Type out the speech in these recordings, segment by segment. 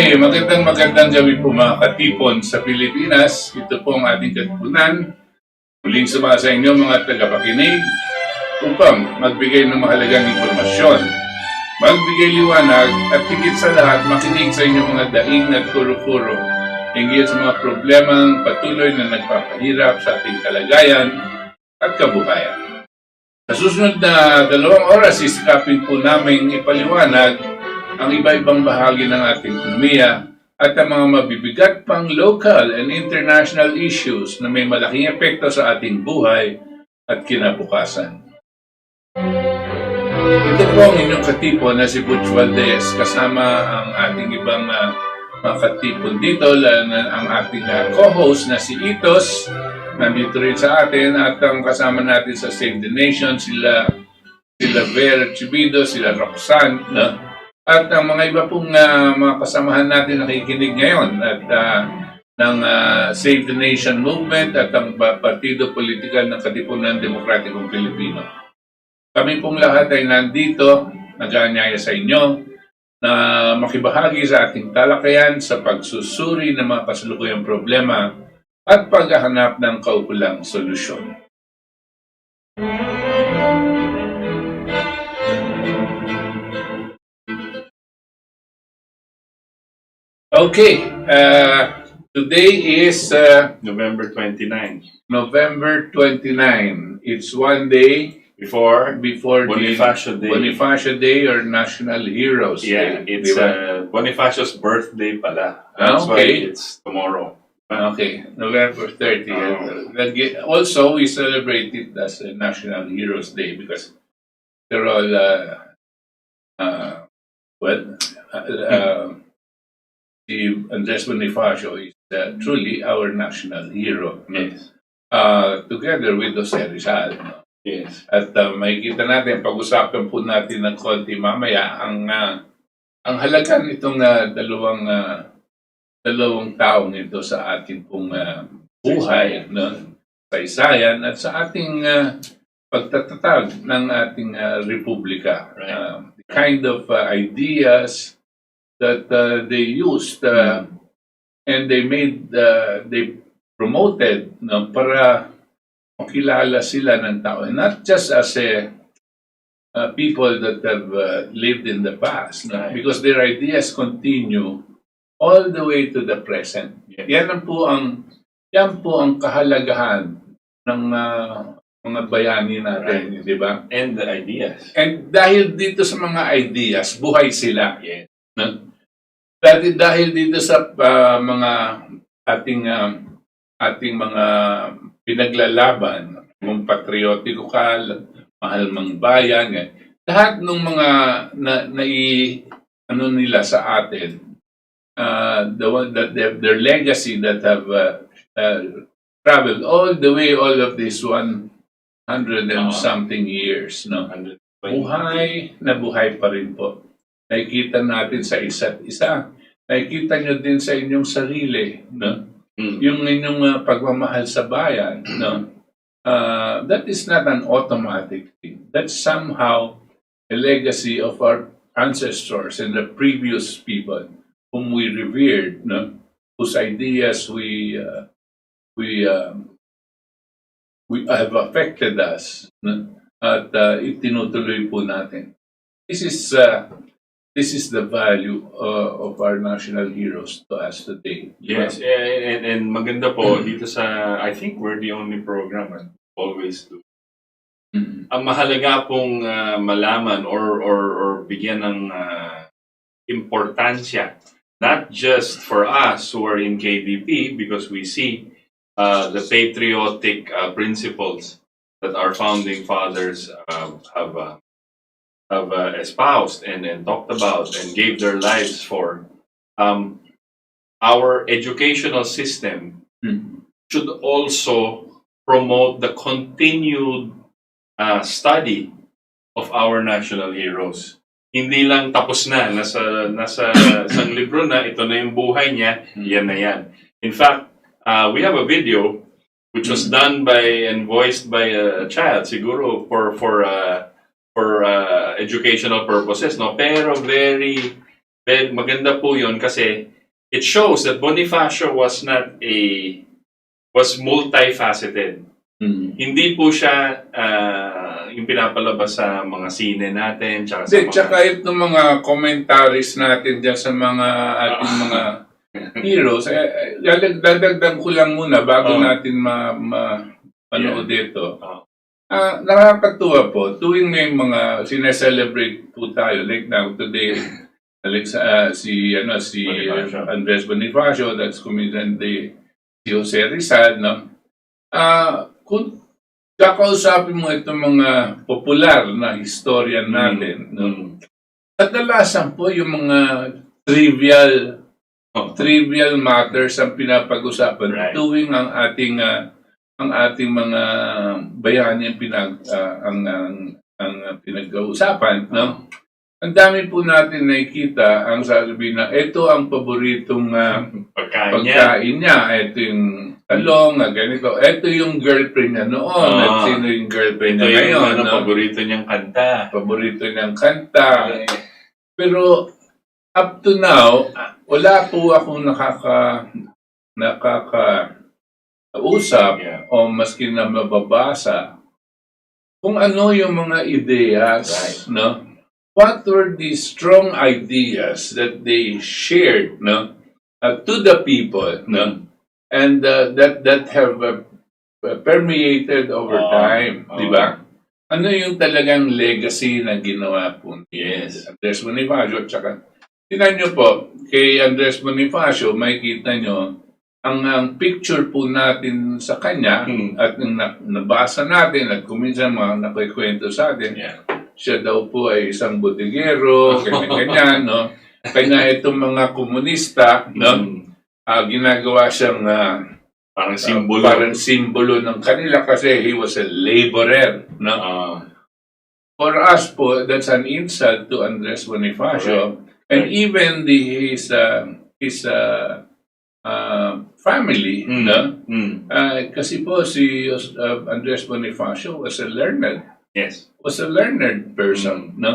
Okay, magandang gabi po mga katipon sa Pilipinas. Ito po ang ating katipunan. Muling sumasa sa inyo mga tagapakinig upang magbigay ng mahalagang impormasyon, magbigay liwanag at higit sa lahat makinig sa inyong mga daing at kuro-kuro hinggil sa mga problemang patuloy na nagpapahirap sa ating kalagayan at kabuhayan. Sa susunod na 2 oras, isikapin po namin ipaliwanag ang iba-ibang bahagi ng ating ekonomiya at ang mga mabibigat pang local and international issues na may malaking epekto sa ating buhay at kinabukasan. Ito po ang inyong katipon na si Butch Valdes kasama ang ating ibang mga katipon dito, ang ating co-host na si Itos, nandito rin sa atin, at ang kasama natin sa Save the Nation, sila Vera Chibido, sila Roxanne, no? At ang mga iba pong mga kasamahan natin nakikinig ngayon at ng Save the Nation Movement at ang Partido Politikal ng Katipunan Demokratikong Pilipino. Kami pong lahat ay nandito, nag-aanyaya sa inyo na makibahagi sa ating talakayan sa pagsusuri ng mga kasalukuyang problema at paghahanap ng kaukulang solusyon. Okay, today is November 29. November 29. It's one day Before Bonifacio Day. Bonifacio Day or National Heroes Yeah, Day. it's diba? Bonifacio's birthday pala. That's why Okay. it's tomorrow. Okay, November 30. Also, we celebrate it as a National Heroes Day because they're all, si Andres Bonifacio is truly our national hero. Yes. Together with Jose Rizal. No? Yes. At makikita natin, pag-usapan po natin ng konti mamaya, ang halaga nitong dalawang taong ito sa ating pong buhay, no? Saysayan at sa ating pagtatatag ng ating republika. Right. The kind of ideas that they used and they promoted, no, para makilala sila ng tao, and not just as a people that have lived in the past, no? Right. Because their ideas continue all the way to the present. Yes. Yan po ang kahalagahan ng mga bayani natin, Right. di ba? And the ideas. And dahil dito sa mga ideas, buhay sila. Yes. No? Dahil dito sa mga ating mga pinaglalaban, kung patriotiko ka, mahal mang bayan, lahat ng mga nila sa atin, their legacy that have traveled all the way, all of this 100 and something years, no? Buhay na buhay pa rin po. Nakikita natin sa isa't isa. Nakikita nyo din sa inyong sarili, no? Yung inyong pagmamahal sa bayan, no? That is not an automatic thing. That's somehow a legacy of our ancestors and the previous people whom we revered, no? Whose ideas we have affected us, no? At itinutuloy po natin. This is the value of our national heroes to us today. Yes, and maganda po dito sa, I think we're the only program and always do. Ang mahalaga pong malaman or bigyan ng importansya, not just for us who are in KBP, because we see the patriotic principles that our founding fathers have espoused and talked about and gave their lives for. Our educational system should also promote the continued study of our national heroes. Hindi lang tapos na, nasa isang libro na, ito na yung buhay niya, yan na yan. In fact, we have a video which was done by and voiced by a child, siguro for educational purposes, no? Pero very Well, maganda po yun kasi it shows that Bonifacio was multifaceted. Hindi po siya yung pinapalabas sa mga sine natin, tsaka sa mga... Tsaka itong mga commentaries natin dyan sa mga ating mga heroes, dadagdag ko lang muna bago natin manood dito. Nakakatuwa po, tuwing may mga sineselebrate po tayo, like now, today, si Andres Bonifacio, that's comedian si Jose Rizal, no? Kung kakausapin mo itong mga popular na historian natin, no? Kadalasan po yung mga trivial matters ang pinapag-usapan tuwing ang ating mga bayani ang pinag-uusapan, no? Ang dami po natin nakikita ang sasabihin na ito ang paboritong pagkain niya. Ito yung talong, ganito. Ito yung girlfriend niya noon. At sino yung girlfriend niya ngayon. No? Paborito niyang kanta. Pero up to now, wala po akong nakakausap o maski na mababasa kung ano yung mga ideyas, no? What were the strong ideas that they shared, no, to the people, no, and that have permeated over time, di ba? Ano yung talagang legacy na ginawa po ni Andres Bonifacio? Tsaka, tingnan nyo po, kay Andres Bonifacio, makikita nyo, ang picture po natin sa kanya, at nabasa natin, at kuminsan mga nakikwento sa atin, siya daw po ay isang bodeguero, ganyan, no? Kanya itong mga komunista, no? Ginagawa siyang parang simbolo ng kanila kasi he was a laborer, no? For us po, that's an insult to Andres Bonifacio, and even his family, no? Kasi po si Andres Bonifacio was a learned person, no?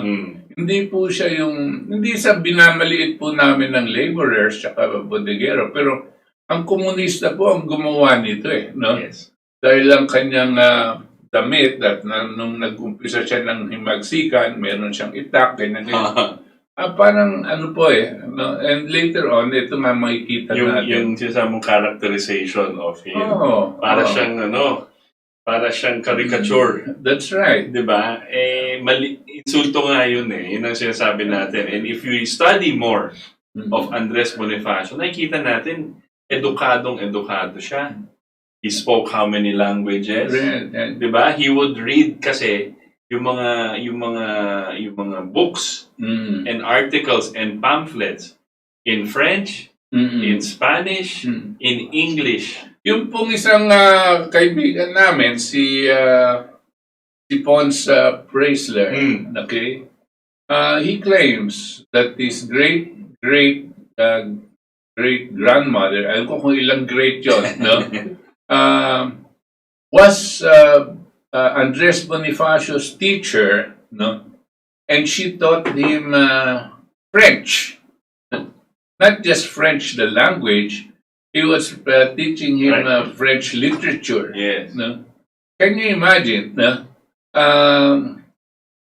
Hindi po siya hindi sa binamaliit po namin ng laborers tsaka bodegero, pero ang komunista po ang gumawa nito no? Dahil ang kanyang damit at nung nag-umpisa siya ng himagsikan, meron siyang itak, ganyan. Parang po no? And later on, ito nga makikita natin. Yung sinasamong characterization of him. Para siyang caricature. That's right. Diba? Insulto nga yun Yun ang sinasabi natin. And if you study more of Andres Bonifacio, nakikita natin, edukado siya. He spoke how many languages? Diba? He would read kasi yung mga books and articles and pamphlets in French, in Spanish, in English. Yung pong isang kaibigan namin, si Pons Preisler, okay? He claims that his great-grandmother, alam ko kung ilang great yun, no? Was Andres Bonifacio's teacher, no? And she taught him French. Not just French, the language. He was teaching him French literature. No? Can you imagine? No?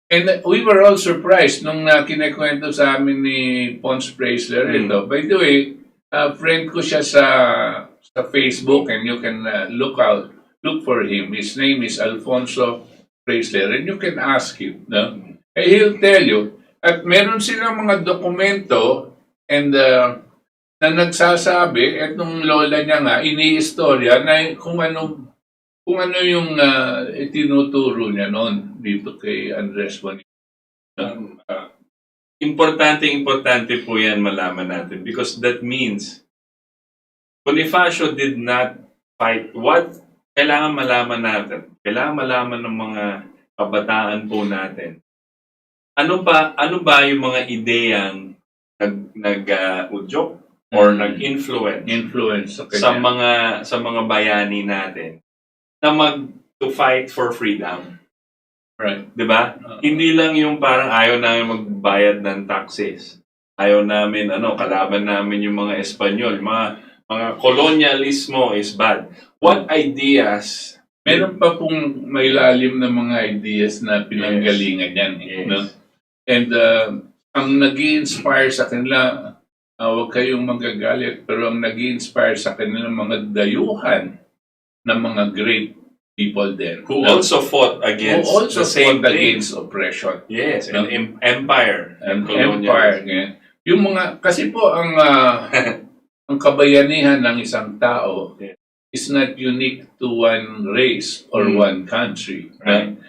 And we were all surprised nung kinikwento sa amin ni Pons Preisler ito. By the way, friend ko siya sa Facebook, and you can look for him. His name is Alfonso Preisler, and you can ask him. No? And he'll tell you. At meron silang mga dokumento and na nagsasabi, at nung lola niya nga, iniistorya na kung ano yung itinuturo niya noon dito kay Andres Bonifacio. Importante po yan malaman natin because that means Bonifacio did not fight. What kailangan malaman natin? Kailangan malaman ng mga kabataan po natin. Ano ba yung mga ideyang nag-udyok or nag-influence sa mga bayani natin na to fight for freedom. Right. 'Di ba? Hindi lang yung parang ayaw namin magbayad ng taxes. Ayaw namin, kalaban namin yung mga Espanyol. Mga kolonyalismo is bad. What ideas? Meron pa pong may lalim na mga ideas na pinanggalingan yan. Yes. No? And ang nag-i-inspire sa kanila, huwag kayong magagalit, pero ang nag-i-inspire sa kanila mga dayuhan ng mga great people din. Who also fought against the same thing. Against oppression. Yes, No? and empire. And Empire. Yeah. Yung mga, kasi po ang ang kabayanihan ng isang tao is not unique to one race or one country. Right.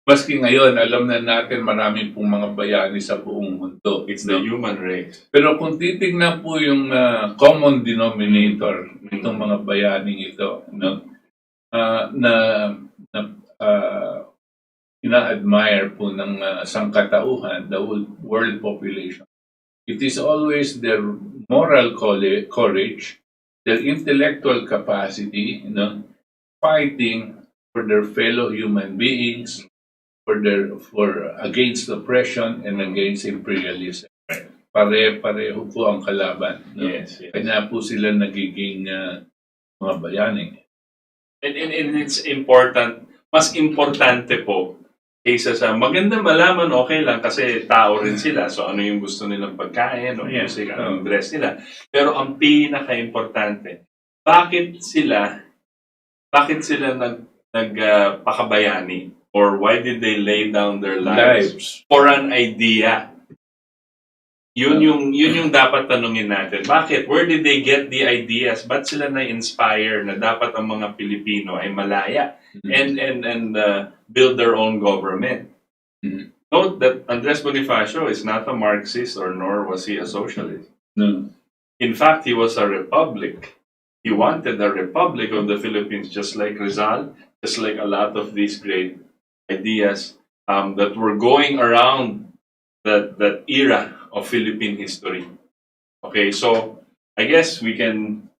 Maski ngayon, alam na natin marami pong mga bayani sa buong mundo. It's the human race. Pero kung titignan po yung common denominator nitong mga bayaning ito, no? Ina-admire po ng sangkatauhan, the world population. It is always their moral courage, their intellectual capacity, fighting for their fellow human beings, for against oppression and against imperialism. Pare-pareho po ang kalaban. No? Yes. Kanya po sila nagiging mga bayani. And it's important, mas importante po, kaysa sa maganda malaman, okay lang kasi tao rin sila. So ano yung gusto nilang pagkain, o music, anong dress nila. Pero ang pinaka-importante, bakit sila nagpakabayani? Or why did they lay down their lives for an idea? Yun yung dapat tanungin natin. Bakit? Where did they get the ideas? Ba't sila na-inspire na dapat ang mga Pilipino ay malaya and build their own government? Note that Andres Bonifacio is not a Marxist nor was he a socialist. In fact, he was a republic. He wanted a republic of the Philippines, just like Rizal, just like a lot of these great ideas that were going around that era of Philippine history. Okay, so I guess we can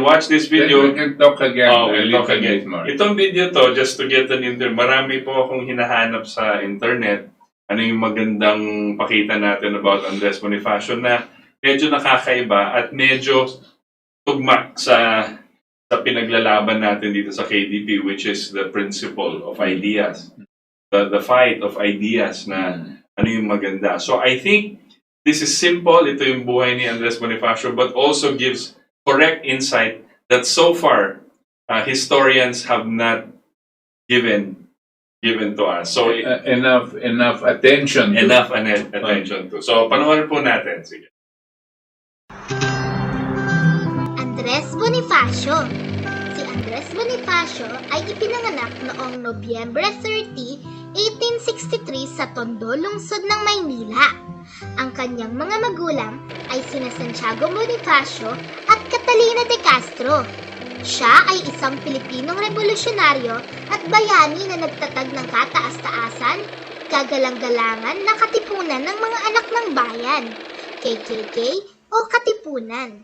watch this video. We can talk again. We'll talk again. Itong video to, just to get an internet, marami po akong hinahanap sa internet. Ano yung magandang pakita natin about Andres Bonifacio na medyo nakakaiba at medyo tugma sa pinaglalaban natin dito sa KDP, which is the principle of ideas. The fight of ideas na ano yung maganda. So I think this is simple. Ito yung buhay ni Andres Bonifacio, but also gives correct insight that so far historians have not given to us. So enough attention. Attention to. So panoorin po natin. Sige. Andres Bonifacio. Si Andres Bonifacio ay ipinanganak noong Nobyembre 30, 1863 sa Tondo, lungsod ng Maynila. Ang kanyang mga magulang ay sina Santiago Bonifacio at Catalina de Castro. Siya ay isang Pilipinong revolusyonaryo at bayani na nagtatag ng kataas-taasan, kagalang-galangan na katipunan ng mga anak ng bayan, KKK o Katipunan.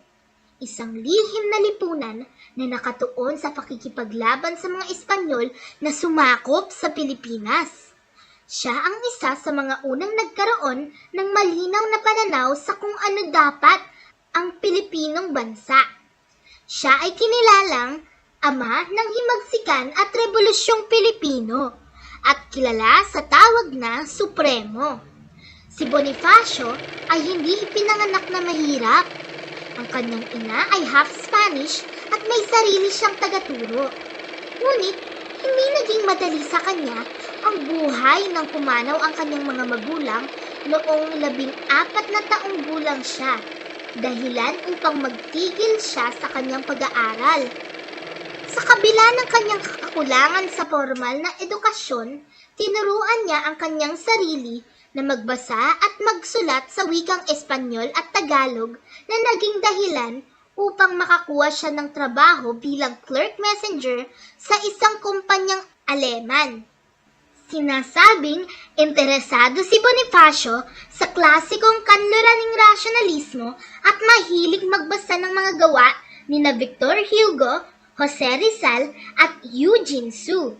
Isang lihim na lipunan na nakatuon sa pakikipaglaban sa mga Espanyol na sumakop sa Pilipinas. Siya ang isa sa mga unang nagkaroon ng malinaw na pananaw sa kung ano dapat ang Pilipinong bansa. Siya ay kinilalang ama ng himagsikan at Rebolusyong Pilipino at kilala sa tawag na Supremo. Si Bonifacio ay hindi ipinanganak na mahirap. Ang kanyang ina ay half Spanish at may sarili siyang tagaturo. Ngunit, hindi naging madali sa kanya ang buhay nang pumanaw ang kanyang mga magulang noong 14 na taong gulang siya, dahilan upang magtigil siya sa kanyang pag-aaral. Sa kabila ng kanyang kakulangan sa formal na edukasyon, tinuruan niya ang kanyang sarili na magbasa at magsulat sa wikang Espanyol at Tagalog na naging dahilan upang makakuha siya ng trabaho bilang clerk messenger sa isang kumpanyang Aleman. Sinasabing interesado si Bonifacio sa klasikong kanluraning rasyonalismo at mahilig magbasa ng mga gawa ni na Victor Hugo, Jose Rizal at Eugene Sue.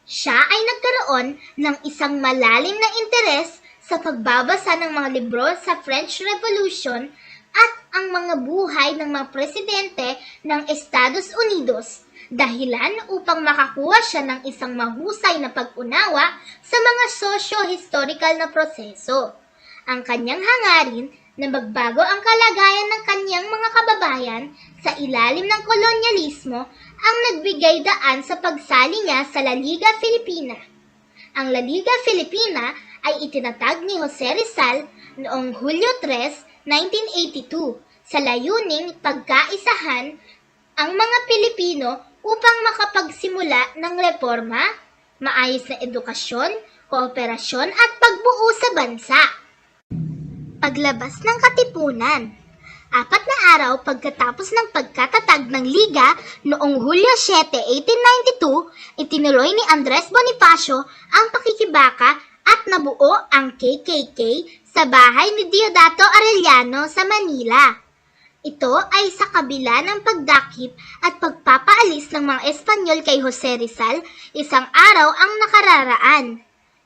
Siya ay nagkaroon ng isang malalim na interes sa pagbabasa ng mga libro sa French Revolution at ang mga buhay ng mga presidente ng Estados Unidos, dahilan upang makakuha siya ng isang mahusay na pag-unawa sa mga socio-historical na proseso. Ang kanyang hangarin na magbago ang kalagayan ng kanyang mga kababayan sa ilalim ng kolonyalismo ang nagbigay daan sa pagsali niya sa La Liga Filipina. Ang La Liga Filipina ay itinatag ni Jose Rizal noong Hulyo 3, 1982 sa layuning pagkaisahan ang mga Pilipino upang makapagsimula ng reforma, maayos na edukasyon, kooperasyon at pagbuo sa bansa. Paglabas ng Katipunan. 4 na araw pagkatapos ng pagkatatag ng Liga noong Hulyo 7, 1892, itinuloy ni Andres Bonifacio ang pakikibaka at nabuo ang KKK sa bahay ni Deodato Arellano sa Manila. Ito ay sa kabila ng pagdakip at pagpapaalis ng mga Espanyol kay Jose Rizal, isang araw ang nakararaan.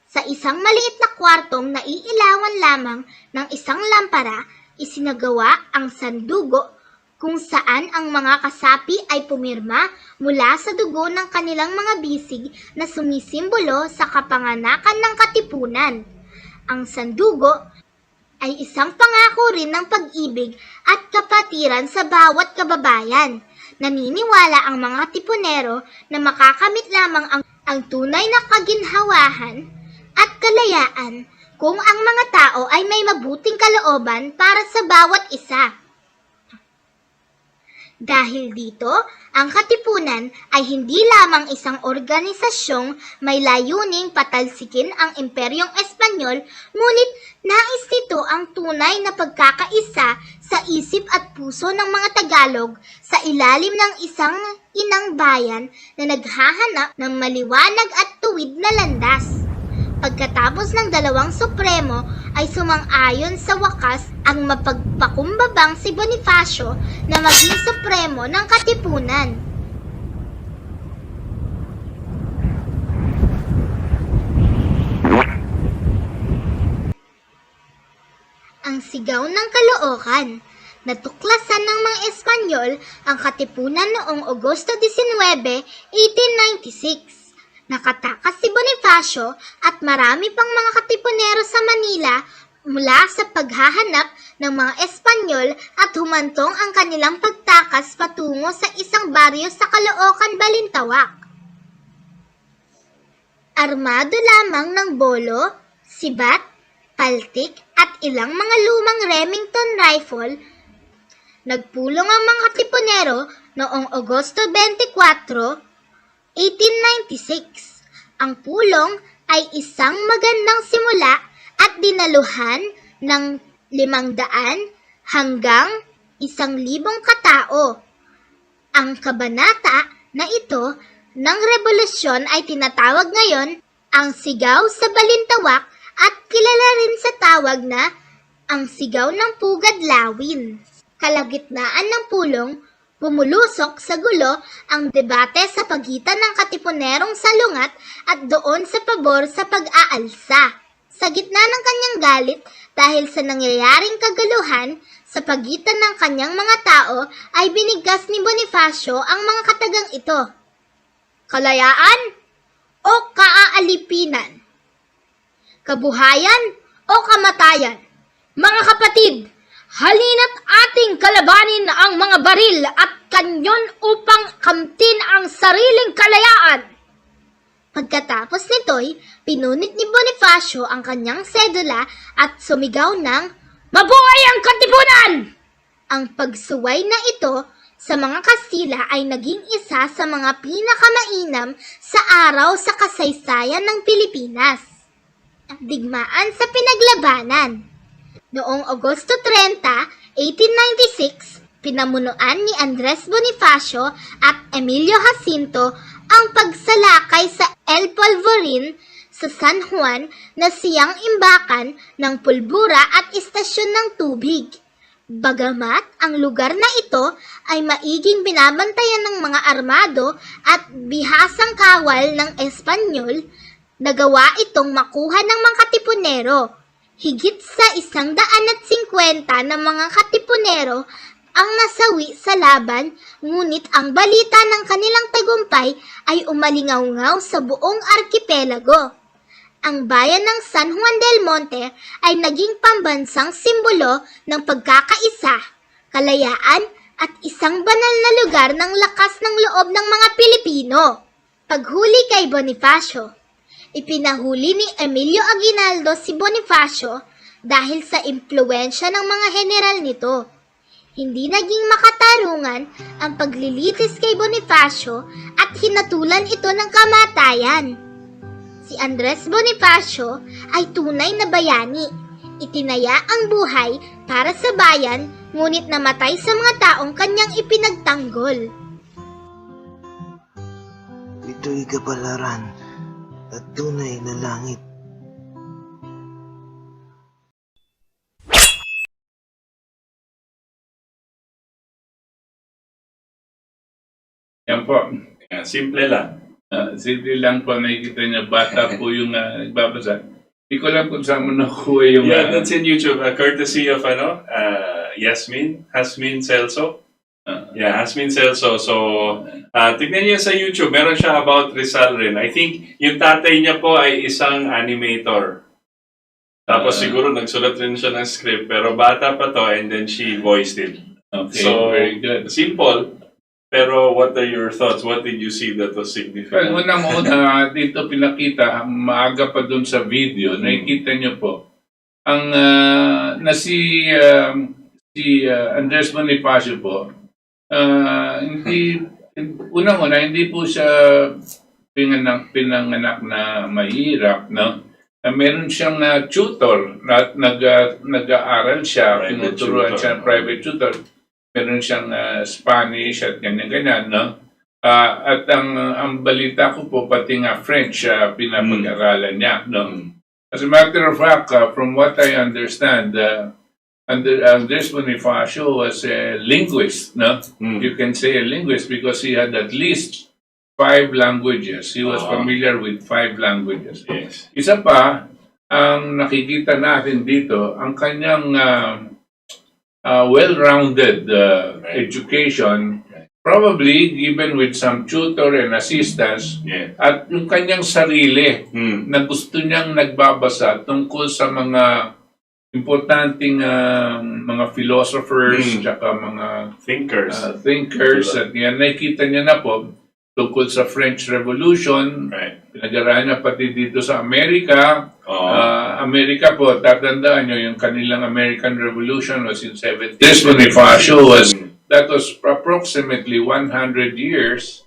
Sa isang maliit na kwartong naiilawan lamang ng isang lampara, isinagawa ang sandugo kung saan ang mga kasapi ay pumirma mula sa dugo ng kanilang mga bisig na sumisimbolo sa kapanganakan ng Katipunan. Ang sandugo ay isang pangako rin ng pag-ibig at kapatiran sa bawat kababayan. Naniniwala ang mga Katipunero na makakamit lamang ang tunay na kaginhawahan at kalayaan kung ang mga tao ay may mabuting kalooban para sa bawat isa. Dahil dito, ang Katipunan ay hindi lamang isang organisasyong may layuning patalsikin ang Imperyong Espanyol, ngunit nais nito ang tunay na pagkakaisa sa isip at puso ng mga Tagalog sa ilalim ng isang inang bayan na naghahanap ng maliwanag at tuwid na landas. Pagkatapos ng dalawang supremo ay sumang-ayon sa wakas ang mapagpakumbabang si Bonifacio na maging supremo ng Katipunan. Ang sigaw ng Caloocan. Natuklasan ng mga Espanyol ang Katipunan noong Agosto 19, 1896. Nakatakas si Bonifacio at marami pang mga Katipunero sa Manila mula sa paghahanap ng mga Espanyol at humantong ang kanilang pagtakas patungo sa isang baryo sa Caloocan, Balintawak. Armado lamang ng bolo, sibat, paltik at ilang mga lumang Remington rifle, nagpulong ang mga Katipunero noong Agosto 24, 1896. Ang pulong ay isang magandang simula at dinaluhan ng 500 hanggang 1,000 katao. Ang kabanata na ito ng revolusyon ay tinatawag ngayon ang Sigaw sa Balintawak at kilala rin sa tawag na ang Sigaw ng Pugad Lawin. Kalagitnaan ng pulong, pumulusok sa gulo ang debate sa pagitan ng Katipunerong salungat at doon sa pabor sa pag-aalsa. Sa gitna ng kanyang galit dahil sa nangyayaring kaguluhan sa pagitan ng kanyang mga tao ay binigkas ni Bonifacio ang mga katagang ito. Kalayaan o kaalipinan? Kabuhayan o kamatayan? Mga kapatid, halina't ating kalabanin ang mga baril at kanyon upang kamtin ang sariling kalayaan. Pagkatapos nito'y pinunit ni Bonifacio ang kanyang sedula at sumigaw ng, "Mabuhay ang Katipunan!" Ang pagsuway na ito sa mga Kastila ay naging isa sa mga pinakamainam sa araw sa kasaysayan ng Pilipinas. Digmaan sa pinaglabanan. Noong Agosto 30, 1896, pinamunuan ni Andres Bonifacio at Emilio Jacinto ang pagsalakay sa El Polvorin sa San Juan na siyang imbakan ng pulbura at istasyon ng tubig. Bagamat ang lugar na ito ay maiging binabantayan ng mga armado at bihasang kawal ng Espanyol, nagawa itong makuha ng mga Katipunero. Higit sa 150 na mga Katipunero ang nasawi sa laban, ngunit ang balita ng kanilang tagumpay ay umalingaw-ngaw sa buong arkipelago. Ang bayan ng San Juan del Monte ay naging pambansang simbolo ng pagkakaisa, kalayaan at isang banal na lugar ng lakas ng loob ng mga Pilipino. Paghuli kay Bonifacio. Ipinahuli ni Emilio Aguinaldo si Bonifacio dahil sa impluwensya ng mga general nito. Hindi naging makatarungan ang paglilitis kay Bonifacio at hinatulan ito ng kamatayan. Si Andres Bonifacio ay tunay na bayani. Itinaya ang buhay para sa bayan, ngunit namatay sa mga taong kanyang ipinagtanggol. Ito'y kapalaran at tunay na langit. Yan po. Simple lang. Simple lang po, nakikita niya, bata po yung nagbabasa. Hindi ko lang kung saan mo nakuha yung... Yeah, that's in YouTube. Courtesy of Hasmin Celso. Hasmin Celso. So, tignan niyo sa YouTube. Meron siya about Rizal rin. I think yung tatay niya po ay isang animator. Tapos siguro nagsulat rin siya ng script. Pero bata pa to and then she voiced it. Okay, So, very good. simple. Pero what are your thoughts? What did you see that was significant? Unang-una, dito pinakita, maaga pa dun sa video, nakikita niyo po, ang si Andres Bonifacio po, unang-una, hindi po siya pinanganak na mahirap, no? Meron siyang tutor, nag-aaral siya, tinuturuan siya, private tutor. Meron siyang Spanish at ganyan-ganyan, no? At ang balita ko po, pati nga French, pinapag-aralan niya, no? As a matter of fact, from what I understand, Andres Bonifacio was a linguist, no? You can say a linguist because he had at least 5 languages. He was familiar with 5 languages. Yes. Isa pa, ang nakikita natin dito, ang kanyang well-rounded education, probably given with some tutor and assistance, at yung kanyang sarili na gusto niyang nagbabasa tungkol sa mga importanteng mga philosophers, tsaka mga thinkers, at yan, nakikita niya na po tungkol sa French Revolution, pinag-aralan niya pati dito sa Amerika. Amerika po, tatandaan nyo, yung kanilang American Revolution was in 17. This Bonifacio that was approximately 100 years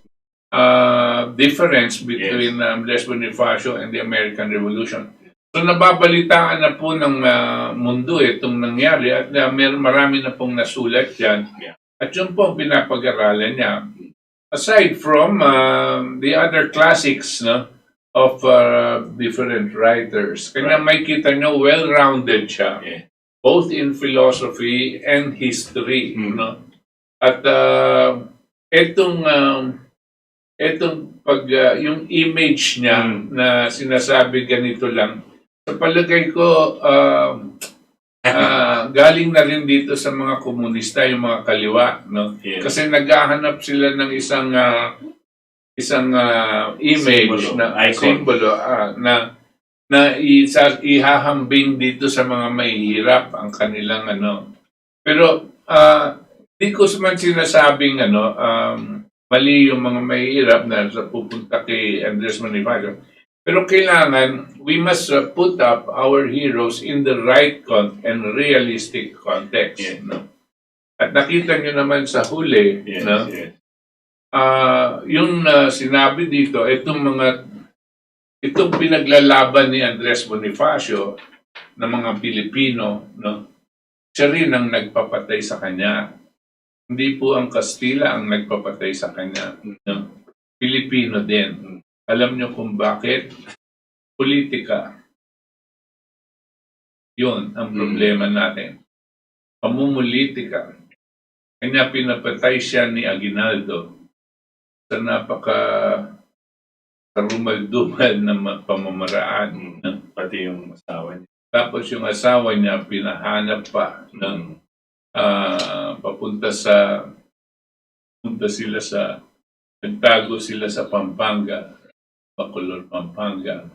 difference between Andres Bonifacio and the American Revolution. So nababalitaan na po ng mundo itong nangyari at marami na pong nasulat yan. At yun po ang pinapag-aralan niya. Aside from the other classics, no, of different writers, kanya may kita nyo, well-rounded siya, both in philosophy and history, no? At yung image niya na sinasabi ganito lang, sa palagay ko, galing na rin dito sa mga komunista, yung mga kaliwa, no? Kasi naghahanap sila ng isang image, simbolo na ihahambing dito sa mga mahihirap ang kanilang Pero di ko man sinasabing mali yung mga mahihirap na pupunta kay Andres Bonifacio. Pero kailangan, we must put up our heroes in the right and realistic context. No? At nakita nyo naman sa huli, no? Yung sinabi dito, itong pinaglalaban ni Andres Bonifacio ng mga Pilipino, no? Siya rin ang nagpapatay sa kanya. Hindi po ang Kastila ang nagpapatay sa kanya. No? Pilipino din. Alam nyo kung bakit? Politika. Yun ang problema natin. Pamumulitika. Kanya pinapatay siya ni Aguinaldo sa karumal-dumal na pamamaraan. Pati yung asawa niya. Tapos yung asawa niya, pinahanap pa. No? Papunta sila sa, nagtago sila sa Pampanga, Bacolod, Pampanga.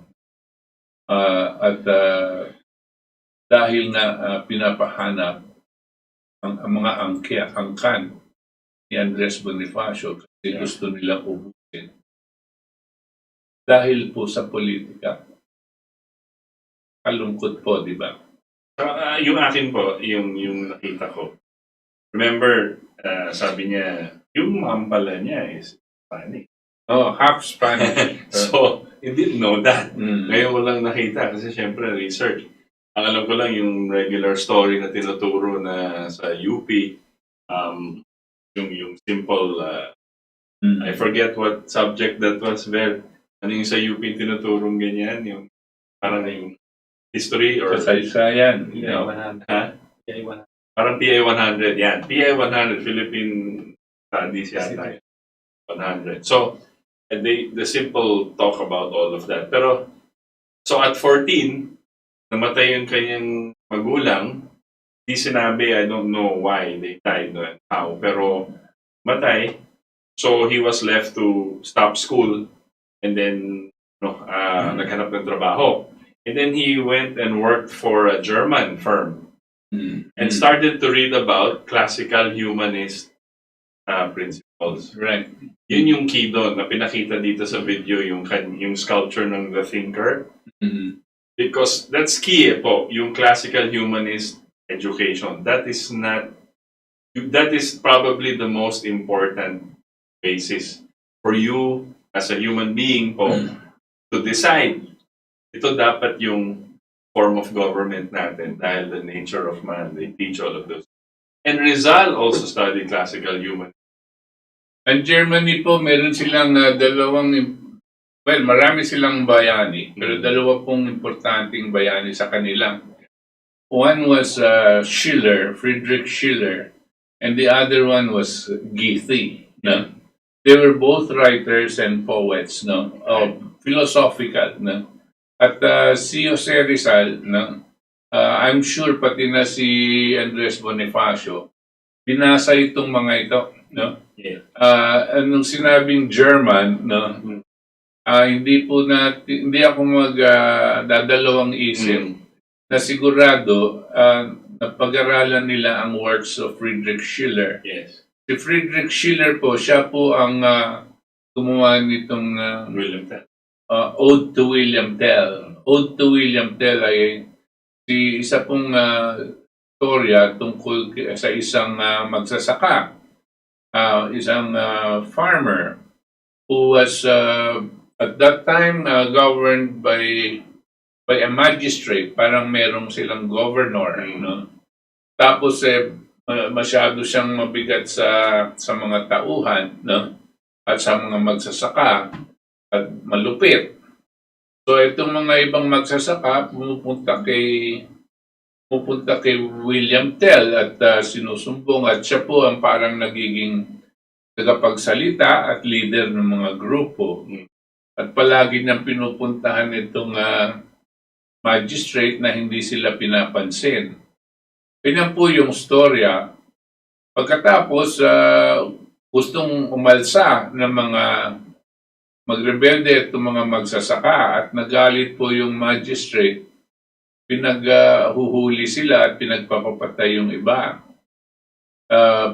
Dahil na pinapahanap ang mga angkan ni Andres Bonifacio kasi gusto nilang ubusin. Dahil po sa politika. Kalungkot po, di ba? Yung akin po, yung nakita ko. Remember, sabi niya, yung mom pala niya is Spanish. Oh, half Spanish. So, I didn't know that. Mm. Ngayon ko lang nakita kasi syempre research. Ang alam ko lang yung regular story na tinuturo na sa UP, yung simple, I forget what subject that was there. Ano yung sa UP tinuturong ganyan, yung parang yung history or Kasaysayan. ha? Parang PA 100, yan. PA 100, Philippine Studies yata. 100. So, the simple talk about all of that. Pero, so at 14, namatay yung kanyang magulang. Di sinabi, I don't know why they died and how, pero matay. So, he was left to stop school and then naghanap ng trabaho. And then he went and worked for a German firm and started to read about classical humanist principles. Right. Yun yung key doon na pinakita dito sa video yung sculpture ng The Thinker. Because that's key po, yung classical humanist education. That is probably the most important basis for you as a human being po to decide. Ito dapat yung form of government natin dahil the nature of man, they teach all of those. And Rizal also studied classical humanism. Ang Germany po, meron silang marami silang bayani, pero dalawa pong importanteng bayani sa kanila. One was Friedrich Schiller, and the other one was Goethe. No? They were both writers and poets, no, philosophical. No? At si Jose Rizal, no, I'm sure pati na si Andres Bonifacio, binasa itong mga ito. No? Yeah. Nung sinabing German, no, hindi ako dadalawang isip na sigurado na pag-aralan nila ang works of Friedrich Schiller. Yes. Si Friedrich Schiller po, siya po ang gumawa nitong William Tell. Ode to William Tell. Ode to William Tell ay isa pong storya tungkol sa isang magsasaka, isang farmer who was at that time governed by a magistrate, parang merong silang governor, no? Tapos masyado siyang mabigat sa mga tauhan, no? At sa mga magsasaka at malupit. So itong mga ibang magsasaka pumupunta kay William Tell at sinusumbong at siya po ang parang nagiging tagapagsalita at leader ng mga grupo. At palagi niyang pinupuntahan itong magistrate na hindi sila pinapansin. Ganyan po yung storya. Pagkatapos, gustong umalsa ng mga magrebelde itong mga magsasaka at nagalit po yung magistrate. Pinaghuhuli sila at pinagpapapatay yung iba.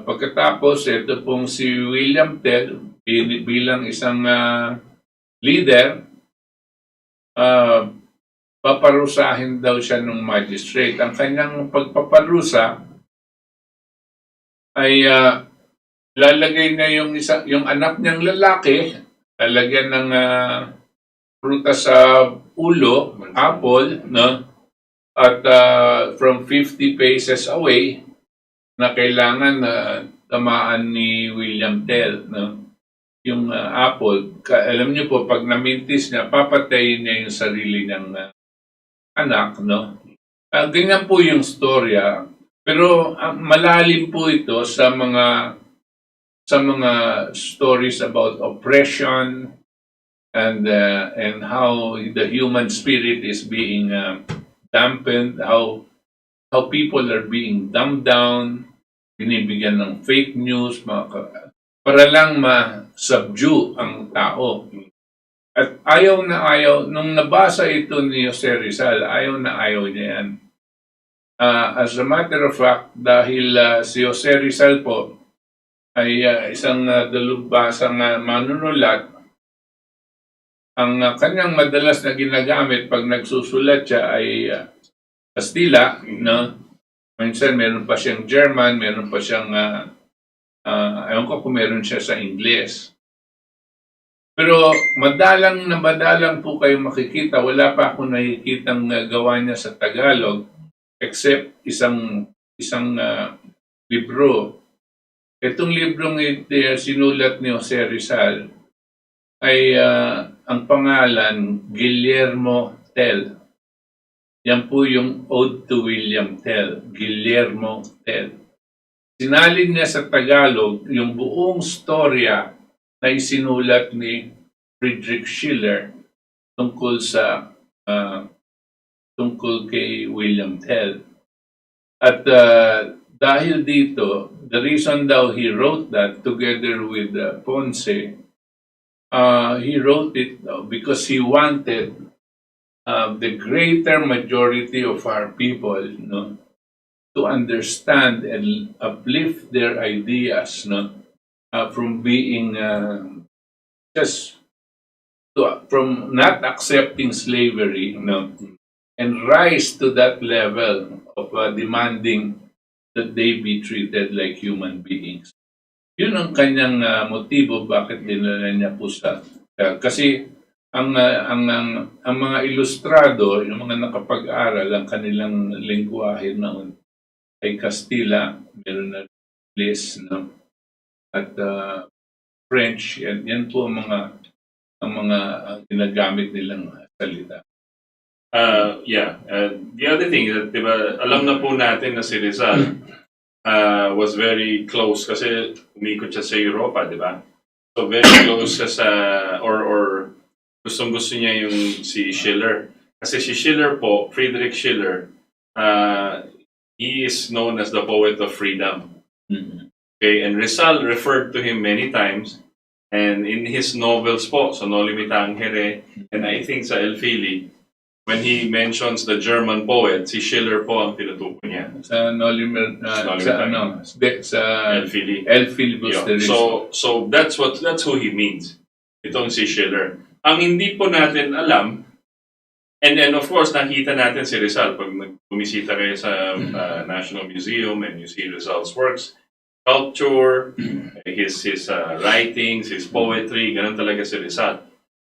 Pagkatapos, ito pong si William Tell bilang isang leader, paparusahin daw siya ng magistrate. Ang kanyang pagpaparusa ay lalagay niya yung anak niyang lalaki, lalagyan ng prutas sa ulo, apple, no? At from 50 paces away, na kailangan tamaan ni William Tell, no? Yung apple. Alam niyo po, pag namintis niya, papatayin niya yung sarili ng anak, no? Ganyan po yung storya. Pero malalim po ito sa mga stories about oppression and how the human spirit is being dampened, how people are being dumbed down, binibigyan ng fake news, para lang ma-subdue ang tao. At ayaw na ayaw, nung nabasa ito ni Jose Rizal, ayaw na ayaw niya yan. As a matter of fact, dahil si Jose Rizal po ay isang dalubhasang manunulat, ang kanyang madalas na ginagamit pag nagsusulat siya ay Kastila, no? Minsan meron pa siyang German, meron pa siyang, ewan ko kung meron siya sa Ingles. Pero madalang po kayo makikita, wala pa akong nakikitang gawa niya sa Tagalog, except isang libro. Itong librong sinulat ni Jose Rizal ay ang pangalan Guillermo Tell. Yan po yung Ode to William Tell, Guillermo Tell. Sinalin niya sa Tagalog yung buong storya na isinulat ni Friedrich Schiller tungkol kay William Tell. At dahil dito, the reason daw he wrote that together with Ponce, he wrote it because he wanted the greater majority of our people, to understand and uplift their ideas, from being from not accepting slavery, and rise to that level of demanding that they be treated like human beings. Yun ang kanyang motibo bakit dinala niya po sa kasi ang mga ilustrado, yung mga nakapag-aral, ang kanilang lengguwahe noon ay Kastila, meron na English, at French. Yan po ang mga ginagamit nilang salita. The other thing is that, diba, alam na po natin na si Rizal was very close kasi umikot siya sa Europa, diba? So very close siya sa, or gustong-gusto niya yung si Schiller. Kasi si Schiller po, Friedrich Schiller, he is known as the poet of freedom. Mm-hmm. Okay, and Rizal referred to him many times, and in his novels po, sa No Limitangere, and I think sa El Fili, when he mentions the German poet, si Schiller po ang tinutukoy niya. Sa El Fili. El Fili. So that's who he means. Itong si Schiller. Ang hindi po natin alam, and then of course nakita natin si Rizal pag bumisita kayo sa National Museum and you see Rizal's works, sculpture, his writings, his poetry, ganun talaga si Rizal.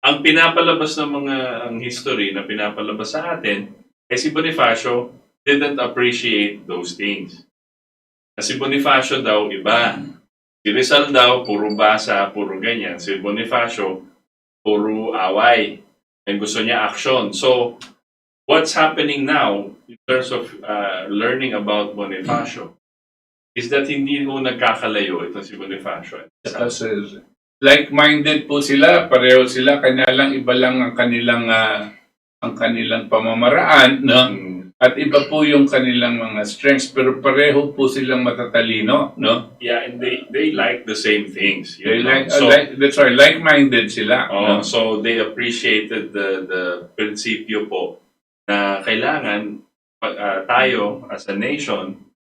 Ang pinapalabas ng ang history na pinapalabas sa atin ay si Bonifacio didn't appreciate those things. Kasi Bonifacio daw iba. Si Rizal daw puro basa, puro ganyan. Si Bonifacio puro away. And gusto niya action. So what's happening now in terms of learning about Bonifacio is that hindi mo nagkakalayo ito si Bonifacio. Kasi like-minded po sila, pareho sila, kanya lang iba lang ang kanilang pamamaraan, no? At iba po yung kanilang mga strengths, pero pareho po silang matatalino, no? Yeah, and they like the same things. That's right, like-minded sila. No? So they appreciated the prinsipyo po na kailangan tayo as a nation,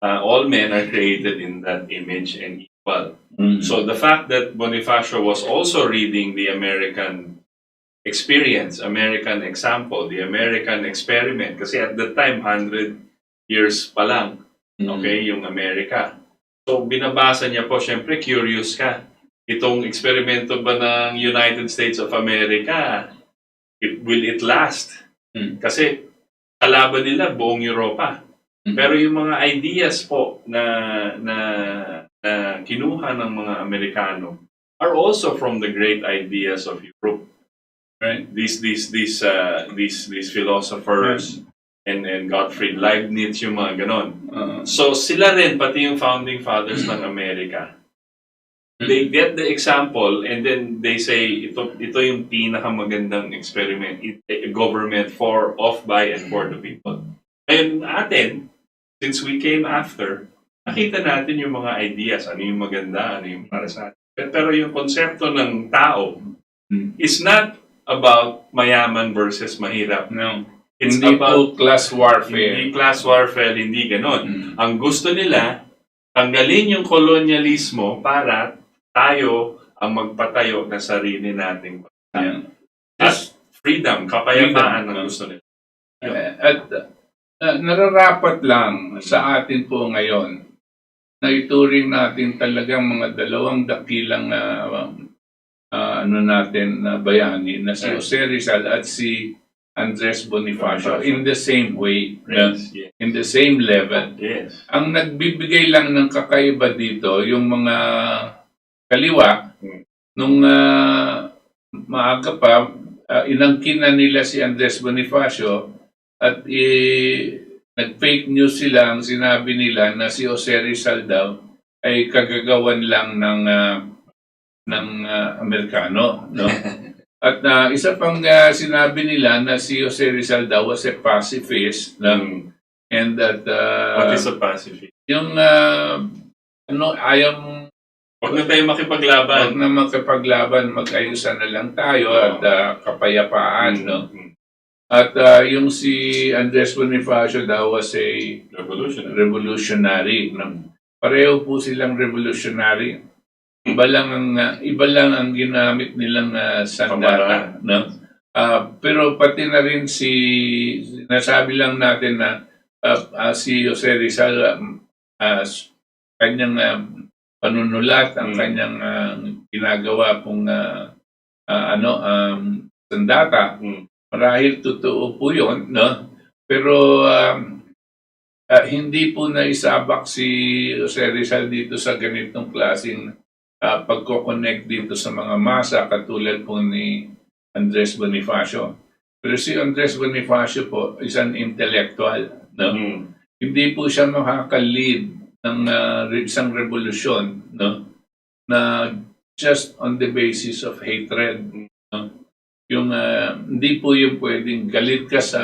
all men are created in that image and equal. Mm-hmm. So the fact that Bonifacio was also reading the American experience, American example, the American experiment, kasi at the time 100 years pa lang, okay, yung Amerika. So binabasa niya po, syempre curious ka. Itong eksperimento ba ng United States of America, will it last? Kasi kalaban nila buong Europa. Pero yung mga ideas po na kinuha ng mga Amerikano are also from the great ideas of Europe. Right? These philosophers and Gottfried Leibniz, yung mga ganon. So sila rin, pati yung founding fathers ng Amerika, They get the example and then they say, ito yung pinakamagandang experiment, government for, of, by, and for the people. And atin, since we came after, nakita natin yung mga ideas, ano yung maganda, ano yung para sa atin. Pero yung konsepto ng tao is not about mayaman versus mahirap. No. It's Hindi about po class warfare. hindi class warfare, hindi ganon. Ang gusto nila, tanggalin yung kolonyalismo para tayo ang magpatayo ng sarili nating bansa. Yeah. At freedom, kapayapaan Freedom. ang gusto nila. At nararapat lang sa atin po ngayon na ituring natin talagang mga dalawang dakilang bayani na si Jose Rizal at si Andres Bonifacio in the same way, Yes. in the same level. Yes. Ang nagbibigay lang ng kakaiba dito, yung mga kaliwa, nung maaga pa, inangkin na nila si Andres Bonifacio at nag-fake news sila, ang sinabi nila na si Jose Rizal daw ay kagagawan lang ng Amerikano, no? At isa pang sinabi nila na si Jose Rizal daw was a pacifist, and that What is a pacifist? yung ayaw Huwag na tayo makipaglaban. wag na makipaglaban, mag-ayusan na lang tayo at kapayapaan, no? At yung si Andres Bonifacio daw was a revolutionary. No? Pareho po silang revolutionary. Iba lang ang ginamit nilang sandata, no? Pero pati na rin nasabi lang natin na si Jose Rizal kanyang panunulat, ang kanyang ginagawa pong sandata. Marahil totoo po 'yon, no? Pero hindi po naisabak si Jose Rizal dito sa ganitong klaseng pagko-connect dito sa mga masa katulad po ni Andres Bonifacio. Pero si Andres Bonifacio po is an intellectual, no? Hindi po siya makaka-lead ng isang revolusyon, no? Na just on the basis of hatred, no? Yung hindi po yung pwedeng galit ka sa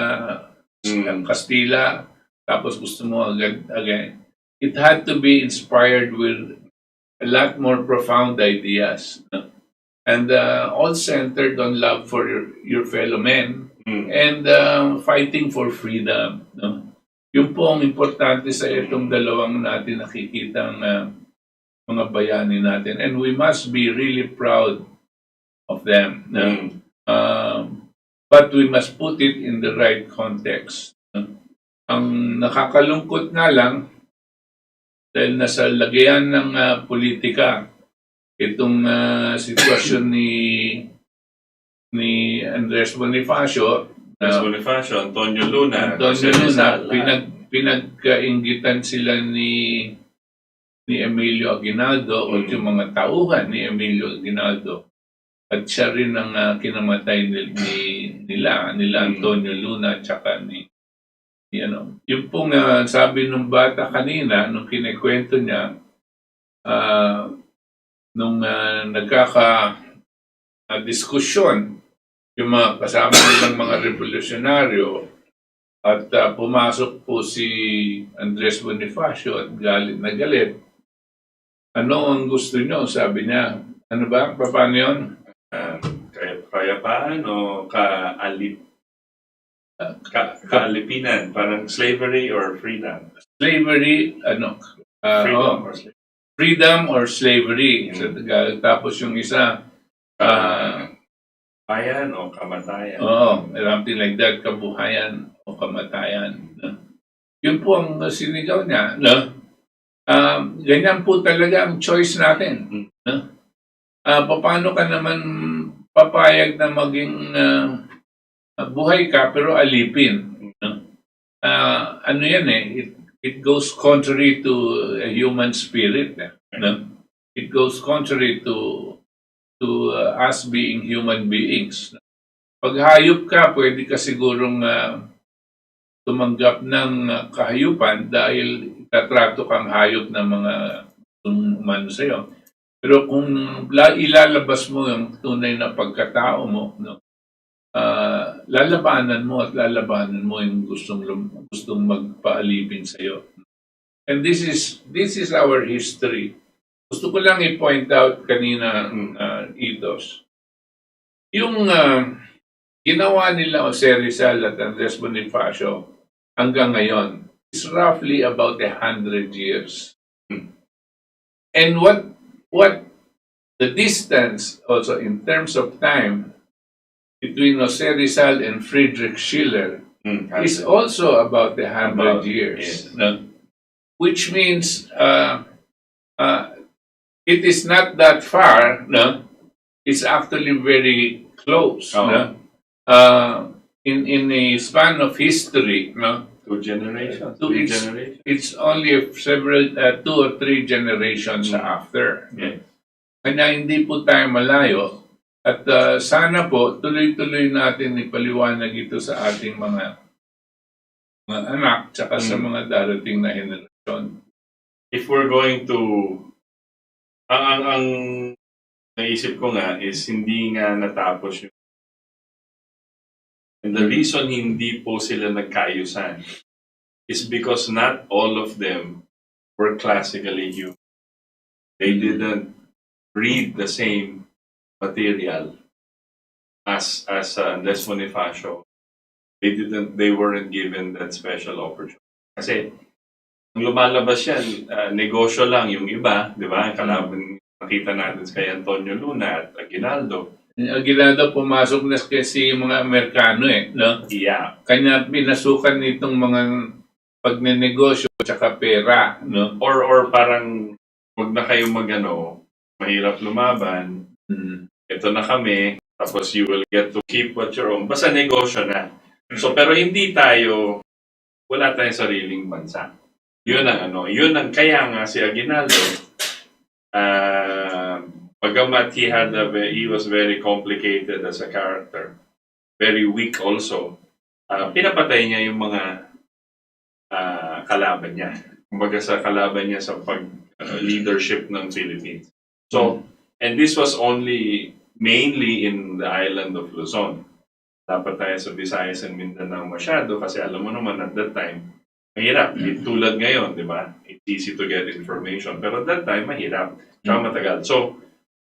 Kastila tapos gusto mo agad. It had to be inspired with a lot more profound ideas, no? And all centered on love for your fellow men and fighting for freedom, no? Yun po ang importante sa itong dalawang natin nakikitang mga bayani natin, and we must be really proud of them, no? But we must put it in the right context. Ang nakakalungkot nga lang, dahil nasa lagayan ng politika, itong sitwasyon ni Andres Bonifacio, Antonio Luna, pinagkainggitan sila ni Emilio Aguinaldo o yung mga tauhan ni Emilio Aguinaldo. At siya rin ang kinamatay nila Antonio Luna at saka ni yung pong sabi nung bata kanina, nung kinikwento niya, nung nagkaka-diskusyon yung mga kasama nilang mga revolusyonaryo at pumasok po si Andres Bonifacio at galit na galit. Ano ang gusto niyo? Sabi niya. Ano ba? Paano yun? Kayapaan o kaalipinan? Parang slavery or freedom? Slavery, Freedom or slavery? freedom or slavery. Sa Tagalog. Tapos yung isa, Kabuhayan o kamatayan? something like that, kabuhayan o kamatayan. No? Yun po ang sinigaw niya. No? Ganyan po talaga ang choice natin. No? Paano ka naman papayag na maging buhay ka pero alipin? No? Ano yan it goes contrary to a human spirit. No? It goes contrary to us being human beings. Pag hayop ka, pwede ka sigurong tumanggap ng kahayupan dahil tatrato kang hayop ng mga umano sa'yo. Pero kung ilalabas mo yung tunay na pagkatao mo, no, lalabanan mo at lalabanan mo yung gustong magpaalipin sa iyo. And this is our history. Gusto ko lang i-point out kanina, Itos, yung ginawa nila Jose Rizal at Andres Bonifacio hanggang ngayon is roughly about 100 years. And what the distance also in terms of time between Jose Rizal and Friedrich Schiller is also about 100 years. Yes. No? Which means it is not that far, no? It's actually very close, no? In a span of history, no? 2 generations. So 3 generations. it's only several 2 or 3 generations after. Yes. Kaya hindi po tayo malayo at sana po tuloy-tuloy natin ipaliwanag ito sa ating mga anak tsaka sa mga darating na henerasyon. If we're going to ang naisip ko nga is hindi nga natapos yung and the reason hindi po sila nagkaayusan is because not all of them were classically human. They didn't read the same material as Andres Bonifacio. They weren't given that special opportunity. Kasi ang lumalabas yan, negosyo lang yung iba, di ba? Kalaban, nakita natin kay Antonio Luna at Aguinaldo. Aguinaldo pumasok na kasi mga Amerikano no? Yeah. Kanya pinasukan nitong mga pagnenegosyo tsaka pera, no? Or parang wag na kayong mahirap lumaban. Ito na kami, tapos you will get to keep what you're own. Basta negosyo na. So pero hindi tayo, wala tayong sariling bansa. Yun ang kaya nga si Aguinaldo, pagamat he was very complicated as a character, very weak also, pinapatay niya yung mga kalaban niya. Kumbaga sa kalaban niya sa leadership ng Philippines. So, and this was mainly in the island of Luzon. Dapat tayo sa Visayas and Mindanao masyado kasi alam mo naman at that time, mahirap. Tulad ngayon, di ba? It's easy to get information. Pero at that time, mahirap. Tsaka matagal. So,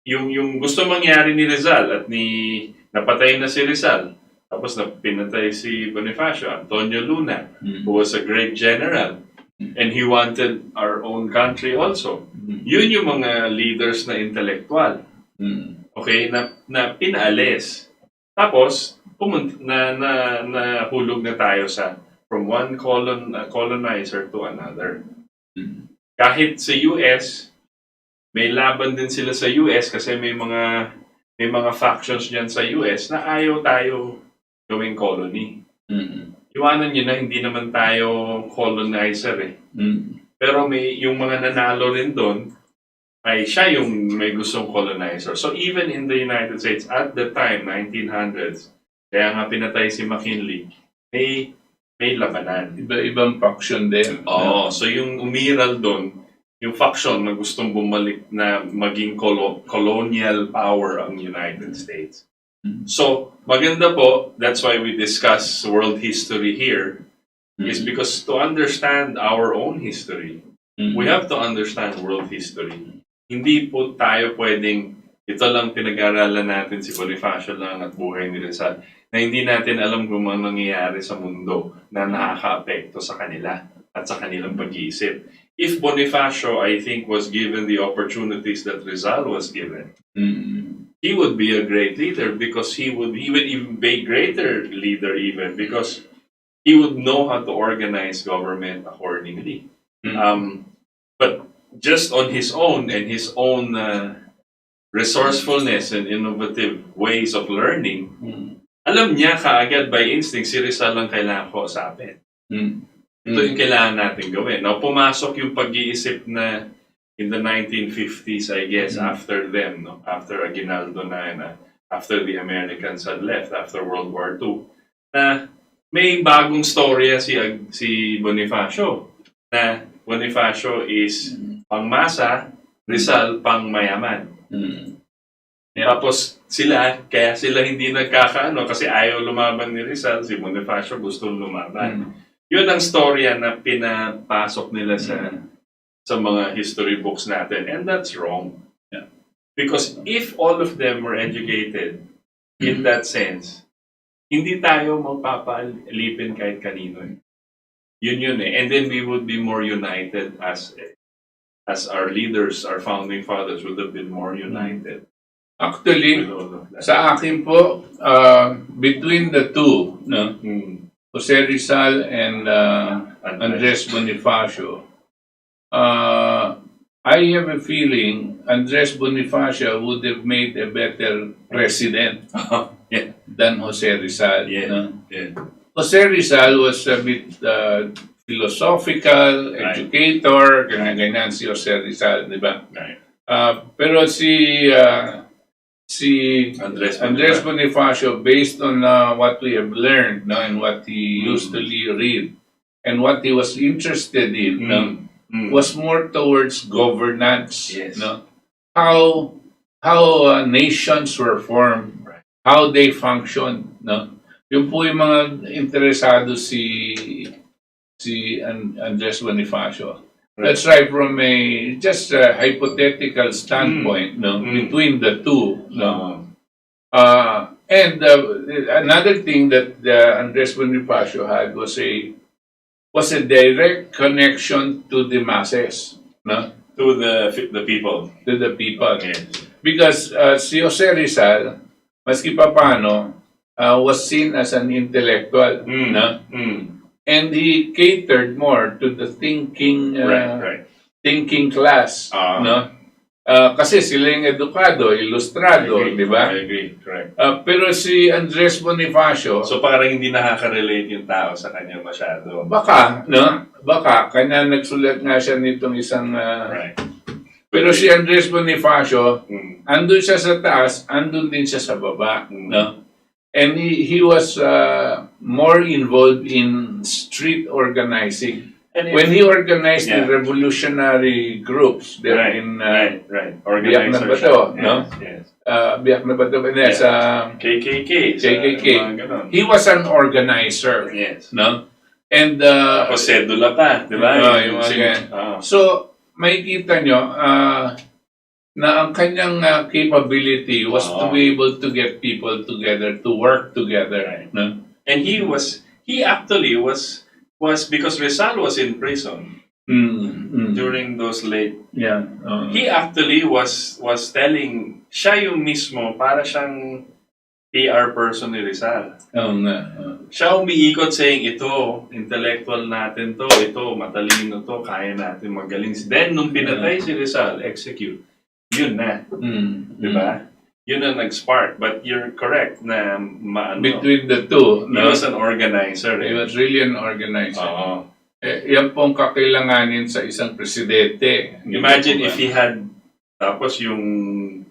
yung gusto mangyari ni Rizal at napatay na si Rizal, tapos pinatay si Bonifacio, Antonio Luna, who was a great general, and he wanted our own country also. Yun yung mga leaders na intellectual. Okay, na pinaalis. Tapos, nahulog na tayo from one colonizer to another. Kahit sa US, may laban din sila sa US kasi may mga factions diyan sa US na ayaw tayo gawing colony. Iwanan niyo na hindi naman tayo colonizer eh. Pero yung mga nanalo rin doon ay siya yung may gustong colonizer. So even in the United States at the time 1900s, kaya nga pinatay si McKinley, may labanan. Iba-ibang faction din. So yung umiral doon, yung faction na gustong bumalik na maging colonial power ang United States. So, maganda po, that's why we discuss world history here, is because to understand our own history, we have to understand world history. Hindi po tayo pwedeng, ito lang pinag-aralan natin si Bonifacio lang at buhay ni Rizal, na hindi natin alam kung ano nangyayari sa mundo na nakaka-apekto sa kanila at sa kanilang pag-iisip. If Bonifacio, I think, was given the opportunities that Rizal was given, he would be a great leader because he would even be a greater leader even because he would know how to organize government accordingly. But just on his own and his own resourcefulness and innovative ways of learning, alam niya kaagad by instinct si Rizal ang kailangan ko usapin. Ito yung kailangan natin gawin. Now, pumasok yung pag-iisip na in the 1950s, I guess, after them, after Aguinaldo na, after the Americans had left, after World War II, na may bagong storya si Bonifacio. Na Bonifacio is pangmasa, Rizal pang mayaman. Mm. Yeah. Tapos kaya sila hindi nagkakaano kasi ayaw lumaban ni Rizal, si Bonifacio gusto lumaban. Yun ang storya na pinapasok nila sa mga history books natin. And that's wrong. Yeah. Because if all of them were educated in that sense, hindi tayo magpapalipin kahit kanino. Yun eh. And then we would be more united as our leaders, our founding fathers would have been more united. Actually, with all of that. sa akin po, between the two, no, Jose Rizal and Andres Bonifacio, I have a feeling Andres Bonifacio would have made a better president Yeah. than Jose Rizal. Yeah. No? Yeah. Jose Rizal was a bit philosophical, Right. educator, ganyan si Jose Rizal, di ba? Right. Pero si Andres Bonifacio, based on what we have learned, no, and what he used to read, and what he was interested in, no, was more towards governance. Yes. No, how nations were formed, Right. how they function. No, yung po yung mga interesado si Andres Bonifacio. Right. That's right, from a just a hypothetical standpoint, no, between the two, no. And another thing that Andres Bonifacio had was a direct connection to the masses, no, To the people. to the people. Yes. Because si Jose Rizal, maski pa paano, was seen as an intellectual, no, and he catered more to the thinking Right. thinking class, no? Kasi sila yung edukado, ilustrado, di ba? I agree. Correct. Pero si Andres Bonifacio, So parang hindi nakaka-relate yung tao sa kanya masyado. baka, no? Baka, kanya nagsulat nga siya nitong isang... Right. Pero si Andres Bonifacio, Mm. andun siya sa taas, andun din siya sa baba, Mm. no? And he was more involved in street organizing. And When he organized the Yeah. revolutionary groups there right, in right. Biak na Organizer ba to, siya. no? Yes. Biak na ba to? Yeah. Sa KKK. KKK. Mga ganon. He was an organizer, Yes. no? And Tapos sedula pa, di ba? yung mga ganyan. Ah. so makikita nyo na ang kanyang capability was to be able to get people together, to work together, Right. no? And he actually was because Rizal was in prison during those late. Yeah. He actually was telling, siya yung mismo, para siyang PR person ni Rizal. Siya umiikot saying, ito, intellectual natin to, ito, matalino to, kaya natin magaling. Then, nung pinatay si Rizal, execute. Yun na. Di ba? Yun ang nag-spark. But you're correct na Between the two, he was an organizer. he was really an organizer. Oo. Yan pong kakailanganin sa isang presidente. Imagine if he had, tapos yung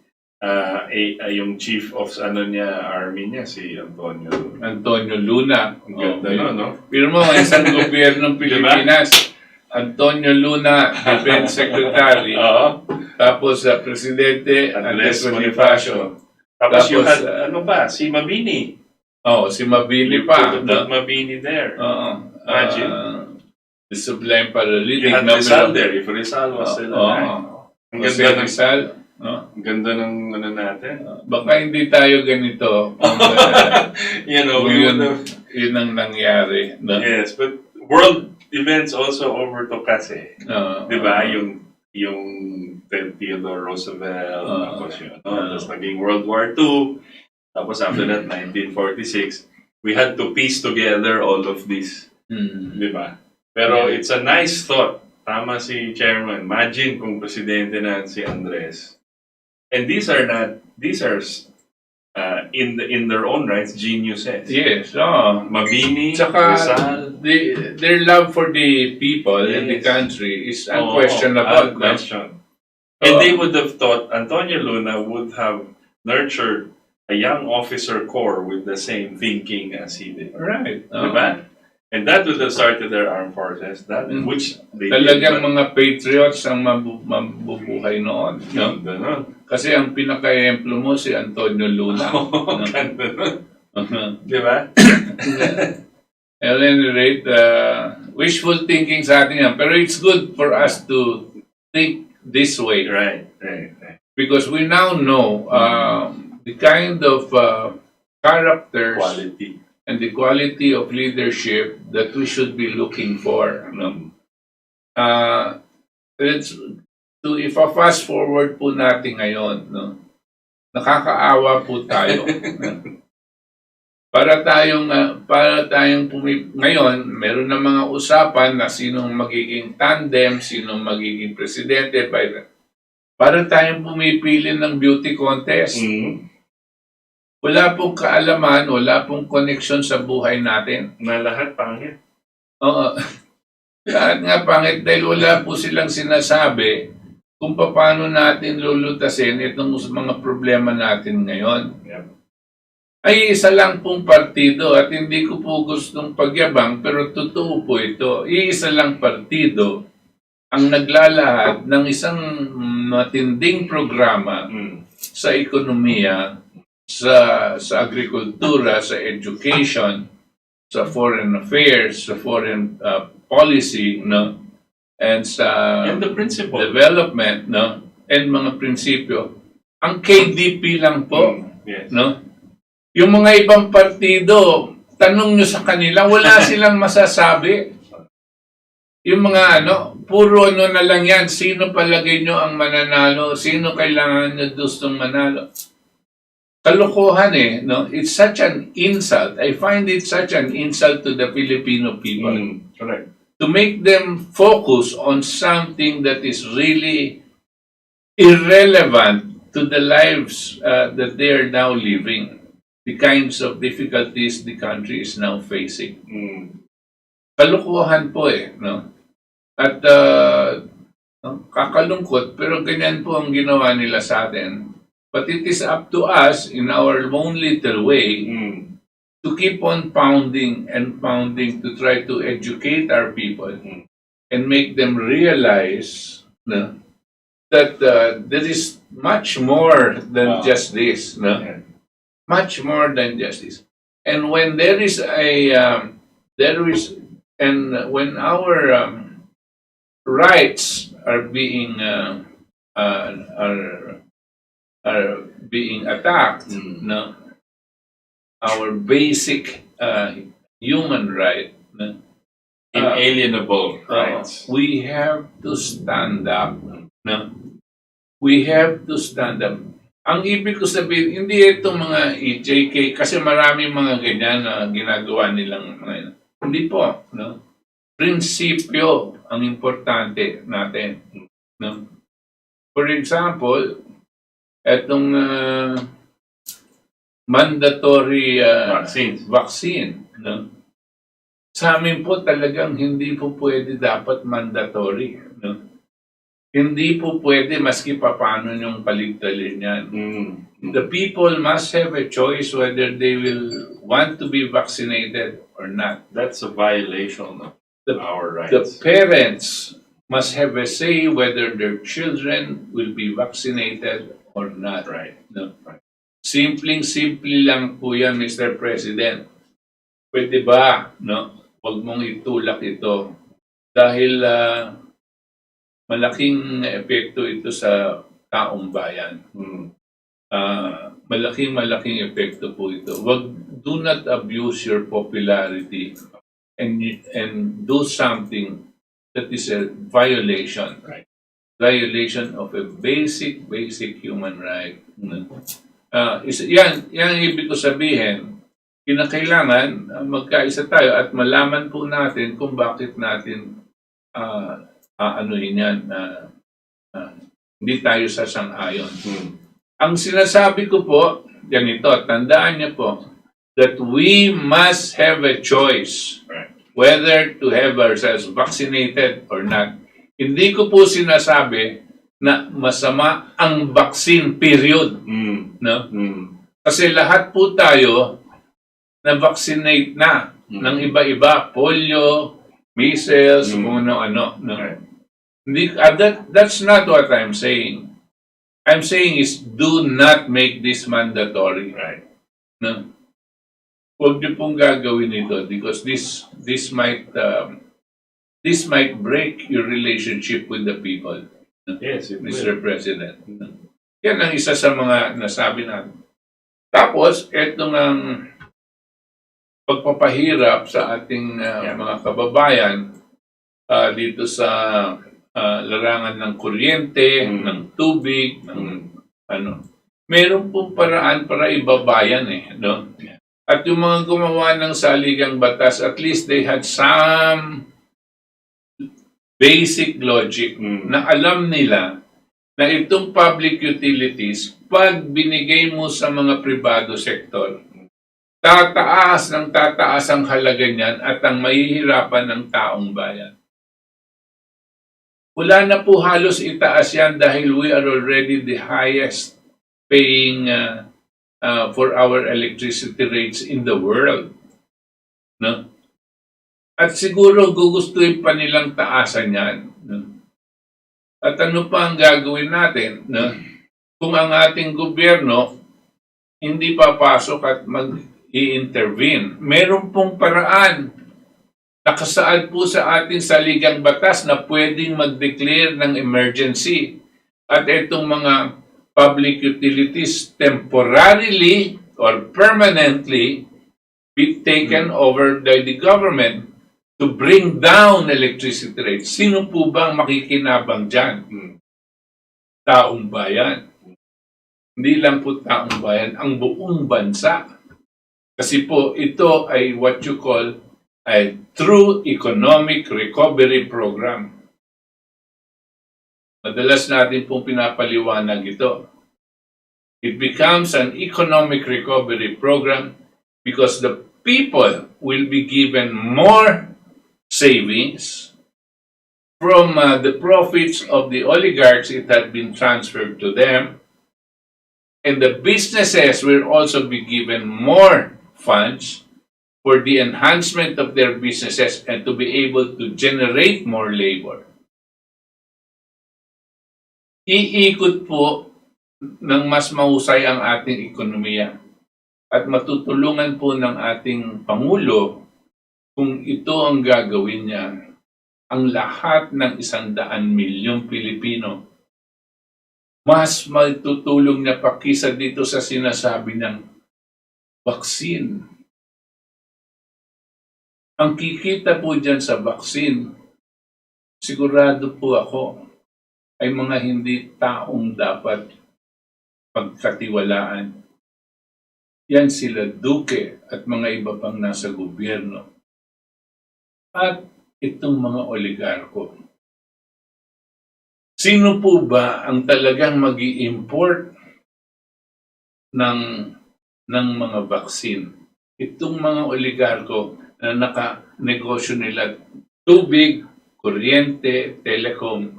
chief of army niya, si Antonio Luna. Ang ganda nun, no? Pero mo, isang gobyernong Pilipinas, Antonio Luna, Defense Secretary. Oo. Tapos Presidente Andres Bonifacio. Tapos you Tapos, had, si Mabini. Si Mabini pa. Put No? Mabini there. Imagine. The Sublime Paralytic. You had Rizal there, if Rizal was still alive. Ang Jose ganda ng Rizal. No? Ang ganda ng natin. Baka hindi tayo ganito. Kung, yun ang nangyari. No? Yes, but world events also overtook kasi. Di ba? Yung Theodore Roosevelt, tapos tapos naging World War II, tapos after that, 1946, we had to piece together all of this. Di ba? Pero it's a nice thought. Tama si Chairman. Imagine kung presidente na si Andres. And these are in their own rights geniuses. Yes. Mabini, Tsaka, Rizal. their love for the people and the Yes. country is unquestionable. Unquestioned. And they would have thought Antonio Luna would have nurtured a young officer corps with the same thinking as he did. Right. Diba? And that would have started their armed forces, that which they Talagang did. mga patriots ang mabubuhay noon. No? Ganon. Kasi ang pinaka-emplo mo si Antonio Luna. No? Ganda nun. Uh-huh. Di ba? At any rate, wishful thinking sa atin yan. Pero it's good for us to think this way. Right. Because we now know the kind of characters Quality. and the quality of leadership that we should be looking for. No? If fast forward po natin ngayon, no? Nakakaawa po tayo. No? Para tayong ngayon, meron na mga usapan na sinong magiging tandem, sinong magiging presidente. Para tayong pumipili ng beauty contest. Wala pong kaalaman, wala pong connection sa buhay natin. Na lahat pangit. Oo. Lahat nga pangit dahil wala po silang sinasabi kung paano natin lulutasin itong mga problema natin ngayon. Yep. Ay isa lang pong partido at hindi ko po gustong pagyabang pero totoo po ito. Iisa lang partido ang naglalahad ng isang matinding programa sa ekonomiya, sa agrikultura, sa education, sa foreign affairs, sa foreign policy, no? And the principle. Development, no? And mga prinsipyo. Ang KDP lang po, Yes. no? Yung mga ibang partido, tanong nyo sa kanila, wala silang masasabi. Yung mga puro na lang yan, sino palagay nyo ang mananalo, sino kailangan nyo gustong manalo. Kalokohan no? It's such an insult. I find it such an insult to the Filipino people. Correct. To make them focus on something that is really irrelevant to the lives that they are now living. The kinds of difficulties the country is now facing. Kalokohan po no? At kakalungkot, pero ganyan po ang ginawa nila sa atin. But it is up to us, in our own little way, to keep on pounding and pounding to try to educate our people and make them realize that there is much more than just this. No? Much more than just this. And when there is when our rights are being attacked, no? Our basic human right, Inalienable rights. We have to stand up. No? We have to stand up. Ang ibig ko sabihin, hindi itong mga EJK, kasi maraming mga ganyan na ginagawa nilang hindi po. No? Prinsipyo ang importante natin. No? For example, etong mandatory vaccine. No? Sa amin po talagang hindi po pwede dapat mandatory. No? Hindi po pwede maski paano yung paligtalin yan. The people must have a choice whether they will want to be vaccinated or not. That's a violation of our rights. The parents must have a say whether their children will be vaccinated or not. Right. No? Simpleng-simple lang po yan, Mr. President. Pwede ba, no? Huwag mong itulak ito. Dahil malaking epekto ito sa taong bayan. Malaking epekto po ito. Do not abuse your popularity and do something that is a violation. Right. Violation of a basic human right. Yan ibig ko sabihin, kinakailangan magkaisa tayo at malaman po natin kung bakit natin hindi tayo sasang-ayon. Ang sinasabi ko po, ganito, tandaan niyo po, that we must have a choice whether to have ourselves vaccinated or not. Hindi ko po sinasabi na masama ang vaccine, period. No? Kasi lahat po tayo na-vaccinate na. ng iba-iba, polio, measles, kung ano-ano. No? Right. That's not what I'm saying. I'm saying is do not make this mandatory. Right. No? Huwag niyo pong gagawin ito because this might break your relationship with the people, Yes, it Mr. will. President. Yan ang isa sa mga nasabi natin. Tapos, etong ang pagpapahirap sa ating mga kababayan dito sa larangan ng kuryente, ng tubig, ng ano. Meron pong paraan para ibabayan no? At yung mga gumawa ng saligang batas, at least they had some basic logic na alam nila na itong public utilities, pag binigay mo sa mga pribado sektor, tataas ang halaga niyan at ang mahihirapan ng taong bayan. Wala na po halos itaas yan dahil we are already the highest paying for our electricity rates in the world. No? At siguro gugustuhin pa nilang taasan yan. No? At ano pa ang gagawin natin? No? Kung ang ating gobyerno hindi papasok at mag-i-intervene, meron pong paraan. Nakasaad po sa ating saligang batas na pwedeng mag-declare ng emergency. At itong mga public utilities temporarily or permanently be taken over by the government to bring down electricity rates. Sino po ba ang makikinabang dyan? Taong bayan. Hindi lang po taong bayan, ang buong bansa. Kasi po ito ay what you call a true economic recovery program. Madalas natin pong pinapaliwanag ito. It becomes an economic recovery program because the people will be given more savings from the profits of the oligarchs. It had been transferred to them. And the businesses will also be given more funds for the enhancement of their businesses and to be able to generate more labor. Iikot po ng mas mahusay ang ating ekonomiya at matutulungan po ng ating Pangulo kung ito ang gagawin niya, ang lahat ng 100 milyong Pilipino. Mas matutulong na pa kisa dito sa sinasabi ng vaccine. Ang kikita po dyan sa vaccine, sigurado po ako, ay mga hindi taong dapat pagkatiwalaan. Yan sila Duque at mga iba pang nasa gobyerno. At itong mga oligarko. Sino po ba ang talagang mag-i-import ng mga vaccine? Itong mga oligarko na naka-negosyo nila tubig, kuryente, telecom.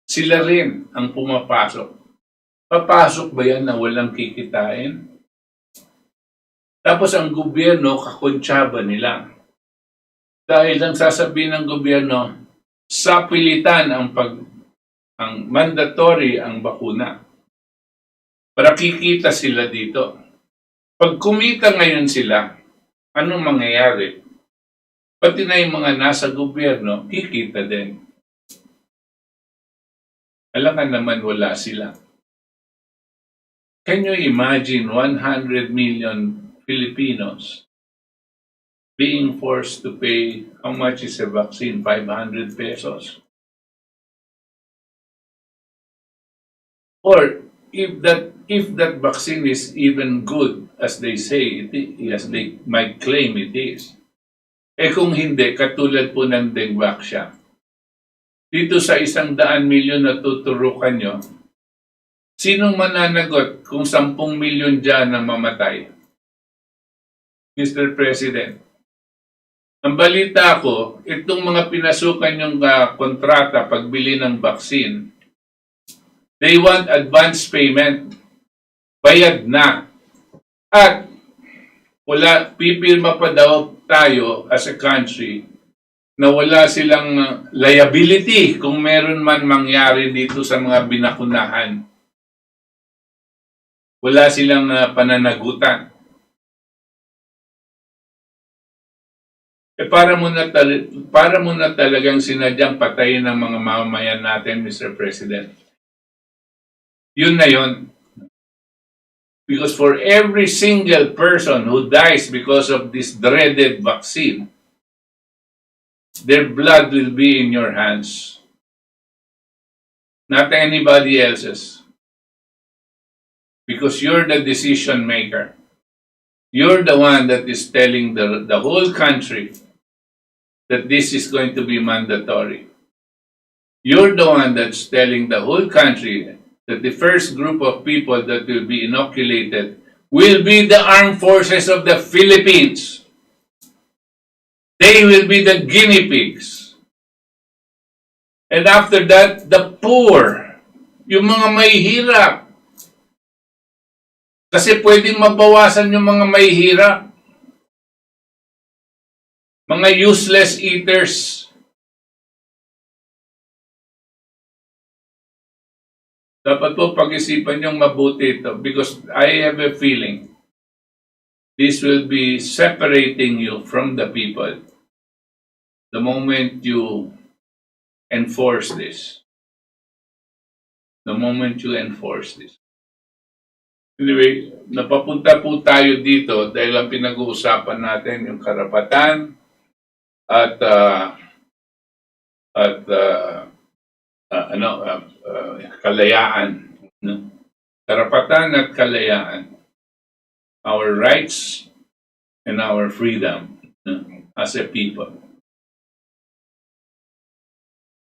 Sila rin ang pumapasok. Papasok ba yan na walang kikitain? Tapos ang gobyerno, kakontsaba nila. Dahil ang sasabihin ng gobyerno, sa pilitan ang mandatory ang bakuna. Para kikita sila dito. Pag kumita ngayon sila, anong mangyayari? Pati na yung mga nasa gobyerno, kikita din. Alam ka naman wala sila. Can you imagine 100 million Filipinos being forced to pay, how much is a vaccine? 500 pesos? Or if that vaccine is even good as they say it is, as they might claim it is, kung hindi, katulad po ng dengue siya. Dito sa 100 milyon na tuturukan nyo, sinong mananagot kung 10 milyon dyan na mamatay? Mr. President, ang balita ko, itong mga pinasukan yung kontrata pagbili ng vaccine, they want advance payment. Bayad na. At pipirma pa daw tayo as a country na wala silang liability kung meron man mangyari dito sa mga binakunahan. Wala silang pananagutan. Para mo na talagang sinadyang patayin ng mga mamamayan natin, Mr. President. Yun na yun. Because for every single person who dies because of this dreaded vaccine, their blood will be in your hands. Not anybody else's. Because you're the decision maker. You're the one that is telling the whole country that this is going to be mandatory. You're the one that's telling the whole country that the first group of people that will be inoculated will be the armed forces of the Philippines. They will be the guinea pigs. And after that, the poor, yung mga mahihirap. Kasi pwedeng mabawasan yung mga mahihirap. Mga useless eaters. Dapat po pag-isipan niyong mabuti ito because I have a feeling this will be separating you from the people the moment you enforce this. The moment you enforce this. Anyway, napapunta po tayo dito dahil ang pinag-uusapan natin yung karapatan at kalayaan. No? Karapatan at kalayaan. Our rights and our freedom, no? As a people.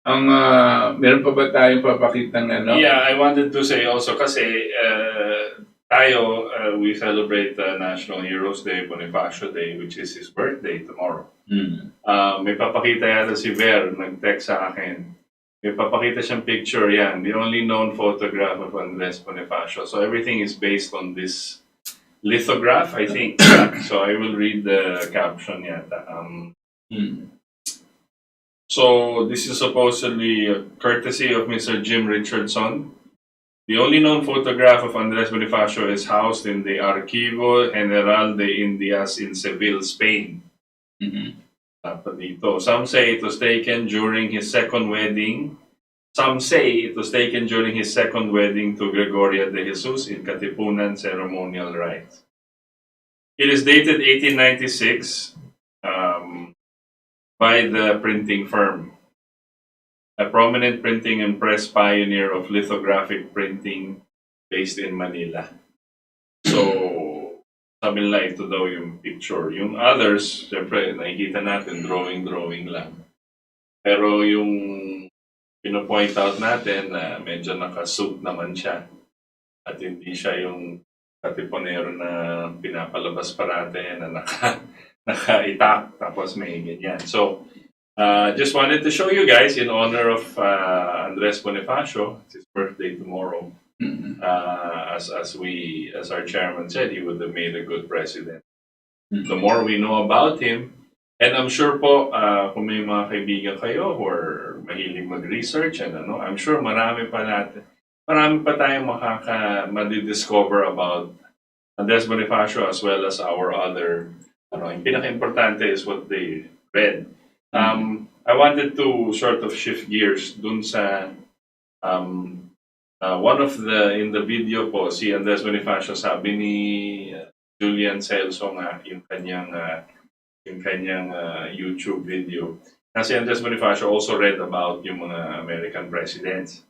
Meron pa ba tayong papakitang ano? Yeah, I wanted to say also kasi tayo, we celebrate National Heroes Day, Bonifacio Day, which is his birthday tomorrow. May papakita yata si Ver, nag-text sa akin. May papakita siyang picture yan, the only known photograph of Andres Bonifacio. So everything is based on this lithograph, I think. So I will read the caption yata. So this is supposedly a courtesy of Mr. Jim Richardson. The only known photograph of Andres Bonifacio is housed in the Archivo General de Indias in Seville, Spain. Dapat dito. Some say it was taken during his second wedding. Some say it was taken during his second wedding to Gregoria de Jesus in Katipunan ceremonial rites. It is dated 1896 by the printing firm, a prominent printing and press pioneer of lithographic printing based in Manila. So, sabi nila ito daw yung picture. Yung others, syempre, nakikita natin, drawing lang. Pero yung pino-point out natin na medyo naka-suit naman siya at hindi siya yung katipunero na pinapalabas parate na naka-itak tapos may ganyan. So, just wanted to show you guys in honor of Andres Bonifacio. It's his birthday tomorrow. As our chairman said, he would have made a good president. The more we know about him, and I'm sure po kung may mga kaibigan kayo who are mahilig mag-research and I'm sure marami pa tayong madidiscover about Andres Bonifacio as well as our other. Yung pinaka-importante is what they read. I wanted to sort of shift gears dun sa one of in the video po, si Andres Bonifacio, sabi ni Julian Celso nga yung kanyang YouTube video. Kasi Andres Bonifacio also read about yung mga American presidents.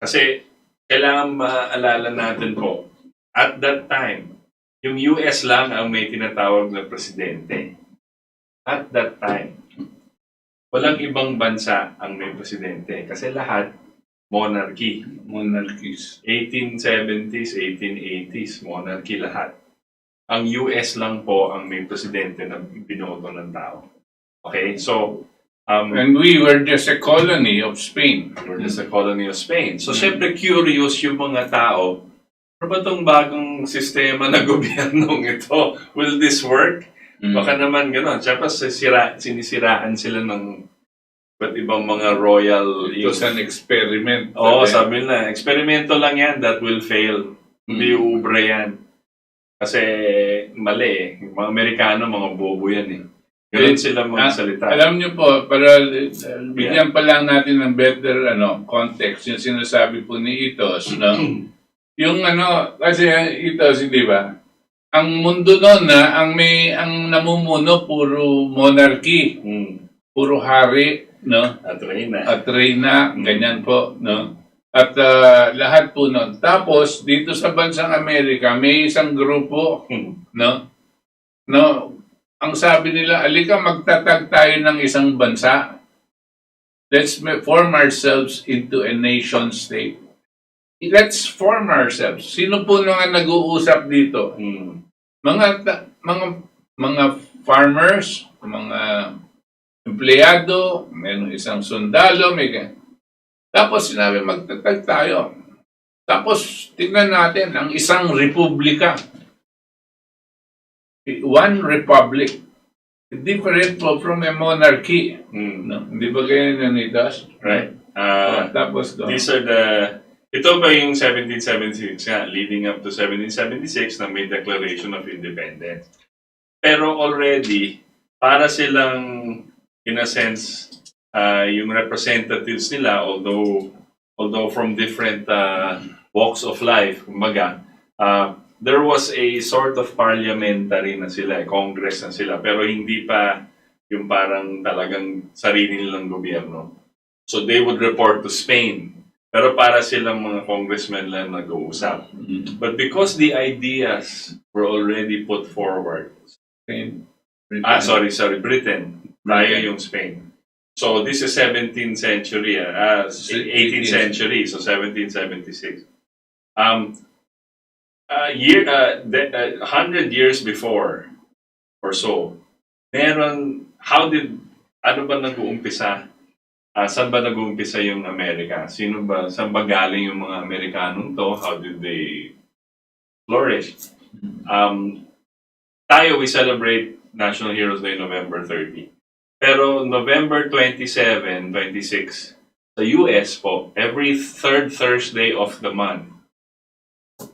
Kasi kailangan maalala natin po, at that time, yung US lang ang may tinatawag na presidente. At that time, walang ibang bansa ang may presidente. Kasi lahat, monarchy. Monarchies. 1870s, 1880s, monarchy lahat. Ang US lang po ang may presidente na binoto ng tao. Okay? So, and we were just a colony of Spain. we're just a colony of Spain. So, syempre curious yung mga tao Ano ba itong bagong sistema na gobyernong ito? Will this work? Baka naman gano'n. Siyempre, sinisiraan sila ng ba't ibang mga royal... It was an experiment. Oo, sabi nila, eksperimento lang yan that will fail. Hindi uubra yan. Kasi mali eh. Yung mga Amerikano, mga bobo yan eh. Ganun sila magsalita. Alam niyo po, para bigyan pa lang natin ng better context, yung sinasabi po ni Itos, no? Yung kasi Itos, di ba? Ang mundo noon ang namumuno puro monarchy, puro hari, no? At reyna, ganyan po, no? At lahat po noon. Tapos dito sa bansang Amerika, may isang grupo, no? Ang sabi nila, alika magtatag tayo ng isang bansa. Let's form ourselves into a nation state. Let's form ourselves. Sino po nga nag-uusap dito? Mga farmers, mga empleyado, may isang sundalo, tapos sinabi magtatag tayo. Tapos tingnan natin ang isang republika. One republic. Different po from a monarchy. No? Hindi ba ganyan yan, Itas? Right. Tapos doon. These are ito ba yung 1776 nga, leading up to 1776 na may Declaration of Independence. Pero already, para silang, in a sense, yung representatives nila, although from different walks of life, kumbaga, there was a sort of parliamentary na sila, congress na sila, pero hindi pa yung parang talagang sarili nilang gobyerno. So they would report to Spain. Pero para silang mga congressmen lang nag-uusap. But because the ideas were already put forward, Britain. Tayo yung Spain. So this is 17th century, 18th century, so 1776. 100 years before or so, ano ba nag-uumpisa? Saan ba nag-uumpisa yung Amerika? Saan ba galing yung mga Amerikanong to? How did they flourish? Tayo, we celebrate National Heroes Day November 30. Pero November 27, 26, sa US po, every third Thursday of the month,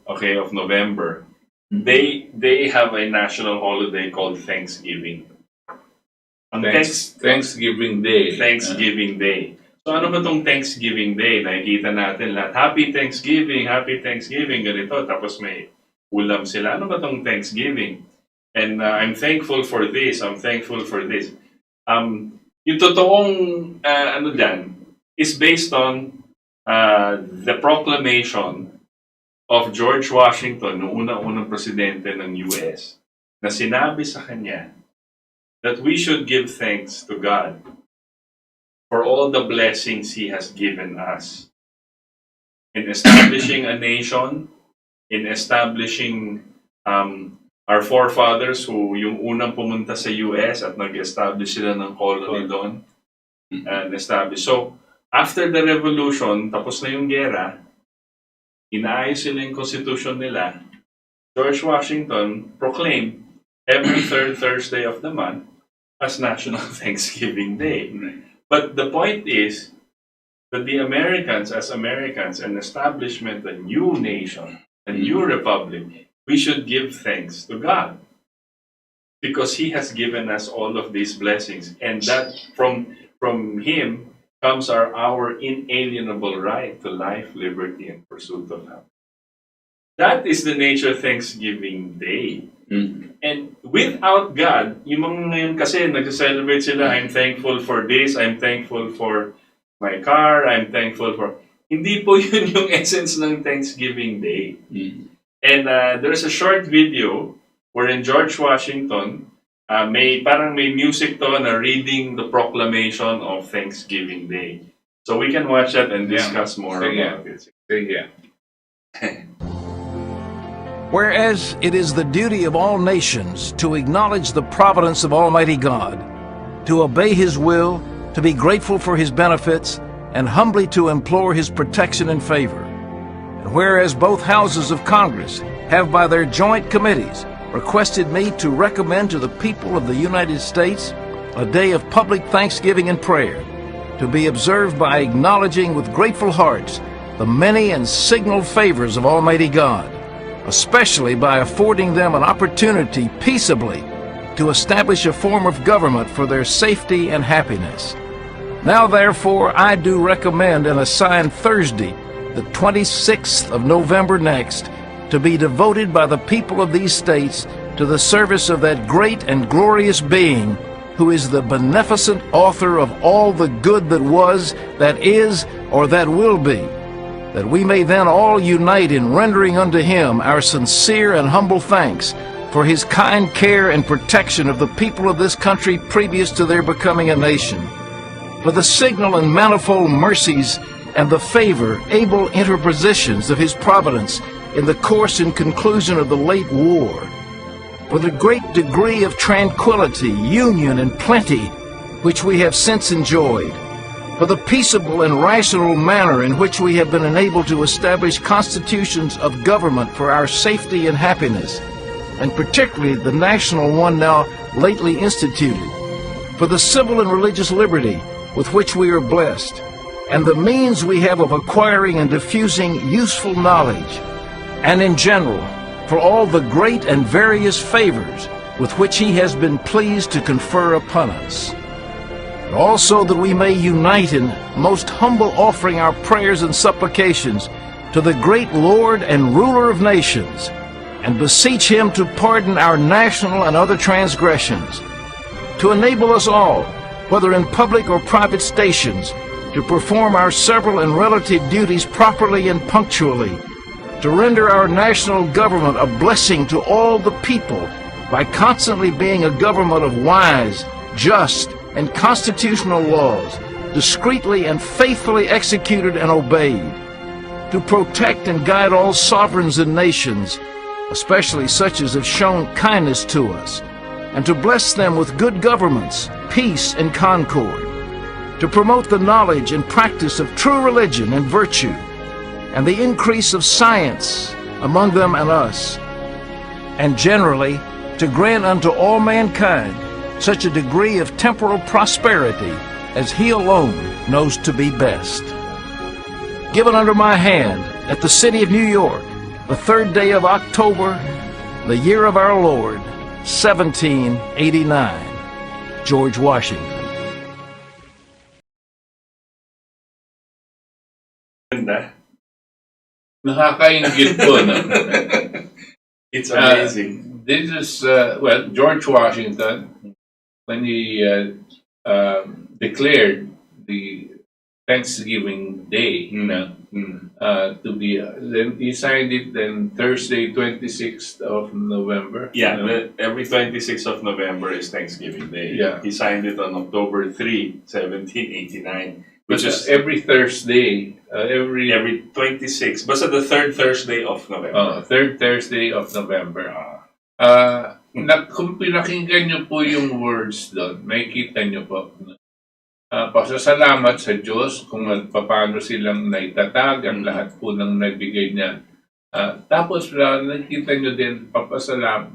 of November, they have a national holiday called Thanksgiving. Thanksgiving Day. Thanksgiving Day. So ano ba itong Thanksgiving Day? Nakikita natin lahat. Happy Thanksgiving, ganito. Tapos may ulam sila. Ano ba itong Thanksgiving? And I'm thankful for this, I'm thankful for this. Yung totoong dyan is based on the proclamation of George Washington, noong unang presidente ng US, na sinabi sa kanya that we should give thanks to God for all the blessings He has given us in establishing a nation, in establishing our forefathers who yung unang pumunta sa US at nag-establish sila ng colony doon. And establish. So, after the revolution, tapos na yung gera, inaayos sila yung constitution nila, George Washington proclaimed every third Thursday of the month as National Thanksgiving Day. But the point is that the Americans, as Americans, an establishment, a new nation, a new republic, we should give thanks to God because He has given us all of these blessings, and that from Him comes our inalienable right to life, liberty, and pursuit of happiness. That is the nature of Thanksgiving Day. And without God, yung mga ngayon kasi nag-celebrate sila, I'm thankful for this, I'm thankful for my car, I'm thankful for... Hindi po yun yung essence ng Thanksgiving Day. And there's a short video wherein George Washington, may music to na reading the proclamation of Thanksgiving Day. So we can watch that and discuss more about it. Whereas it is the duty of all nations to acknowledge the providence of Almighty God, to obey His will, to be grateful for His benefits, and humbly to implore His protection and favor. And whereas both houses of Congress have by their joint committees requested me to recommend to the people of the United States a day of public thanksgiving and prayer, to be observed by acknowledging with grateful hearts the many and signal favors of Almighty God, especially by affording them an opportunity peaceably to establish a form of government for their safety and happiness. Now, therefore, I do recommend and assign Thursday, the 26th of November next, to be devoted by the people of these states to the service of that great and glorious being who is the beneficent author of all the good that was, that is, or that will be, that we may then all unite in rendering unto him our sincere and humble thanks for his kind care and protection of the people of this country previous to their becoming a nation, for the signal and manifold mercies and the favor, able interpositions of his providence in the course and conclusion of the late war, for the great degree of tranquility, union, and plenty which we have since enjoyed, for the peaceable and rational manner in which we have been enabled to establish constitutions of government for our safety and happiness, and particularly the national one now lately instituted, for the civil and religious liberty with which we are blessed, and the means we have of acquiring and diffusing useful knowledge, and in general, for all the great and various favors with which he has been pleased to confer upon us. But also that we may unite in most humble offering our prayers and supplications to the great Lord and ruler of nations, and beseech him to pardon our national and other transgressions, to enable us all, whether in public or private stations, to perform our several and relative duties properly and punctually, to render our national government a blessing to all the people by constantly being a government of wise, just, and constitutional laws, discreetly and faithfully executed and obeyed, to protect and guide all sovereigns and nations, especially such as have shown kindness to us, and to bless them with good governments, peace, and concord, to promote the knowledge and practice of true religion and virtue, and the increase of science among them and us, and generally to grant unto all mankind such a degree of temporal prosperity as he alone knows to be best. Given under my hand at the city of New York, the 3rd day of October, the year of our Lord, 1789. George Washington. Ganda. Nakakaingit po, no? It's amazing. This is, George Washington, when he declared the Thanksgiving Day, to be, then he signed it then Thursday, 26th of November. Yeah, every 26th of November is Thanksgiving Day. Yeah. He signed it on October 3, 1789, Which which is is every Thursday, every 26, basta the third Thursday of November. third Thursday of November. Kung pinakinggan nyo po yung words doon, makikita nyo po. Pasasalamat sa Diyos kung paano silang naitatag ang lahat po ng nagbigay niya. Tapos nakikita nyo din papasalamat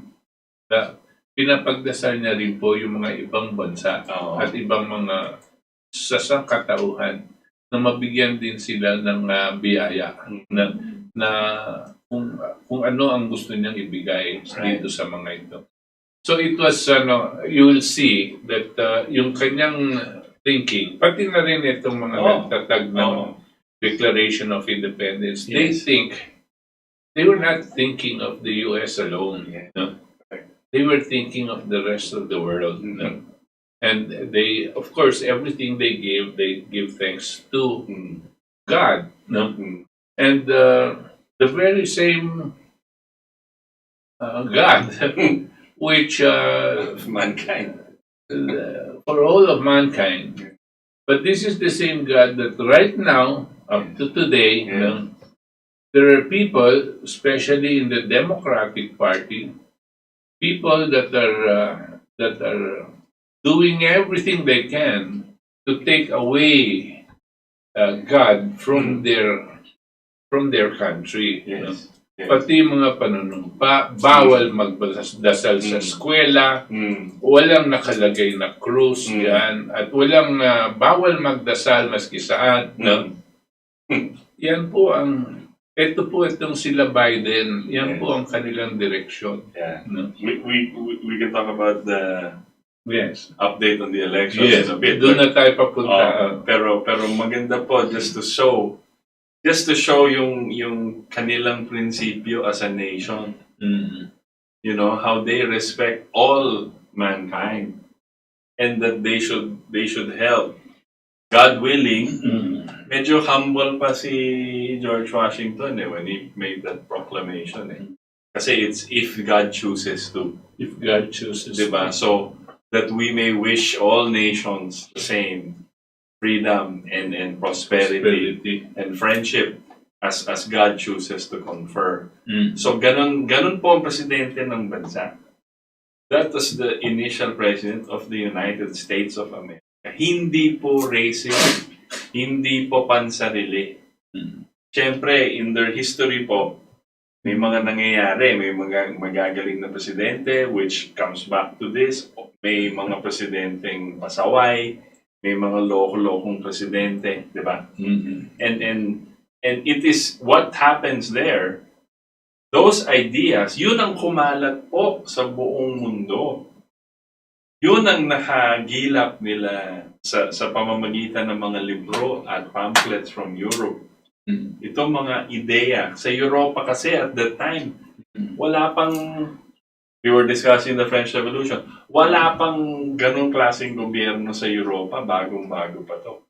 na pinapagdasal niya rin po yung mga ibang bansa at ibang mga sasangkatauhan na mabigyan din sila ng biyaya na kung ano ang gusto niyang ibigay dito sa mga ito. So it was, you will see that yung kanyang thinking, pati na rin itong mga nagtatag ng Declaration of Independence, they were not thinking of the U.S. alone. No? They were thinking of the rest of the world. No? And they, of course, everything they give thanks to God. No? And the very same God which Mankind. for all of mankind. But this is the same God that right now, up to today, there are people, especially in the Democratic Party, people that are doing everything they can to take away God from their from their country. No? Yes. Yes. Pati mga panunumpa, bawal magdasal sa eskwela, walang nakalagay na krus yan, at walang bawal magdasal maski saan. No? Yan po itong sila Biden, yan po ang kanilang direksyon. Yeah. No? We can talk about the Yes. update on the elections Yes, in a bit. doon na tayo papunta. Pero maganda po just to show yung kanilang prinsipyo as a nation. You know, how they respect all mankind and that they should help. God willing, medyo humble pa si George Washington when he made that proclamation. Kasi it's if God chooses to. If God chooses. Diba? So, that we may wish all nations the same freedom and prosperity and friendship as God chooses to confer. So, ganun po ang presidente ng bansa. That was the initial president of the United States of America. Hindi po racist, hindi po pansarili. Siyempre, in their history po, may mga nangyayari, may mga magagaling na presidente which comes back to this. May mga presidenteng pasaway, may mga loko-lokong presidente, di ba? And it is what happens there. Those ideas, yun ang kumalat po sa buong mundo. Yun ang nakagilap nila sa pamamagitan ng mga libro at pamphlets from Europe. Itong mga ideya. Sa Europa kasi at that time, wala pang, we were discussing the French Revolution, wala pang ganong klaseng gobyerno sa Europa, bagong-bago pa to.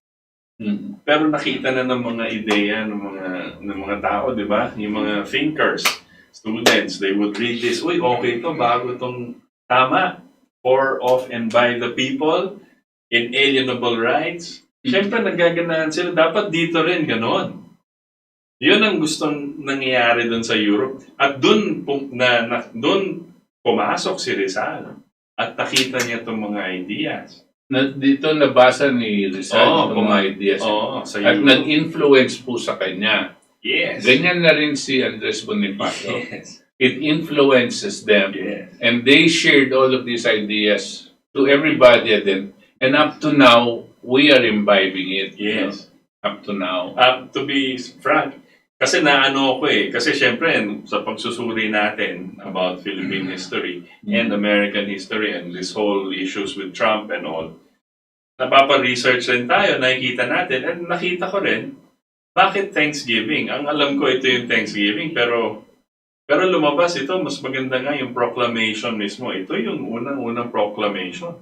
Pero nakita na ng mga ideya ng mga tao, di ba? Yung mga thinkers, students, they would read this, uy, okay to, bago tong tama, for, of, and by the people, inalienable rights. Siyempre, nagaganahan sila. Dapat dito rin, ganon. Yun ang gustong nangyayari doon sa Europe. At doon pumasok si Rizal. At nakita niya itong mga ideas. Dito nabasa ni Rizal itong mga ideas. Sa At Europe. nag-influence po sa kanya. Yes. Ganyan na rin si Andres Bonifacio. Yes. It influences them. Yes. And they shared all of these ideas to everybody then. And up to now, we are imbibing it. Yes. Up to now. To be frank, kasi naano ko kasi syempre sa pagsusuri natin about Philippine history and American history and this whole issues with Trump and all, napapa-research rin tayo, nakikita natin, and nakita ko rin, bakit Thanksgiving? Ang alam ko ito yung Thanksgiving, pero lumabas ito, mas maganda nga yung proclamation mismo. Ito yung unang proclamation.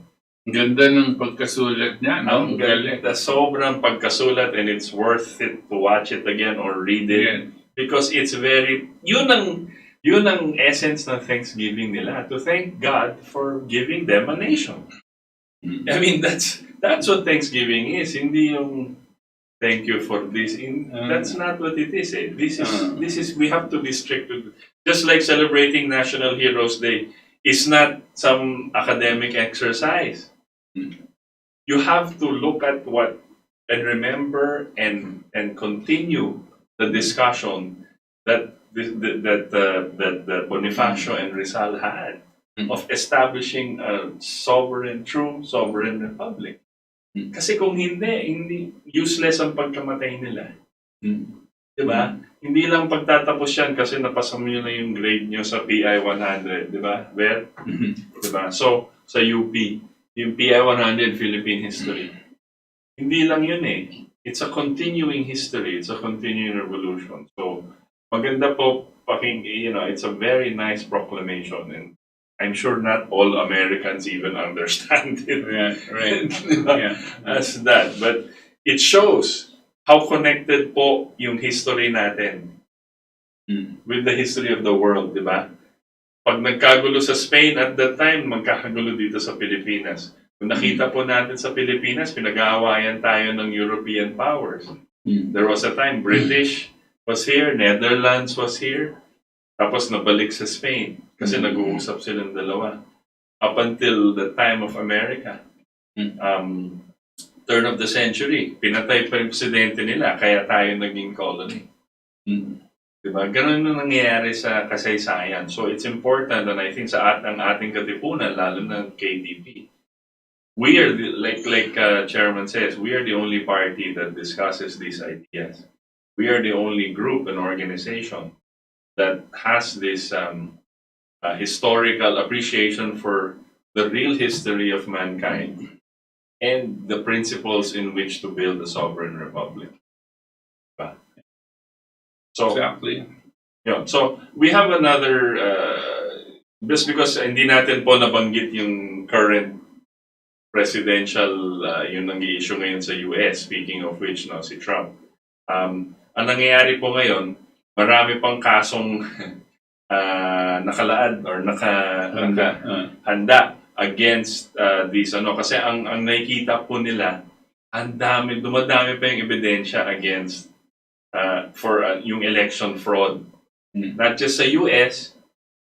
Ganda ng pagkasulat niya, no? Ang ganda, sobrang pagkasulat, and it's worth it to watch it again or read it. Yeah. Because it's very, yun ang essence ng Thanksgiving nila, to thank God for giving them a nation. I mean, that's what Thanksgiving is. Hindi yung thank you for this. That's not what it is. This is we have to be strict with. Just like celebrating National Heroes Day is not some academic exercise. You have to look at what and remember and continue the discussion that Bonifacio and Rizal had of establishing a true sovereign republic. Kasi kung hindi useless ang pagkamatay nila. Diba? Hindi lang pagtatapos yan kasi napasa mo na yung grade nyo sa PI 100, diba? Diba? So, sa UP, yung PI 100 Philippine history. Hindi lang yun It's a continuing history. It's a continuing revolution. So, maganda po, it's a very nice proclamation. And I'm sure not all Americans even understand it. Yeah, right. As that. But it shows how connected po yung history natin with the history of the world, di ba? Pag nagkagulo sa Spain at that time, magkakagulo dito sa Pilipinas. Kung nakita po natin sa Pilipinas, pinag-aawayan tayo ng European powers. There was a time British was here, Netherlands was here, tapos nabalik sa Spain kasi nag-uusap silang dalawa. Up until the time of America. Turn of the century, pinatay pa yung presidente nila, kaya tayo naging colony. Diba? Ganun yung nangyayari sa kasaysayan. So it's important, and I think sa ang ating katipunan, lalo na KDP, we are like Chairman says, we are the only party that discusses these ideas. We are the only group and organization that has this historical appreciation for the real history of mankind and the principles in which to build a sovereign republic. Diba? So, Exactly. yun. So, we have another, just because hindi natin po nabanggit yung current presidential, yung nag-i-issue ngayon sa US, speaking of which, no, si Trump. Ang nangyayari po ngayon, marami pang kasong nakalaad or handa against these, kasi ang nakikita po nila, dumadami pa yung ebidensya against for yung election fraud. Not just sa US,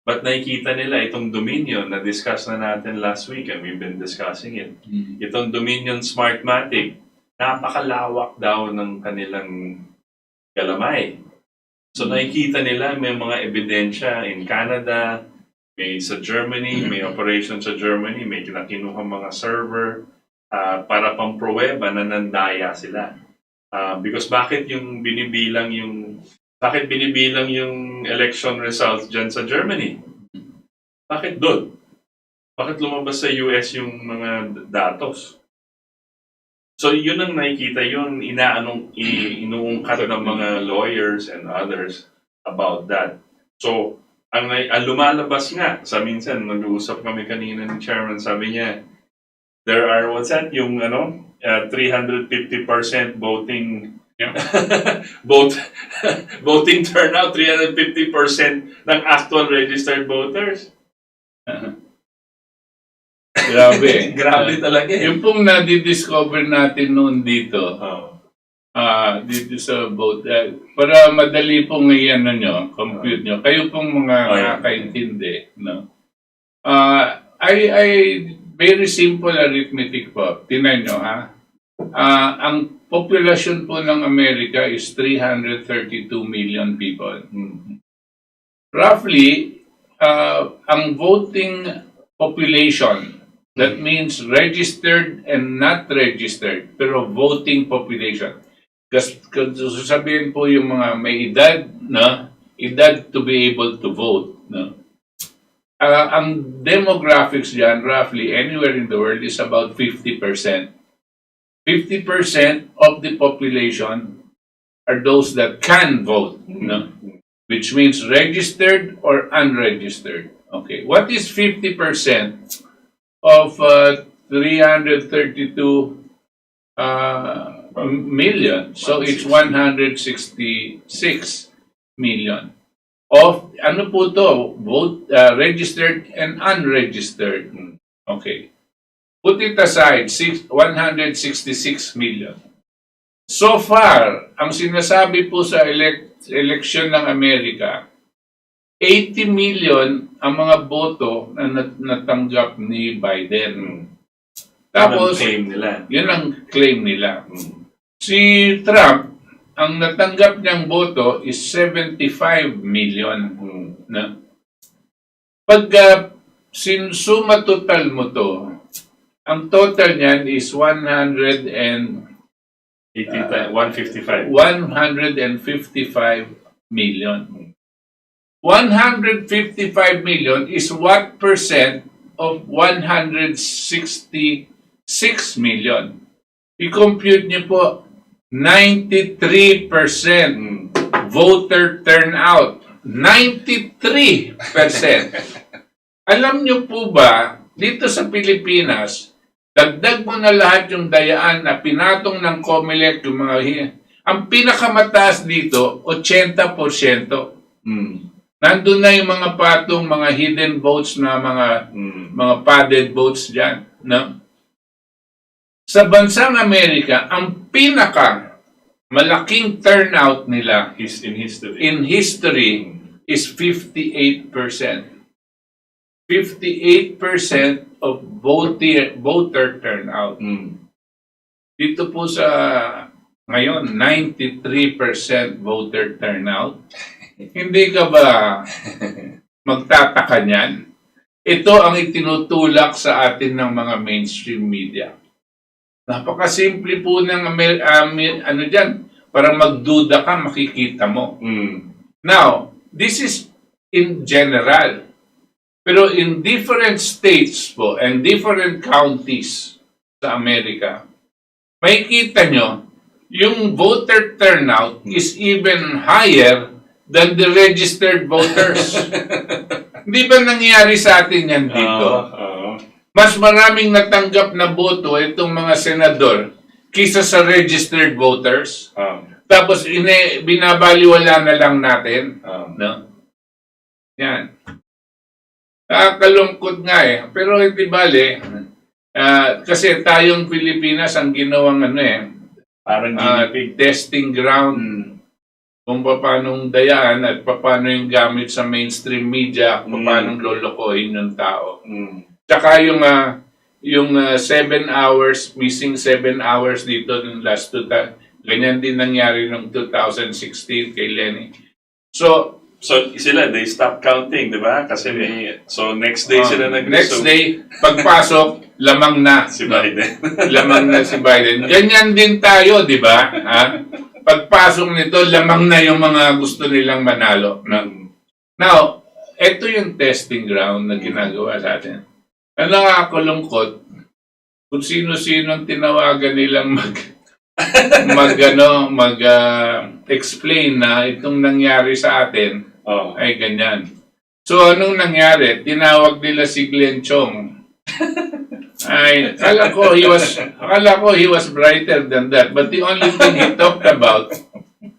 but nakikita nila itong Dominion na discuss na natin last week and we've been discussing it. Itong Dominion Smartmatic, napakalawak daw ng kanilang galamay. So nakikita nila may mga ebidensya in Canada, may sa Germany, may operation sa Germany, may kinuha mga server para pang-pruweba na nandaya sila. Because bakit binibilang yung election results dyan sa Germany? Bakit doon? Bakit lumabas sa US yung mga datos? So yun ang nakikita, yun inuungkat ng mga lawyers and others about that. So ang lumalabas nga, minsan nag-uusap kami kanina ng chairman, sabi niya, there are, what's that, yung 350% voting voting turnout, 350% ng actual registered voters. Grabe. Grabe talaga eh. Yung pong nadi-discover natin noon dito, dito sa vote, para madali pong ngayon compute nyo, kayo pong mga nakakaintindi, no? Very simple arithmetic po. Tingnan nyo, ang populasyon po ng Amerika is 332 million people. Roughly, ang voting population, that means registered and not registered, pero voting population. Kasi sasabihin po yung mga may edad, edad to be able to vote, ang demographics dyan, roughly, anywhere in the world, is about 50%. 50% of the population are those that can vote, which means registered or unregistered. Okay, what is 50% of 332 million? So it's 166 million. Of po to, vote, registered and unregistered. Okay. Put it aside, 166 million. So far, ang sinasabi po sa eleksyon ng Amerika, 80 million ang mga boto na natanggap ni Biden. Tapos, yun ang claim nila. Si Trump, ang natanggap niyang boto is 75 million. Pag suma total mo to, ang total niyan is 155 million. 155 million is what percent of 166 million? I-compute niyo po, 93% voter turnout. 93%. Alam niyo po ba, dito sa Pilipinas, dagdag mo na lahat yung dayaan na pinatong ng COMELEC, yung mga ang pinakamataas dito, 80%. Nandun na yung mga patong, mga hidden votes na mga padded votes dyan. No? Sa bansang Amerika, ang pinaka malaking turnout nila in history is 58%. 58% of voter turnout. Dito po sa Ngayon, 93% voter turnout. Hindi ka ba magtataka niyan? Ito ang itinutulak sa atin ng mga mainstream media. Napakasimple po ng ano dyan, para magduda ka, makikita mo. Now, this is in general. Pero in different states po and different counties sa Amerika, makikita nyo, yung voter turnout is even higher than the registered voters. Di ba nangyari sa atin yan dito? Mas maraming natanggap na boto itong mga senador kisa sa registered voters. Tapos binabaliwala na lang natin. No? Yan. Nakakalungkot nga eh. Pero hindi bale. Kasi tayong Pilipinas ang ginawang Parang testing ground kung paano dayaan at paano yung gamit sa mainstream media, paano lolokohin ng tao. Tsaka yung 7 hours, missing 7 hours dito ng last ganyan din nangyari noong 2016 kay Lenny. So sila, they stop counting, di ba? Kasi next day sila next day, pagpasok, lamang na. Si Biden. Lamang na si Biden. Ganyan din tayo, di ba? Pagpasok nito, lamang na yung mga gusto nilang manalo. Now, ito yung testing ground na ginagawa sa atin. Ang nakakalungkot, kung sino-sino tinawagan nilang explain na itong nangyari sa atin, ay ganyan. So, anong nangyari? Tinawag nila si Glenn Chong. Ay, akala ko he was brighter than that. But the only thing he talked about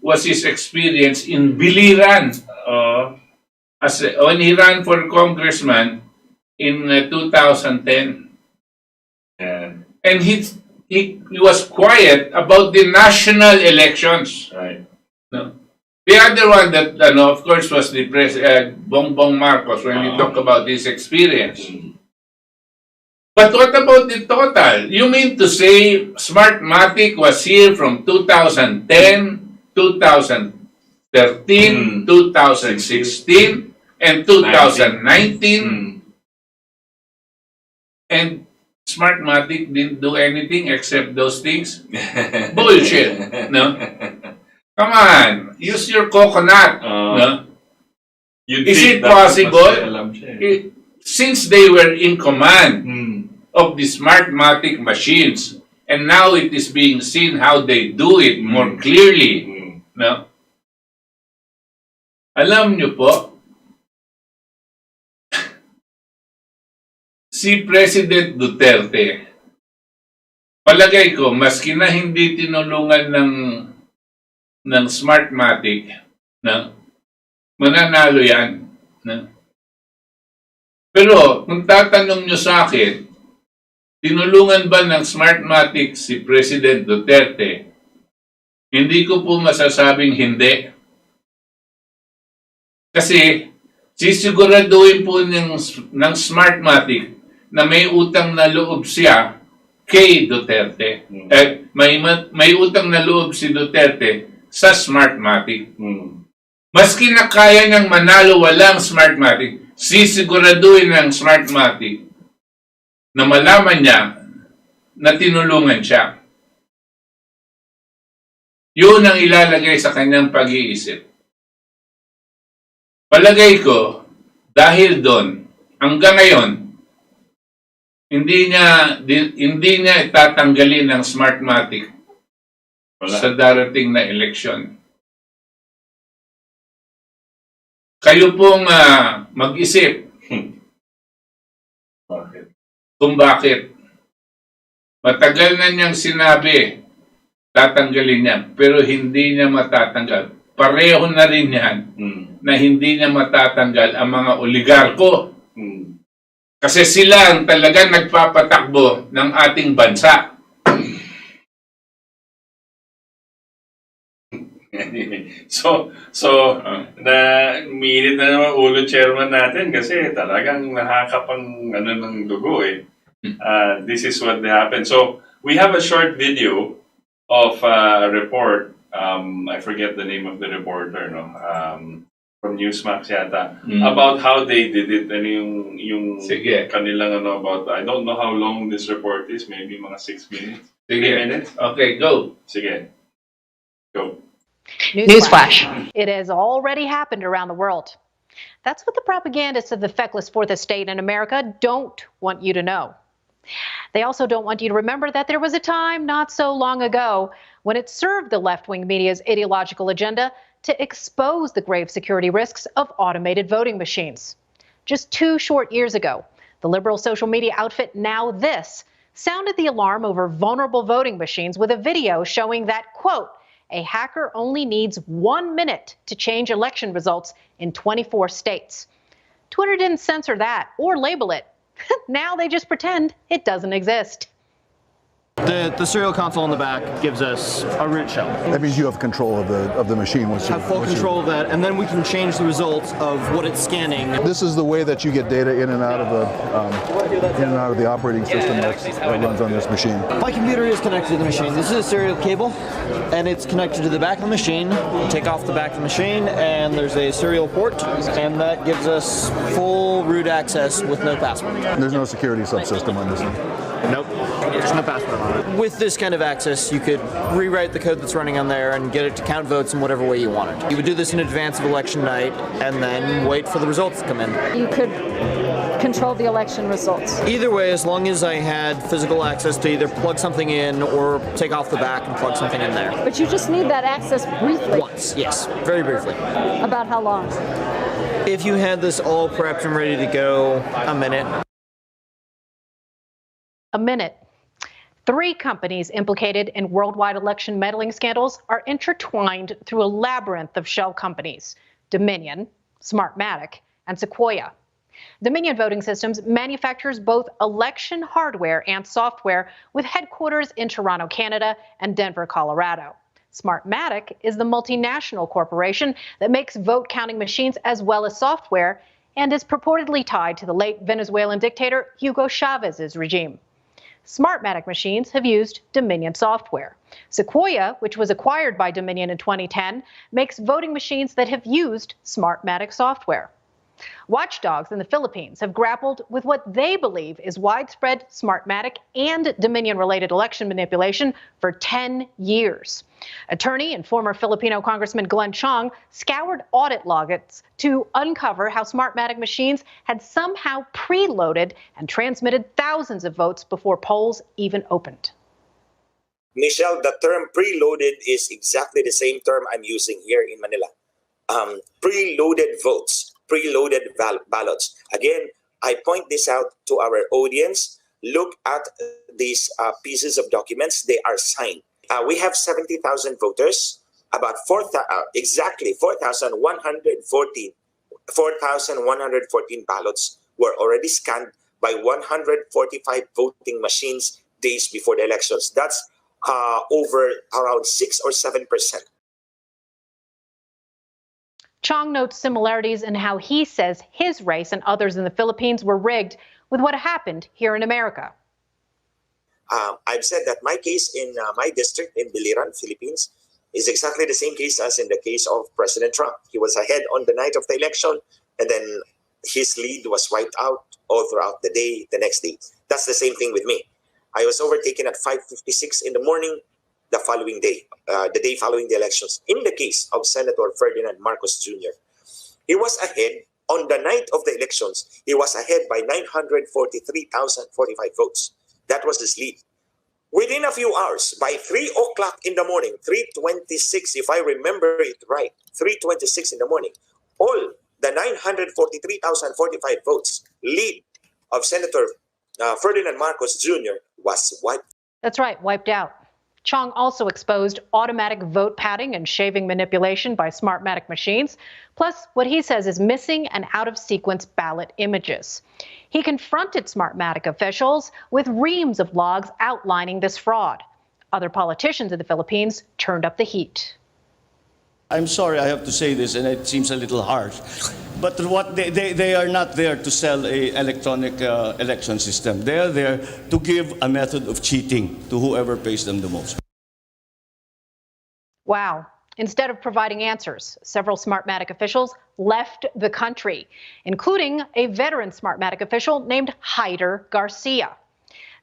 was his experience in Biliran. When he ran for congressman in 2010. Yeah. And he was quiet about the national elections. Right. No? The other one that, of course, was the Bongbong Marcos when he talked about this experience. But what about the total? You mean to say Smartmatic was here from 2010, 2013, 2016, and 2019? And Smartmatic didn't do anything except those things? Bullshit. No? Come on. Use your coconut. No? Is it possible? Since they were in command of the Smartmatic machines, and now it is being seen how they do it more clearly. No? Alam nyo po, si President Duterte, palagay ko, maski na hindi tinulungan ng Smartmatic, no? Mananalo yan. No? Pero, kung tatanong nyo sa akin, tinulungan ba ng Smartmatic si President Duterte? Hindi ko po masasabing hindi. Kasi, sisiguraduhin po ng Smartmatic na may utang na loob siya kay Duterte. May utang na loob si Duterte sa Smartmatic. Maski na kaya niyang manalo walang Smartmatic, sisiguraduhin ng Smartmatic na malaman niya na tinulungan siya. Yun ang ilalagay sa kanyang pag-iisip. Palagay ko, dahil doon, hanggang ngayon, hindi niya itatanggalin ng Smartmatic sa darating na eleksyon. Kayo pong mag-isip kung bakit. Matagal na niyang sinabi, tatanggalin niya, pero hindi niya matatanggal. Pareho na rin yan na hindi niya matatanggal ang mga oligarko. Kasi sila ang talagang nagpapatakbo ng ating bansa. Na minit na naman ulo chairman natin kasi talagang nakakapang ng dugo eh. This is what happened. So, we have a short video of a report. I forget the name of the reporter, no? From Newsmax yata, about how they did it and yung Sige. kanilang ano about, I don't know how long this report is, maybe mga 6 minutes. Sige. 3 minutes? Okay, go. Sige. Go. Newsflash. It has already happened around the world. That's what the propagandists of the feckless fourth estate in America don't want you to know. They also don't want you to remember that there was a time not so long ago when it served the left-wing media's ideological agenda to expose the grave security risks of automated voting machines. Just 2 short years ago, the liberal social media outfit Now This sounded the alarm over vulnerable voting machines with a video showing that, quote, a hacker only needs 1 minute to change election results in 24 states. Twitter didn't censor that or label it. Now they just pretend it doesn't exist. The serial console in the back gives us a root shell. That means you have control of the machine. Have full control of that, and then we can change the results of what it's scanning. This is the way that you get data in and out of the operating system that runs on this machine. My computer is connected to the machine. This is a serial cable, and it's connected to the back of the machine. You take off the back of the machine, and there's a serial port, and that gives us full root access with no password. There's no security subsystem on this thing. Nope, there's no password on it. With this kind of access, you could rewrite the code that's running on there and get it to count votes in whatever way you want it. You would do this in advance of election night and then wait for the results to come in. You could control the election results. Either way, as long as I had physical access to either plug something in or take off the back and plug something in there. But you just need that access briefly. Once, yes, very briefly. About how long? If you had this all prepped and ready to go, a minute. A minute. 3 companies implicated in worldwide election meddling scandals are intertwined through a labyrinth of shell companies: Dominion, Smartmatic, and Sequoia. Dominion Voting Systems manufactures both election hardware and software with headquarters in Toronto, Canada, and Denver, Colorado. Smartmatic is the multinational corporation that makes vote counting machines as well as software and is purportedly tied to the late Venezuelan dictator Hugo Chavez's regime. Smartmatic machines have used Dominion software. Sequoia, which was acquired by Dominion in 2010, makes voting machines that have used Smartmatic software. Watchdogs in the Philippines have grappled with what they believe is widespread Smartmatic and Dominion-related election manipulation for 10 years. Attorney and former Filipino Congressman Glenn Chong scoured audit logs to uncover how Smartmatic machines had somehow preloaded and transmitted thousands of votes before polls even opened. Michelle, the term preloaded is exactly the same term I'm using here in Manila. Preloaded votes. Preloaded ballots. Again, I point this out to our audience. Look at these pieces of documents. They are signed. We have 70,000 voters. About 4,114 ballots were already scanned by 145 voting machines days before the elections. That's over around 6 or 7%. Chong notes similarities in how he says his race and others in the Philippines were rigged with what happened here in America. I've said that my case in my district in Biliran, Philippines, is exactly the same case as in the case of President Trump. He was ahead on the night of the election, and then his lead was wiped out all throughout the day, the next day. That's the same thing with me. I was overtaken at 5:56 in the morning the following day, the day following the elections. In the case of Senator Ferdinand Marcos Jr., he was ahead on the night of the elections. He was ahead by 943,045 votes. That was his lead. Within a few hours, by 3 o'clock in the morning, 3:26, if I remember it right, 3:26 in the morning, all the 943,045 votes lead of Senator Ferdinand Marcos Jr. was wiped. That's right, wiped out. Chong also exposed automatic vote padding and shaving manipulation by Smartmatic machines, plus what he says is missing and out-of-sequence ballot images. He confronted Smartmatic officials with reams of logs outlining this fraud. Other politicians in the Philippines turned up the heat. I'm sorry I have to say this, and it seems a little harsh, but what they are not there to sell a electronic election system. They are there to give a method of cheating to whoever pays them the most. Wow. Instead of providing answers, several Smartmatic officials left the country, including a veteran Smartmatic official named Hyder Garcia.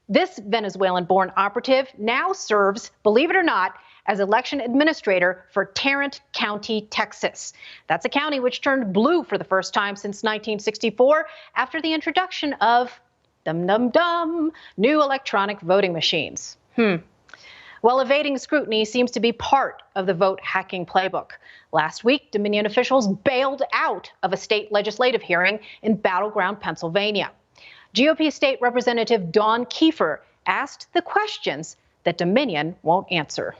This Venezuelan-born operative now serves, believe it or not, as election administrator for Tarrant County, Texas. That's a county which turned blue for the first time since 1964 after the introduction of new electronic voting machines. Well, evading scrutiny seems to be part of the vote hacking playbook. Last week, Dominion officials bailed out of a state legislative hearing in battleground Pennsylvania. GOP State Representative Dawn Kiefer asked the questions that Dominion won't answer.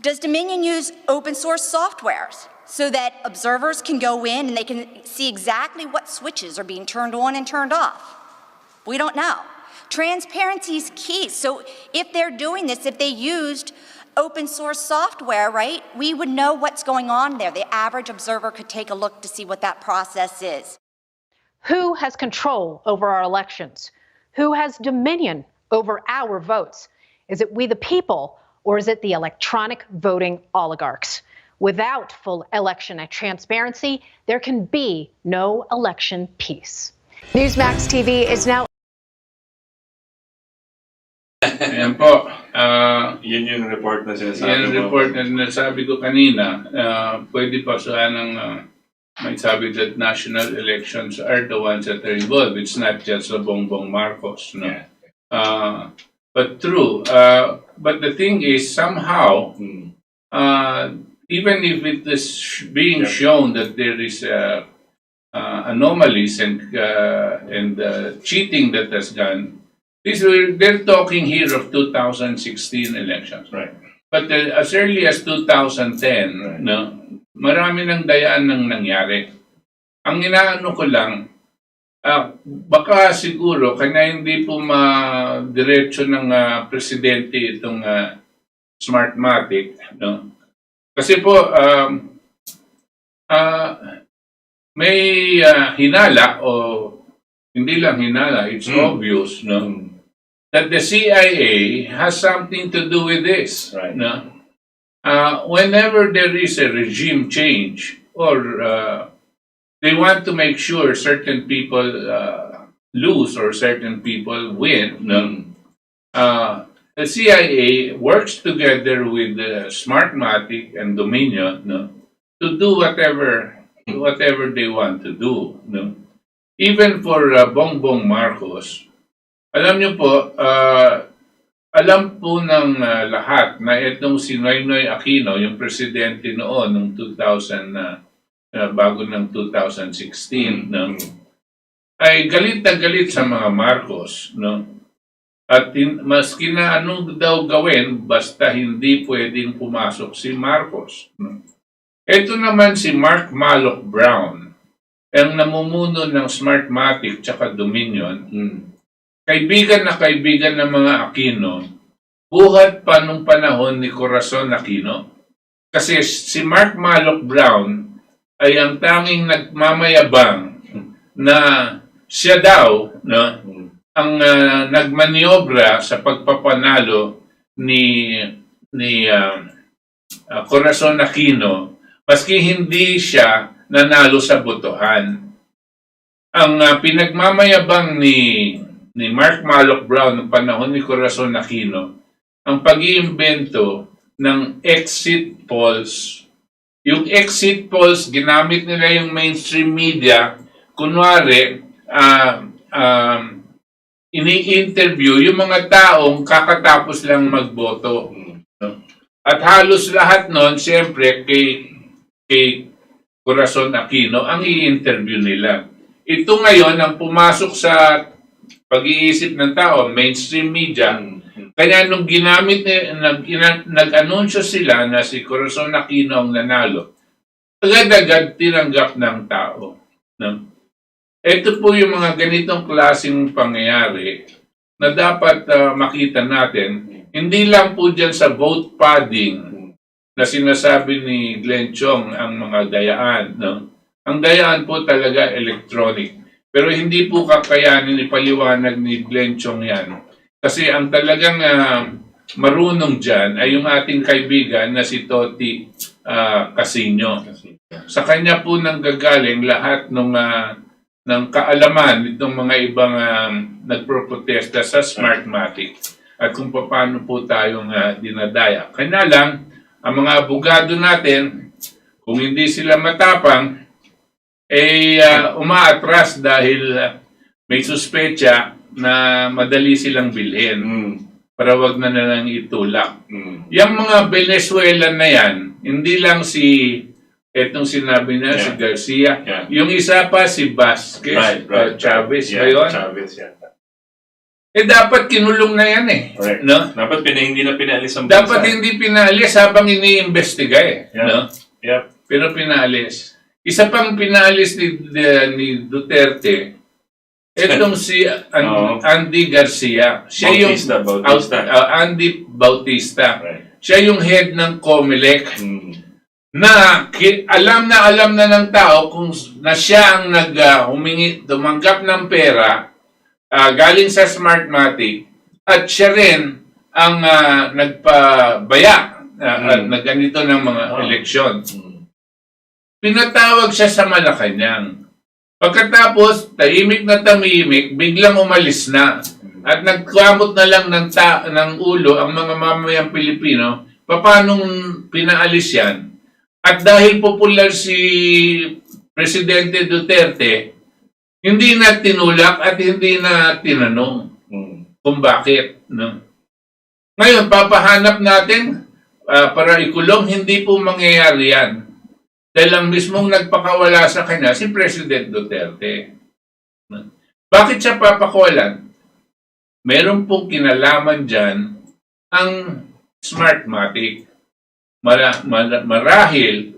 Does Dominion use open source softwares so that observers can go in and they can see exactly what switches are being turned on and turned off? We don't know. Transparency is key. So if they're doing this, if they used open source software, right, we would know what's going on there. The average observer could take a look to see what that process is. Who has control over our elections? Who has dominion over our votes? Is it we the people, or is it the electronic voting oligarchs? Without full election transparency, there can be no election peace. Newsmax TV is now. Ayan po. Yun yung report na sinasabi Yan ang mo. report na nasabi ko kanina. Pwede pa sanang may sabi that national elections are the ones that are involved. It's not just the Bongbong Marcos. No? But true. But the thing is, somehow, even if it is being shown that there is anomalies and cheating that has gone, they're talking here of 2016 elections. Right. But as early as 2010, no, marami ng dayaan nang nangyari. Ang inaano ko lang, baka siguro kanya hindi po ma-diretso ng presidente itong Smartmatic, no? Kasi po may hinala o hindi lang hinala, it's obvious, no, that the CIA has something to do with this. Right. No? Whenever there is a regime change or they want to make sure certain people lose or certain people win, no? The CIA works together with Smartmatic and Dominion, no, to do whatever they want to do. No? Even for Bongbong Marcos, alam niyo po, alam po ng lahat na itong si Noynoy Aquino, yung presidente noon, noong 2000, bago ng 2016, no, ay galit na galit sa mga Marcos. No? At maski na anong daw gawin, basta hindi pwedeng pumasok si Marcos. No? Ito naman si Mark Malloch Brown, ang namumuno ng Smartmatic tsaka Dominion, kaibigan ng mga Aquino, buhat pa nung panahon ni Corazon Aquino. Kasi si Mark Malloch Brown ay ang tanging nagmamayabang na siya daw, no, ang nagmaniobra sa pagpapanalo ni Corazon Aquino, maski hindi siya nanalo sa botohan. Ang pinagmamayabang ni Mark Malloch Brown noong panahon ni Corazon Aquino, ang pag-iimbento ng exit polls. Yung exit polls, ginamit nila yung mainstream media, kunwari, ini-interview yung mga taong kakatapos lang magboto. At halos lahat nun, siyempre, kay Corazon Aquino, ang i-interview nila. Ito ngayon ang pumasok sa pag-iisip ng tao, mainstream media. Kaya nung nag-anunsyo sila na si Corazon Aquino ang nanalo, agad-agad tinanggap ng tao. No? Ito po yung mga ganitong klaseng pangyayari na dapat makita natin. Hindi lang po dyan sa vote padding na sinasabi ni Glenn Chong ang mga dayaan. No? Ang dayaan po talaga electronic. Pero hindi po kakayanin ipaliwanag ni Glenn Chong yan. Kasi ang talagang marunong dyan ay yung ating kaibigan na si Toti Casino. Sa kanya po nanggagaling lahat ng kaalaman nitong mga ibang nagproprotesta sa Smartmatic at kung paano po tayong dinadaya. Kanya lang, ang mga abogado natin, kung hindi sila matapang, umaatras dahil may suspecha na madali silang bilhin para wag na lang itulak. Yung mga Venezuelan na yan, hindi lang etong sinabi na si Garcia, yung isa pa si Vasquez, Chavez ba yun? Chavez yan. Dapat kinulong na yan Correct. No? Dapat hindi na pinaalis ang bansa. Dapat hindi pinaalis habang iniimbestiga No? Yep. Pero pinaalis. Isa pang pinaalis ni Duterte, etong si Andy Garcia. Siya Bautista. Andy Bautista. Right. Siya yung head ng COMELEC na alam na ng tao kung na siya ang tumanggap ng pera galing sa Smartmatic at siya rin ang nagpabaya na ganito ng mga eleksyon. Pinatawag siya sa Malacanang. Pagkatapos, tahimik na tamimik, biglang umalis na. At nagkamot na lang ng ulo ang mga mamayang Pilipino, paano pinaalis yan? At dahil popular si Presidente Duterte, hindi na tinulak at hindi na tinanong kung bakit. No? Ngayon, papahanap natin para ikulong, hindi po mangyayari yan. Dahil ang mismong nagpakawala sa kanya, si President Duterte. Bakit siya papakawalan? Meron pong kinalaman dyan ang Smartmatic. Marahil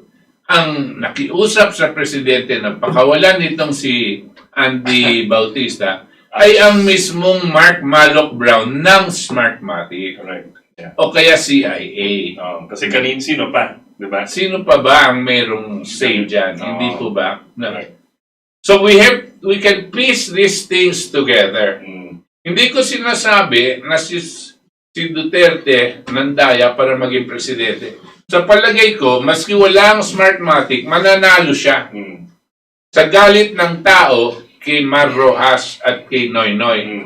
ang nakiusap sa Presidente na pakawalan nitong si Andy Bautista ay ang mismong Mark Malloch Brown ng Smartmatic. Correct. Yeah. O kaya CIA. Kasi sino pa? Diba? Sino pa ba ang merong say dyan? Hindi po ba? No. So we can piece these things together. Hindi ko sinasabi na si Duterte nandaya para maging presidente. Sa palagay ko, maski wala ang Smartmatic, mananalo siya. Sa galit ng tao kay Mar Rojas at kay Noynoy.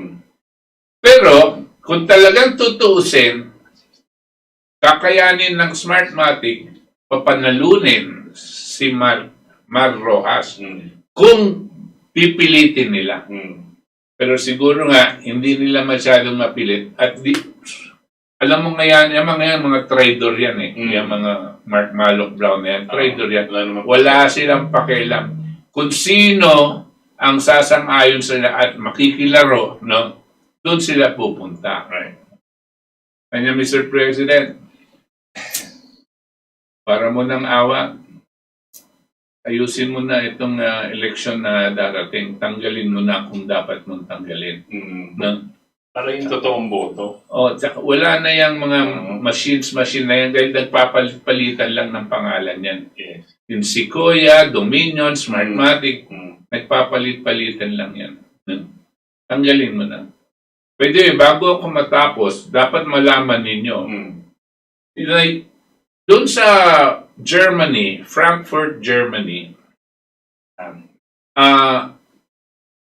Pero, kung talagang tutuusin, kakayanin ng Smartmatic, papanalunin si Mar Rojas kung pipilitin nila. Pero siguro nga, hindi nila masyadong mapilit. At alam mo ngayon, yung mga traidor yan yung mga Mark Malloch Brown yan, traidor yan. Wala silang pakialam. Kung sino ang sasang-ayon sila at makikilaro, no, doon sila pupunta. Right. Kanya, Mr. President, para mo ng awa, ayusin mo na itong eleksyon na darating. Tanggalin mo na kung dapat mong tanggalin. No? Para yung totoong boto. Tsaka wala na yung mga machine na yan. Dahil nagpapalit-palitan lang ng pangalan yan. Yes. Yung Sequoia, Dominion, Smartmatic, nagpapalit-palitan lang yan. Tanggalin mo na. Pwede, bago ako matapos, dapat malaman ninyo. Doon sa Germany, Frankfurt, Germany,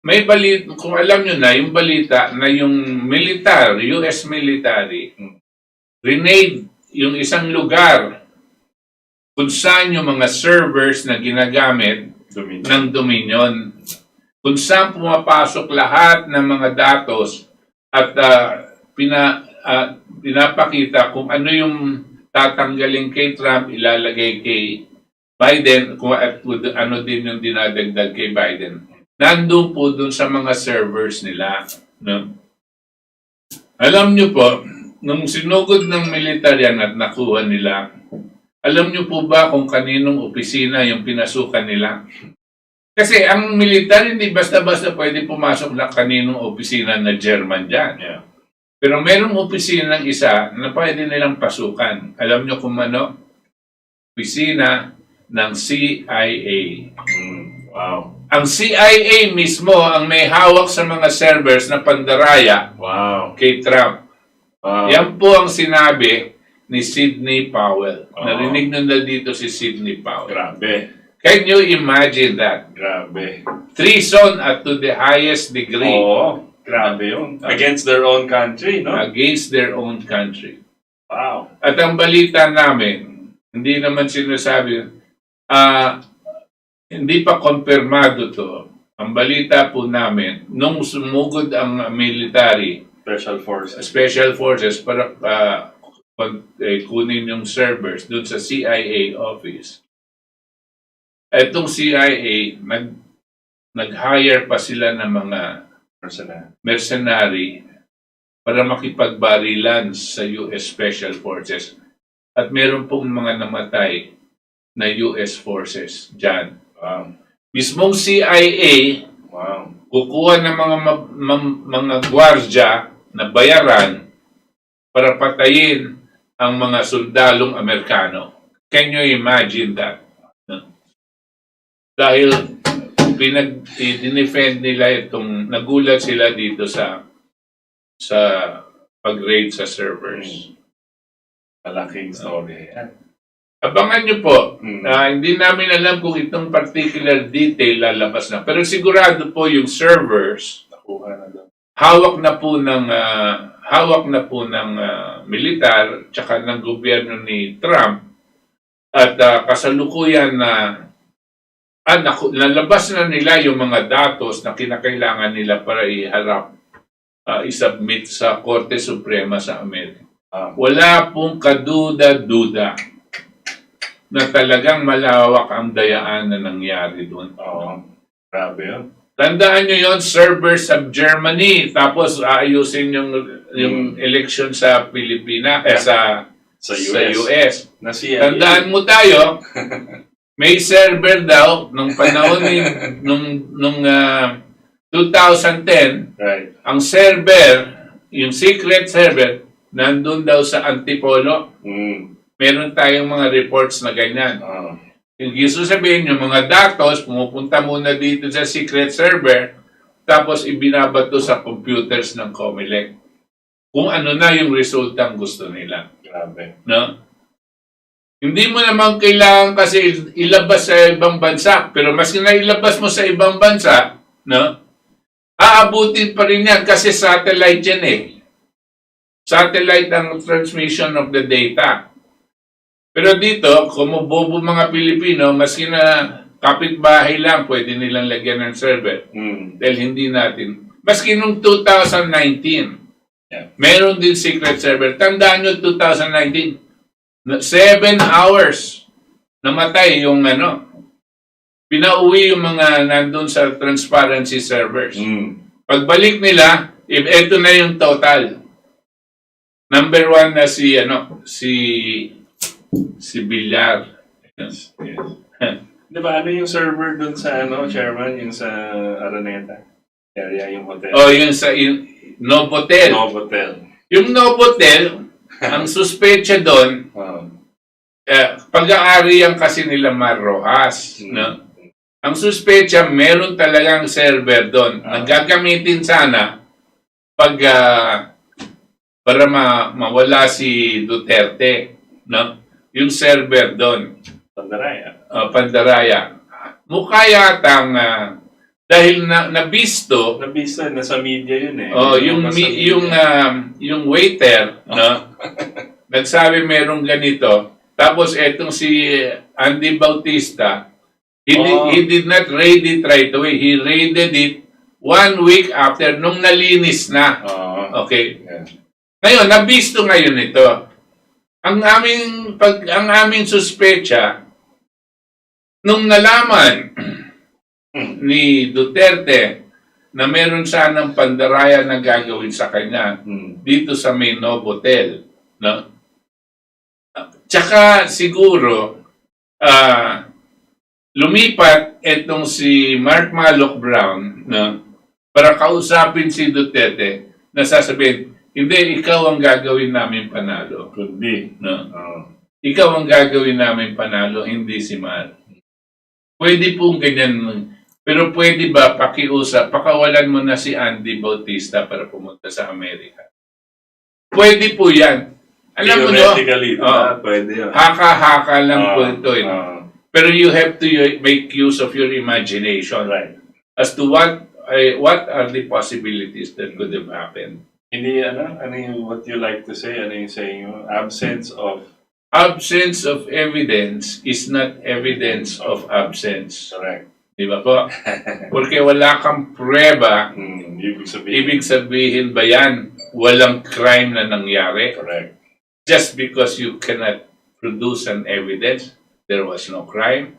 may balita, kung alam nyo na, yung balita na yung US military, renade yung isang lugar kung saan yung mga servers na ginagamit ng Dominion, kung saan pumapasok lahat ng mga datos at pinapakita kung ano yung tatanggalin kay Trump, ilalagay kay Biden, at ano din yung dinadagdag kay Biden. Nandun po dun sa mga servers nila. No? Alam nyo po, nung sinugod ng militar yan at nakuha nila, alam nyo po ba kung kaninong opisina yung pinasukan nila? Kasi ang militar hindi basta-basta pwede pumasok na kaninong opisina na German dyan. Yeah. Pero merong opisina ng isa na pwede nilang pasukan. Alam nyo kung ano? Opisina ng CIA. Wow. Ang CIA mismo ang may hawak sa mga servers na pandaraya kay Trump. Yan po ang sinabi ni Sidney Powell. Narinig nyo na dito si Sidney Powell. Grabe. Can you imagine that? Grabe. Treason at to the highest degree. Oo. Grabe yun. Against their own country, no? Against their own country. Wow. At ang balita namin, hindi naman sinasabi, hindi pa konfirmado to. Ang balita po namin, nung sumugod ang military, Special Forces para kunin yung servers dun sa CIA office. Etong CIA, nag-hire pa sila ng mga mercenary para makipagbarilan sa US Special Forces. At meron pong mga namatay na US Forces dyan. Mismong CIA, kukuha ng mga gwardya na bayaran para patayin ang mga sundalong Amerikano. Can you imagine that? Dahil dinefend nila itong, nagulat sila dito sa pag-raid sa servers. Malaking story. Abangan nyo po. Hindi namin alam kung itong particular detail lalabas na. Pero sigurado po yung servers, hawak na po ng militar tsaka ng gobyerno ni Trump at kasalukuyan na nalabas na nila yung mga datos na kinakailangan nila para iharap, isubmit sa Korte Suprema sa Amerika. Wala pong kaduda-duda na talagang malawak ang dayaan na nangyari doon. Grabe yun. Tandaan nyo yon, servers sa Germany, tapos aayusin yung election sa Pilipinas, sa US. Tandaan mo tayo, may server daw, nung panahon nung 2010, ang server, yung secret server, nandun daw sa Antipolo. Meron tayong mga reports na ganyan. Yung gusto sabihin, yung mga datos, pumupunta muna dito sa secret server, tapos ibinabato sa computers ng COMELEC. Kung ano na yung resultang gusto nila. Grabe. No? Hindi mo naman kailangan kasi ilabas sa ibang bansa. Pero mas na ilabas mo sa ibang bansa, no? Aabutin pa rin yan kasi satellite yan eh. Satellite ang transmission of the data. Pero dito, kung bobo mga Pilipino, maski na kapitbahay lang, pwede nilang lagyan ng server. Dahil hindi natin. Maski nung 2019, meron din secret server. Tandaan nyo, 2019, 7 hours namatay yung pinauwi yung mga nandun sa transparency servers. Pagbalik nila, ito na yung total. Number 1 na si Villar. Yes. Di ba, ano yung server dun sa, Chairman, yung sa Araneta? Area, yung hotel. Yung sa Novotel. Yung Novotel, ang suspecha doon, pag-aari yan kasi nila Mar Rojas. No? Ang suspecha, meron talagang server doon. Nagagamitin sana para mawala si Duterte. No? Yung server doon. Pandaraya. Mukha yatang dahil nabisto. Nasa media yun eh. Yung waiter, no? Nagsabi merong ganito. Tapos etong si Andy Bautista, he did not raid it right away. He raided it 1 week after nung nalinis na. Okay. Ngayon, nabisto ngayon ito. Ang aming suspecha, nung nalaman ni Duterte na meron sanang pandaraya na gagawin sa kanya dito sa may Novotel, no? Tsaka siguro lumipat itong si Mark Malloch Brown, no? Para kausapin si Duterte na sasabihin, hindi, ikaw ang gagawin namin panalo. Kundi. No? Ikaw ang gagawin namin panalo, hindi si Mar. Pwede pong ganyan. Pero pwede ba pakiusap, pakawalan mo na si Andy Bautista para pumunta sa Amerika? Pwede po yan. Alam mo, no? Theoretically, pwede yun. Haka-haka lang po ito. Pero you have to make use of your imagination, Right. as to what are the possibilities that could have happened. Hindi, what you like to say, ano yung saying mo? Absence of evidence is not evidence of absence. Correct. Di ba po? Porque wala kang prueba, ibig sabihin ba yan, walang crime na nangyari? Correct. Just because you cannot produce an evidence, there was no crime.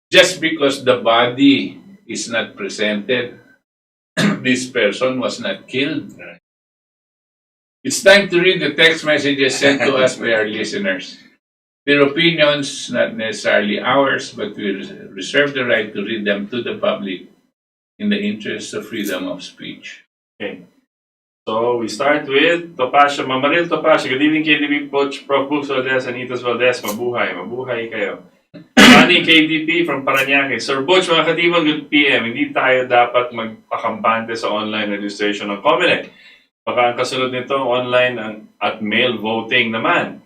Just because the body is not presented, this person was not killed. It's time to read the text messages sent to us by our listeners. Their opinions, not necessarily ours, but we reserve the right to read them to the public in the interest of freedom of speech. Okay. So, we start with Topacio, Mamaril Topacio. Good evening, KDP Butch, Prof. Books Valdes, and Itos Valdes. Mabuhay kayo. Manny KDP from Paranaque. Sir Butch, mga katibon, good PM. Hindi tayo dapat magpakampante sa online registration ng COMELEC. Baka ang kasunod nito, online at mail voting naman.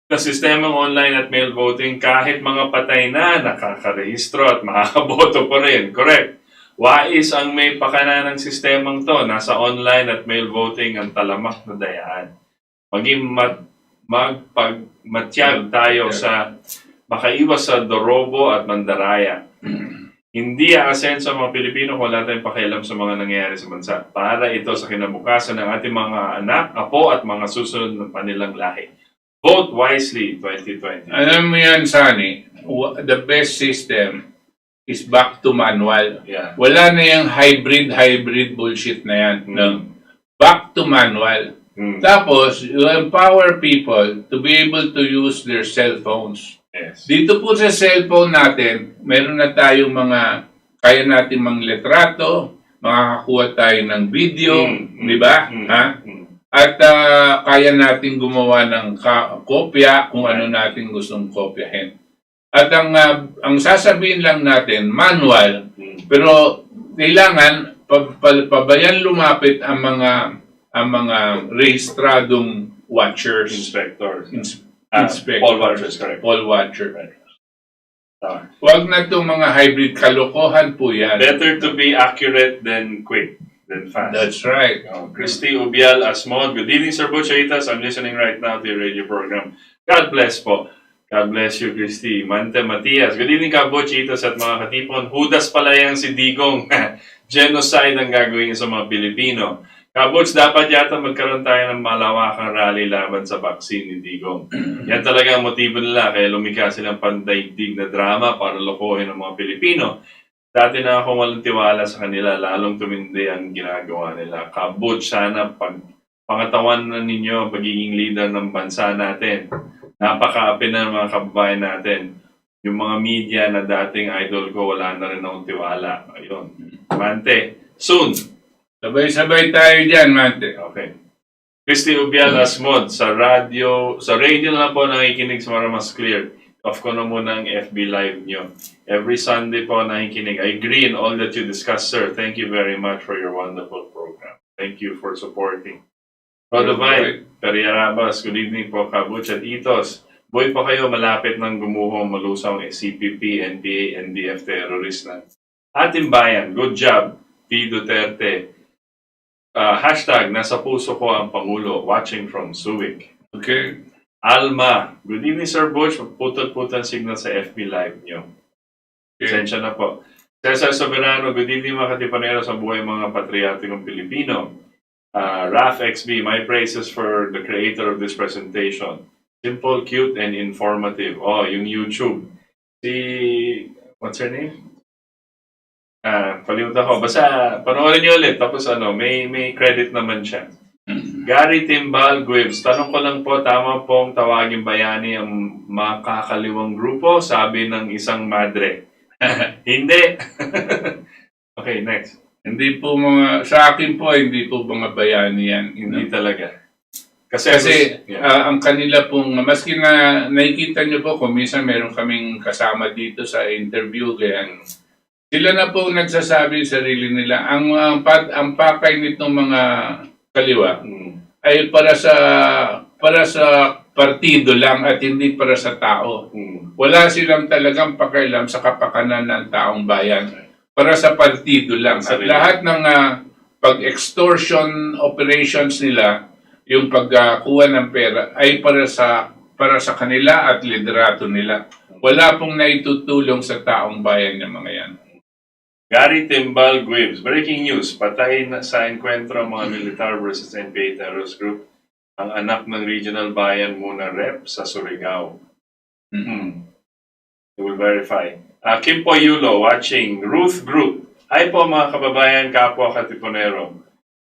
Sa sistemang online at mail voting, kahit mga patay na, nakakarehistro at makakaboto pa rin. Correct. Wais ang may pakana ng sistemang to. Nasa online at mail voting ang talamak na dayaan. Maging magpagmatyag tayo sa makaiwas sa dorobo at mandaraya. Hindi aasenso ang mga Pilipino kung wala tayong pakialam sa mga nangyayari sa bansa. Para ito sa kinabukasan ng ating mga anak, apo at mga susunod na panilang lahi. Vote wisely 2020. Alam mo yan, Sunny, the best system is back to manual. Yeah. Wala na yung hybrid bullshit na yan. No? Back to manual. Tapos, you empower people to be able to use their cell phones. Yes. Dito po sa cellphone natin, meron na tayong kaya natin manglitrato, makakakuha tayo ng video, di ba? At kaya natin gumawa ng kopya kung ano natin gustong kopyahin. At ang sasabihin lang natin, manual, pero kailangan pabayan lumapit ang mga rehistradong watchers. Inspectors. Inspector. Poll watchers, correct. Poll watcher. Huwag na itong mga hybrid kalokohan po yan. Better to be accurate than quick, than fast. That's right. Christy Ubial Asmod. Good evening, Sir Butchaitas. I'm listening right now to your radio program. God bless po. God bless you, Christy. Mante Matias. Good evening, Butchaitas at mga katipon. Hudas pala yan si Digong. Genocide ang gagawin sa mga Pilipino. Kabuts, dapat yata magkaroon tayo ng malawakang rally laban sa vaccine ni Digong. Yan talaga ang motibo nila, kaya lumika silang pandaigdig na drama para lokohin ang mga Pilipino. Dati na akong walang tiwala sa kanila, lalong tumindi ang ginagawa nila. Kabuts, sana pangatawan na ninyo pagiging leader ng bansa natin. Napaka-api na ng mga kababayan natin. Yung mga media na dating idol ko, wala na rin akong tiwala. Ayun. Mante, soon! Sabay-sabay tayo dyan, Mante. Okay. Christy Ubial Asmod, sa radio na lang po nakikinig sa mga mas clear. Off ko na muna ang FB Live nyo. Every Sunday po nakikinig. I agree in all that you discuss, sir. Thank you very much for your wonderful program. Thank you for supporting. Rodovite, Periarabas, good evening po, Kabuch at Itos. Boy pa kayo, malapit ng gumuho malusang CPP, NPA, NDF terrorist na. Ating bayan, good job, P. Duterte. Hashtag, nasa puso ko ang Pangulo, watching from Subic. Okay. Alma, good evening, Sir Butch. Putol-putol signal sa FB Live nyo. Pasensya na po. Cesar Soberano, good evening mga katipanero sa buhay mga patriotikong Pilipino. Raf XB, my praises for the creator of this presentation. Simple, cute, and informative. Oh, yung YouTube. What's her name? Palimutan ko. Basta, panoorin niyo ulit. Tapos may credit naman siya. Gary Timbal Guibs, tanong ko lang po, tama pong tawagin bayani ang makakaliwang grupo? Sabi ng isang madre. Hindi. Okay, next. Hindi po sa akin po, hindi po mga bayani yan. Hindi talaga. Kasi ang kanila pong, maski na nakikita nyo po, kung minsan meron kaming kasama dito sa interview, kaya sila na po nagsasabi sa sarili nila. Ang pakay nitong mga kaliwa, ay para sa partido lang at hindi para sa tao. Wala silang talagang pakialam sa kapakanan ng taong bayan. Para sa partido lang. At lahat ng pag-extortion operations nila, yung pagkuha ng pera ay para sa kanila at liderato nila. Wala pong naitutulong sa taong bayan ng mga yan. Gary Timbal Guibs, breaking news, patay na sa enkwentro mga militar versus NPA terrorist group ang anak ng regional bayan muna rep sa Surigao. We will verify. Kim Poyulo watching Ruth Group. Hi po mga kababayan, kapwa Katipunero.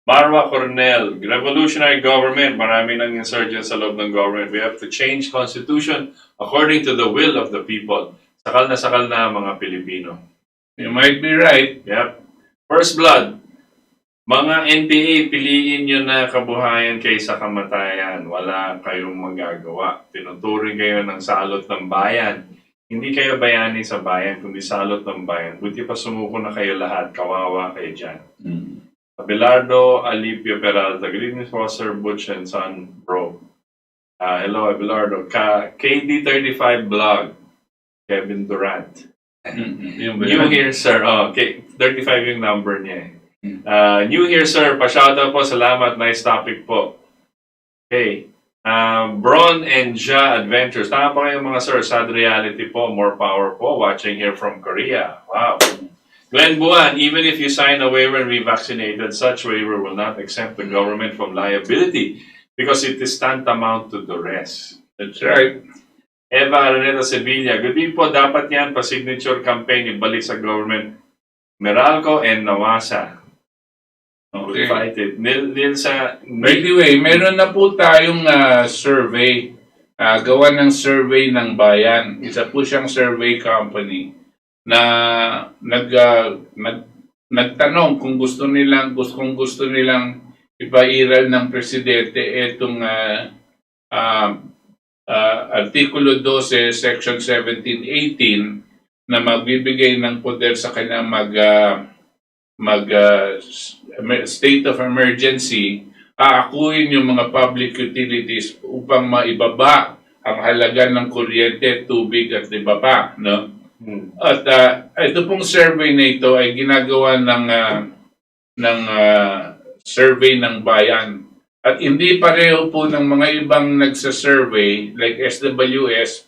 Marwa Cornell, revolutionary government, marami ng insurgents sa loob ng government. We have to change constitution according to the will of the people. Sakal na mga Pilipino. You might be right. Yep. First blood. Mga NPA, piliin nyo na kabuhayan kaysa kamatayan. Wala kayong magagawa. Tinuturing kayo ng salot ng bayan. Hindi kayo bayani sa bayan, kundi salot ng bayan. Buti pa sumuko na kayo lahat. Kawawa kayo dyan. Abelardo Alipio Peralta. Greetings po, Sir Butch and Son, bro. Hello, Abelardo. KD35 Blog. Kevin Durant. New here, sir. Okay, 35 yung number niya. New here, sir. Pa-shoutout po. Salamat. Nice topic po. Okay. Bron and Ja Adventures. Tama pa kayo mga sir. Sad reality po. More power po. Watching here from Korea. Wow. Glenn Buan, even if you sign a waiver and be vaccinated, such waiver will not exempt the government from liability because it is tantamount to duress. That's right. Eva Araneta Sevilla, good evening po, dapat yan pa-signature campaign ibalik sa government. Meralco and Nawasa. Okay. By the way, meron na po tayong survey. Gawa ng survey ng bayan. Isa po siyang survey company na nagtanong kung gusto nilang ipairal ng presidente itong Artikulo 12, Section 17-18 na magbibigay ng poder sa kanya state of emergency, aakuin yung mga public utilities upang maibaba ang halaga ng kuryente, tubig at iba pa, no? At ito pong survey na ito ay ginagawa ng survey ng bayan. At hindi pareho po ng mga ibang nagsa-survey like SWS,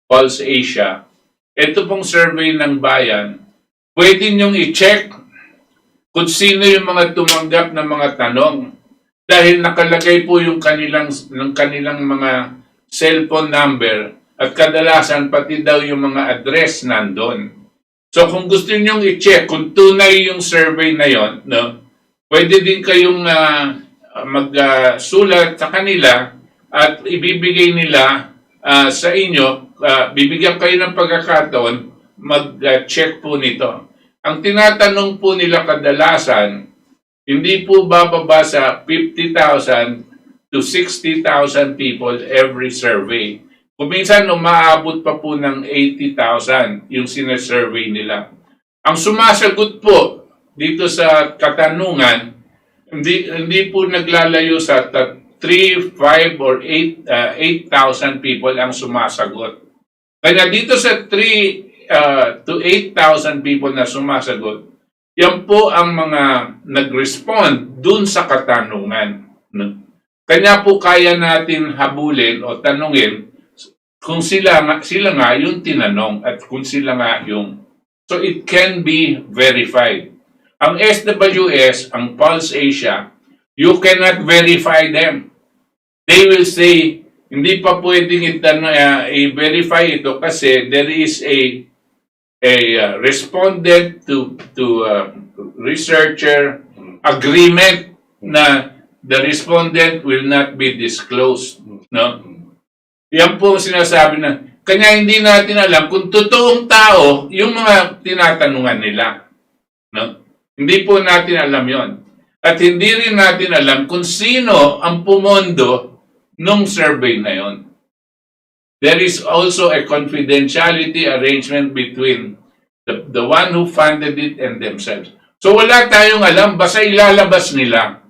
Pulse Asia. Ito pong survey ng bayan, pwede niyong i-check kung sino yung mga tumanggap na mga tanong. Dahil nakalagay po yung kanilang mga cellphone number at kadalasan pati daw yung mga address nandun. So kung gusto niyong i-check kung tunay yung survey na yon, no, pwede din kayong magsulat sa kanila at ibibigay nila sa inyo, bibigyan kayo ng pagkakataon mag-check po nito. Ang tinatanong po nila kadalasan, hindi po bababa sa 50,000 to 60,000 people every survey. Kung minsan umaabot pa po ng 80,000 yung sinasurvey nila. Ang sumasagot po dito sa katanungan, hindi po naglalayo sa 3, 5, or 8,000 people ang sumasagot. Kaya dito sa 3 to 8,000 people na sumasagot, yan po ang mga nag-respond dun sa katanungan. Kanya po kaya natin habulin o tanungin kung sila nga yung tinanong at kung sila nga yung... So it can be verified. Ang SWS, ang Pulse Asia, you cannot verify them. They will say, hindi pa pwedeng i-verify ito kasi there is a respondent to researcher agreement na the respondent will not be disclosed. No? Yan po sinasabi na, kanya hindi natin alam kung totoong tao yung mga tinatanungan nila. No? Hindi po natin alam yon. At hindi rin natin alam kung sino ang pumondo nung survey na yon. There is also a confidentiality arrangement between the one who funded it and themselves. So wala tayong alam, basta ilalabas nila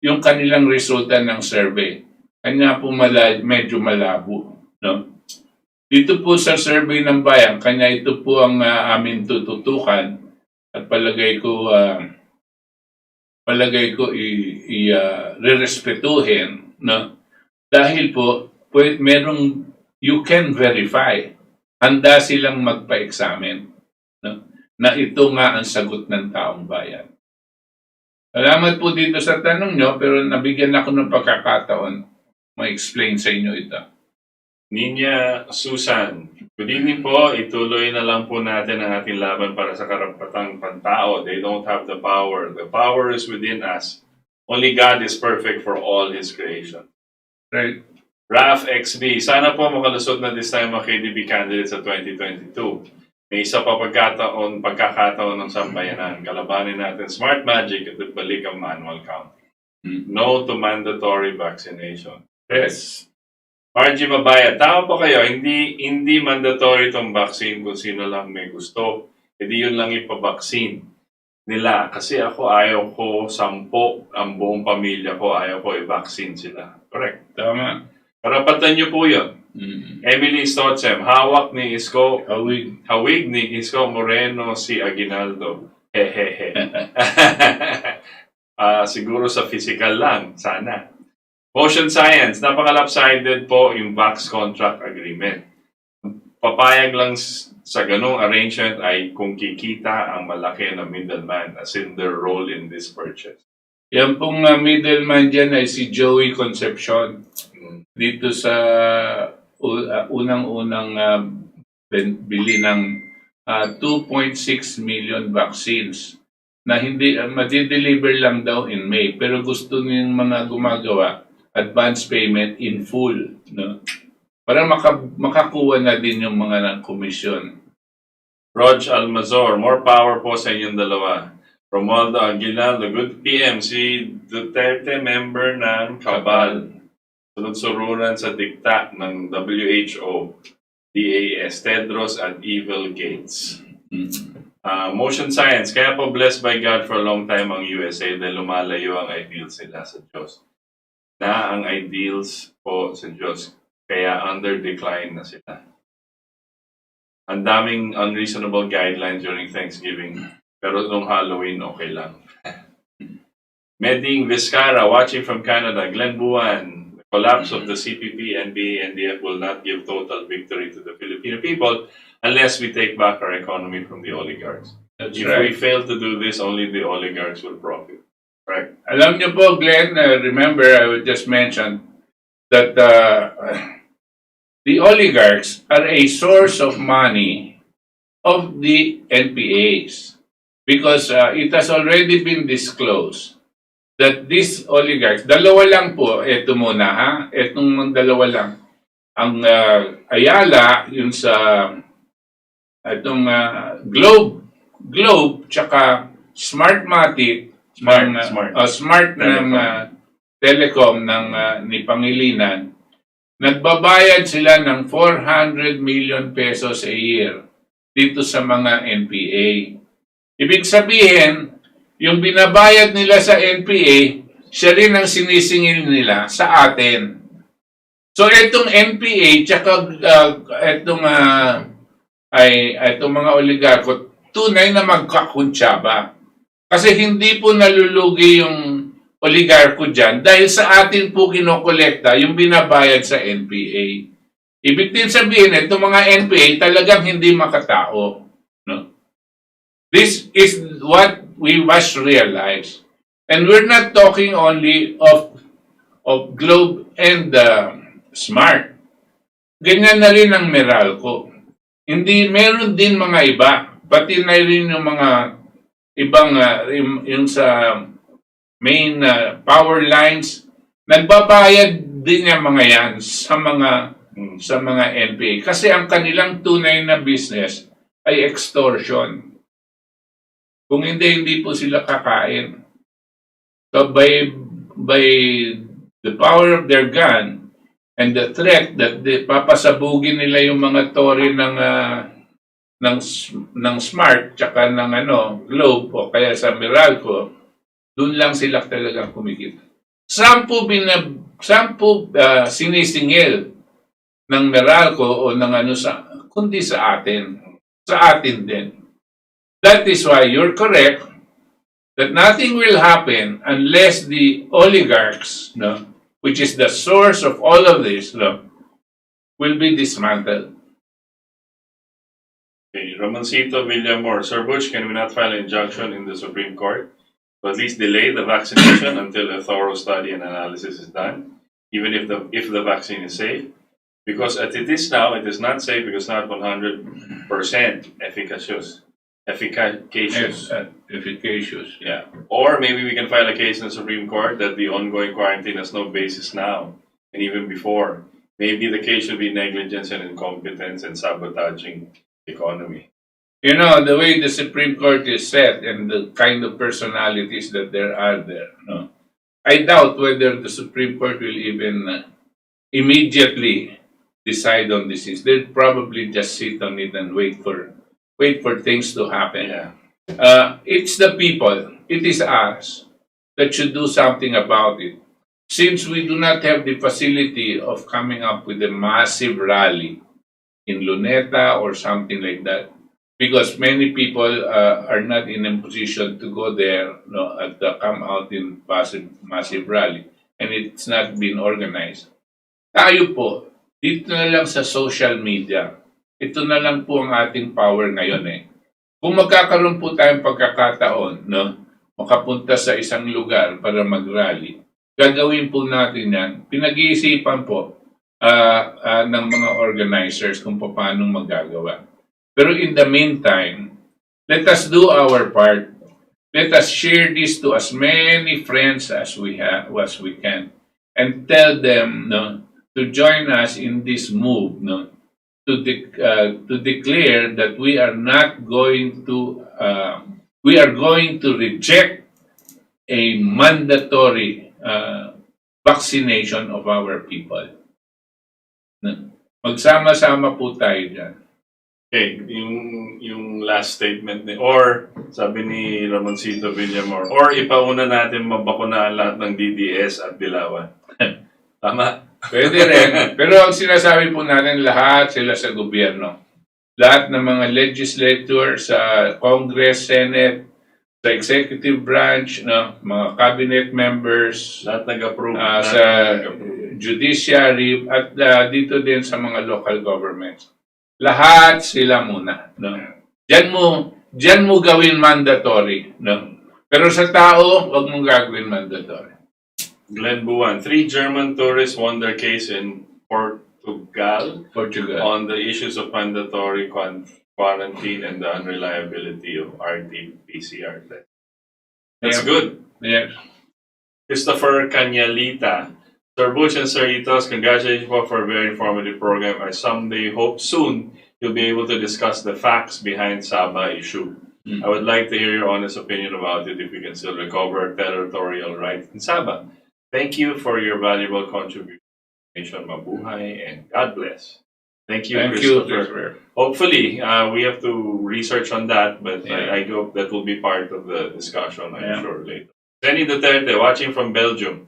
yung kanilang resulta ng survey. Kanya po medyo malabo. No? Dito po sa survey ng bayan, kanya ito po ang amin tututukan at palagay ko re-respetuhin, no? Dahil po merong you can verify. Handa silang magpa-examine, no? Na ito nga ang sagot ng taong bayan. Salamat po dito sa tanong nyo, pero nabigyan ako ng pagkakataon ma-explain sa inyo ito. Ninya Susan, good evening po. Ituloy na lang po natin ang ating laban para sa karapatang pantao. They don't have the power. The power is within us. Only God is perfect for all His creation. Right. Raf XB, sana po makalusot na this time ang KDP candidate sa 2022. May isa pa pagkakataon ng sambayanan. Kalabanin natin smart magic at balik ang manual count. No to mandatory vaccination. Yes. Margie Mabaya, tama po kayo, hindi mandatory itong vaccine kung sino lang may gusto. Hindi yun lang ipabaksin nila. Kasi ako ayaw ko 10, ang buong pamilya ko ayaw ko i-vaccine sila. Correct. Tama. Karapatan niyo po yun. Emily Stotsem, hawak ni Isko, hawig ni Isko Moreno si Aguinaldo. Hehehe. Siguro sa physical lang, sana. Motion Science, napaka-lopsided po yung Vax Contract Agreement. Papayag lang sa ganung arrangement ay kung kikita ang malaki na middleman as in their role in this purchase. Yan pong middleman dyan ay si Joey Concepcion. Dito sa unang-unang bili ng 2.6 million vaccines na hindi madideliver lang daw in May, pero gusto ng mga gumagawa advance payment in full, no? Para makakuha na din yung mga ng komisyon. Rog Almazor, more power po sa inyong dalawa. Romualdo Aguinaldo, good PM, si Duterte member ng Cabal. Sunod-surunan sa dikta ng WHO, DAS, Tedros at Evil Gates. Motion Science, kaya po blessed by God for a long time ang USA dahil lumalayo ang ideals nila sa Diyos. Na ang ideals po sa Diyos, kaya under decline na sila. Ang daming unreasonable guidelines during Thanksgiving, pero nung Halloween, okay lang. Meding Vizcara, watching from Canada, Glenn Buwan, the collapse of the CPP, NBA, NDF will not give total victory to the Filipino people unless we take back our economy from the oligarchs. If we fail to do this, only the oligarchs will profit. Right. Alam niyo po, Glenn, remember I would just mention that the oligarchs are a source of money of the NPAs because it has already been disclosed that these oligarchs, dalawa lang po, eto muna ha, etong dalawa lang. Ang Ayala, yun sa itong Globe, tsaka Smartmatic, Smart ng Telecom ng ni Pangilinan, nagbabayad sila ng 400 million pesos a year dito sa mga NPA. Ibig sabihin, yung binabayad nila sa NPA, siya rin ang sinisingil nila sa atin. So itong NPA tsaka itong mga oligarko, tunay na magkakuntsaba. Kasi hindi po nalulugi yung oligarko dyan dahil sa atin po kinokolekta yung binabayad sa NPA. Ibig din sabihin, itong mga NPA talagang hindi makatao. No? This is what we must realize. And we're not talking only of Globe and Smart. Ganyan na rin ang Meralco. Hindi, meron din mga iba. Pati na rin yung mga ibang yung sa main power lines, nagbabayad din yung mga yan sa mga NPA kasi ang kanilang tunay na business ay extortion. Kung hindi po sila kakain. So by the power of their gun and the threat that papasabugin nila yung mga tori ng Smart tsaka ng Globe o kaya sa Meralco, doon lang sila talagang kumikita. saan po sinisingil ng Meralco o ng kundi sa atin. Sa atin din. That is why you're correct that nothing will happen unless the oligarchs, no, which is the source of all of this, no, will be dismantled. Okay, Ramoncito Villamor. Sir Butch, can we not file an injunction in the Supreme Court to at least delay the vaccination until a thorough study and analysis is done, even if the vaccine is safe? Because as it is now, it is not safe because not 100% efficacious. Efficacious. Yes, efficacious. Yeah. Or maybe we can file a case in the Supreme Court that the ongoing quarantine has no basis now, and even before. Maybe the case should be negligence and incompetence and sabotaging the economy. You know, the way the Supreme Court is set and the kind of personalities that there are there, no, I doubt whether the Supreme Court will even immediately decide on this. They'll probably just sit on it and wait for things to happen. Yeah. It's the people, it is us that should do something about it. Since we do not have the facility of coming up with a massive rally in Luneta or something like that, because many people are not in a position to go there, no, at the come out in massive rally, and it's not been organized. Tayo po, dito na lang sa social media, ito na lang po ang ating power ngayon eh. Kung magkakaroon po tayong pagkakataon, no, makapunta sa isang lugar para mag-rally, gagawin po natin yan. Pinag-iisipan po ng mga organizers kung paano magagawa. Pero in the meantime, let us do our part. Let us share this to as many friends as we can, and tell them, no, to join us in this move, no, to declare that we are going to reject a mandatory vaccination of our people. Magsama-sama po tayo dyan. Okay, yung last statement or sabi ni Ramoncito Villamor, or ipauna natin mabakunaan lahat ng DDS at Dilawan. Tama? Pwede rin. Pero ang sinasabi po natin, lahat sila sa gobyerno. Lahat ng mga legislature sa Congress, Senate, sa executive branch, no, mga cabinet members, lahat nag-approve. Sa judiciary, at dito din sa mga local governments. Lahat sila muna. No? Diyan mo gawin mandatory. No? Pero sa tao, wag mong gagawin mandatory. Glenn Buwan, 3 German tourists won their case in Portugal on the issues of mandatory quarantine and the unreliability of RT-PCR tests. That's good. Yes. Christopher Canyalita, Sir Butch and Sir Itos, congratulations for a very informative program. I someday hope soon you'll be able to discuss the facts behind Sabah issue. I would like to hear your honest opinion about it if we can still recover territorial rights in Sabah. Thank you for your valuable contribution. Mabuhay and God bless. Thank you, Christopher. Hopefully, we have to research on that, but I hope that will be part of the discussion, I'm sure, later. Jenny Duterte, watching from Belgium.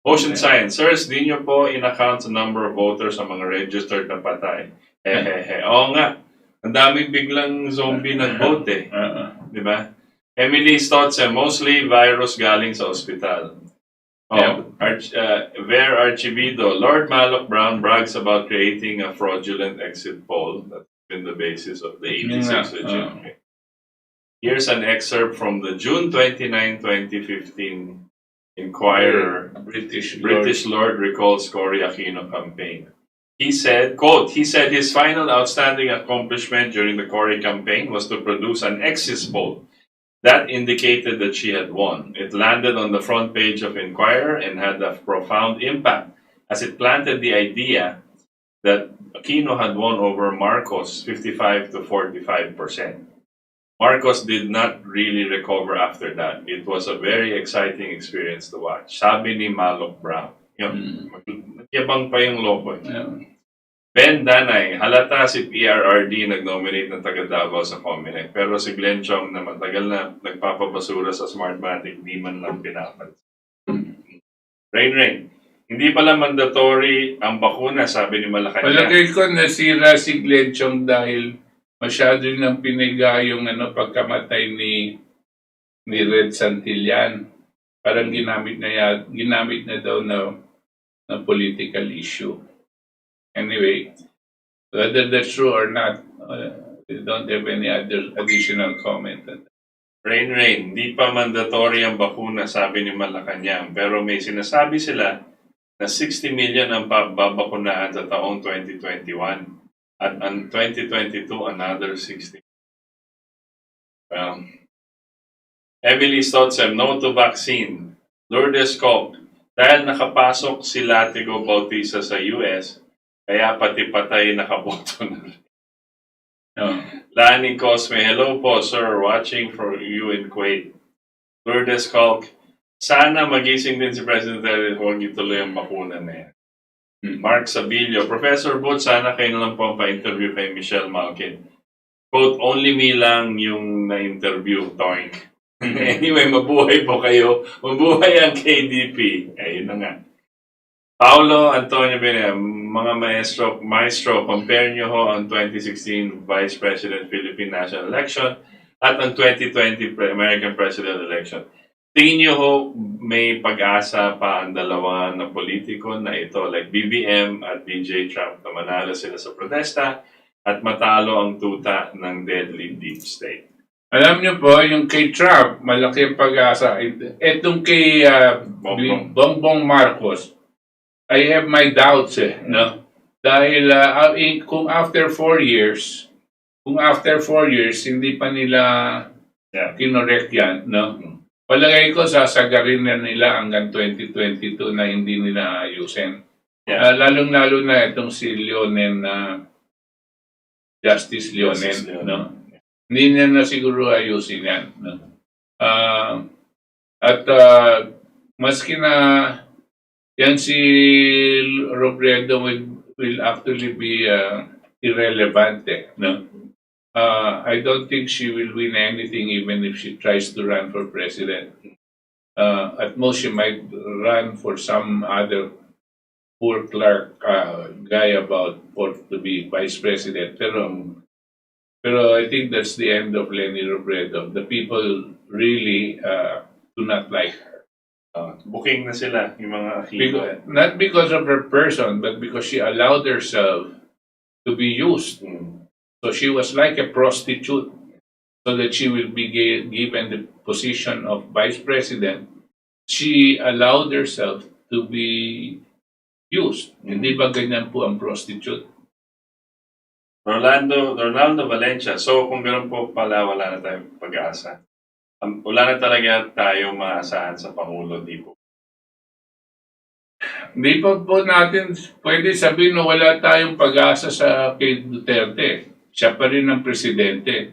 Ocean Science, sirs, di nyo po in-account sa number of voters sa mga registered na patay. Oo nga, ang daming biglang zombie nag-vote Di ba? Emily Stotze, mostly virus galing sa ospital. Ver Archivido, Lord Malloch Brown brags about creating a fraudulent exit poll. That's been the basis of the 86 legitimate. Here's an excerpt from the June 29, 2015 Inquirer. British Lord recalls Cory Aquino campaign. He said, quote, he said his final outstanding accomplishment during the Cory campaign was to produce an exit poll that indicated that she had won. It landed on the front page of Inquirer and had a profound impact as it planted the idea that Aquino had won over Marcos 55 to 45%. Marcos did not really recover after that. It was a very exciting experience to watch. Sabi ni Malloch Brown. Magyabang pa yung loko. Ben Danay, halata si PRRD nag-nominate ng taga Davao sa Comelec. Pero si Glenn Chong na matagal na nagpapabasura sa Smartmatic, di man lang pinapansin. Rain. Hindi pala mandatory ang bakuna, sabi ni Malacanang. Palagay ko nasira si Glenn Chong dahil masyado nang piniga yung pagkamatay ni Red Santillan. Parang ginamit na daw na political issue. Anyway, whether that's true or not, we don't have any other additional comment. Rain, di pa mandatory ang bakuna, sabi ni Malacanang. Pero may sinasabi sila na 60 million ang babakunahan sa taong 2021. At ang 2022, another 60. Well, Emily Stotsem, no to vaccine. Lourdes Cobb, dahil nakapasok si Latigo Bautista sa US, kaya pati patay nakaboto na. Lani Cosme, hello po sir, watching for you in Kuwait. Lourdes Cobb, sana magising din si President dahil huwag ituloy ang bakuna na yan. Mark Sabilio, Professor Butch, sana kayo na lang po ang pa-interview kay Michelle Malkin. Quote, only me lang yung na-interview, Toink. Anyway, mabuhay po kayo. Mabuhay ang KDP. Ayun na nga. Paulo Antonio Bene, mga maestro, compare nyo ho ang 2016 Vice President Philippine National Election at ang 2020 American President Election. Tingin nyo ho, may pag-asa pa ang dalawa na politiko na ito, like BBM at DJ Trump, na manalo sila sa protesta at matalo ang tuta ng deadly deep state. Alam nyo po, yung kay Trump, malaki ang pag-asa. Itong kay Bongbong Marcos, I have my doubts no? Dahil kung after 4 years, hindi pa nila kinorek yan, no? Palagay ko sasagarin na nila hanggang 2022 na hindi nila ayusin. Lalong-lalo na itong si Leonen Justice Leonen, no? Hindi niya na siguro ayusin yan, no? Maski na yan si Robredo will actually be irrelevant, no? I don't think she will win anything even if she tries to run for president. At most, she might run for some other poor clerk guy to be vice president. Pero I think that's the end of Leni Robredo. The people really do not like her. Booking na sila yung mga akila. Not because of her person, but because she allowed herself to be used. So she was like a prostitute, so that she will be given the position of vice president. She allowed herself to be used. Hindi ba ganyan po ang prostitute? Ronaldo Valencia. So kung ganoon po pala, wala na tayong pag-asa. Wala na talaga tayo maasahan sa Pangulo, di po. Hindi pa po natin pwede sabihin na wala tayong pag-asa sa kay Duterte. Siya pa rin ang presidente.